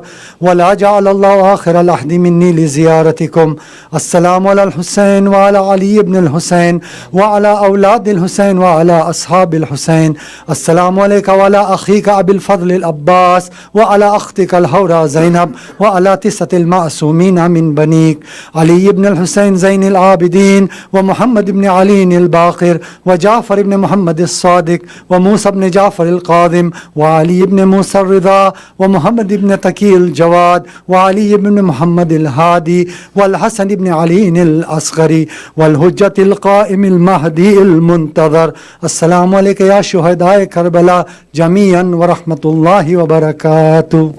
ولا جعل اللہ آخر العہد منی لزیارتکم، السلام علی الحسین وعلی علی ابن الحسین وعلی اولاد الحسین وعلی اصحاب الحسین، السلام علیکم وعلی أخيك أبي الفضل العباس وعلى أختك الحورة زينب وعلى 9 المعصومين من بنيك علي بن الحسين زين العابدين ومحمد بن علي الباقر وجعفر بن محمد الصادق وموسى بن جعفر القاظم وعلي بن موسى الرضا ومحمد بن تقي الجواد وعلي بن محمد الهادي والحسن بن علي الأصغري والحجة القائم المهدي المنتظر، السلام عليك يا شهداء كربلاء جميعا ورحمة الله وبركاته.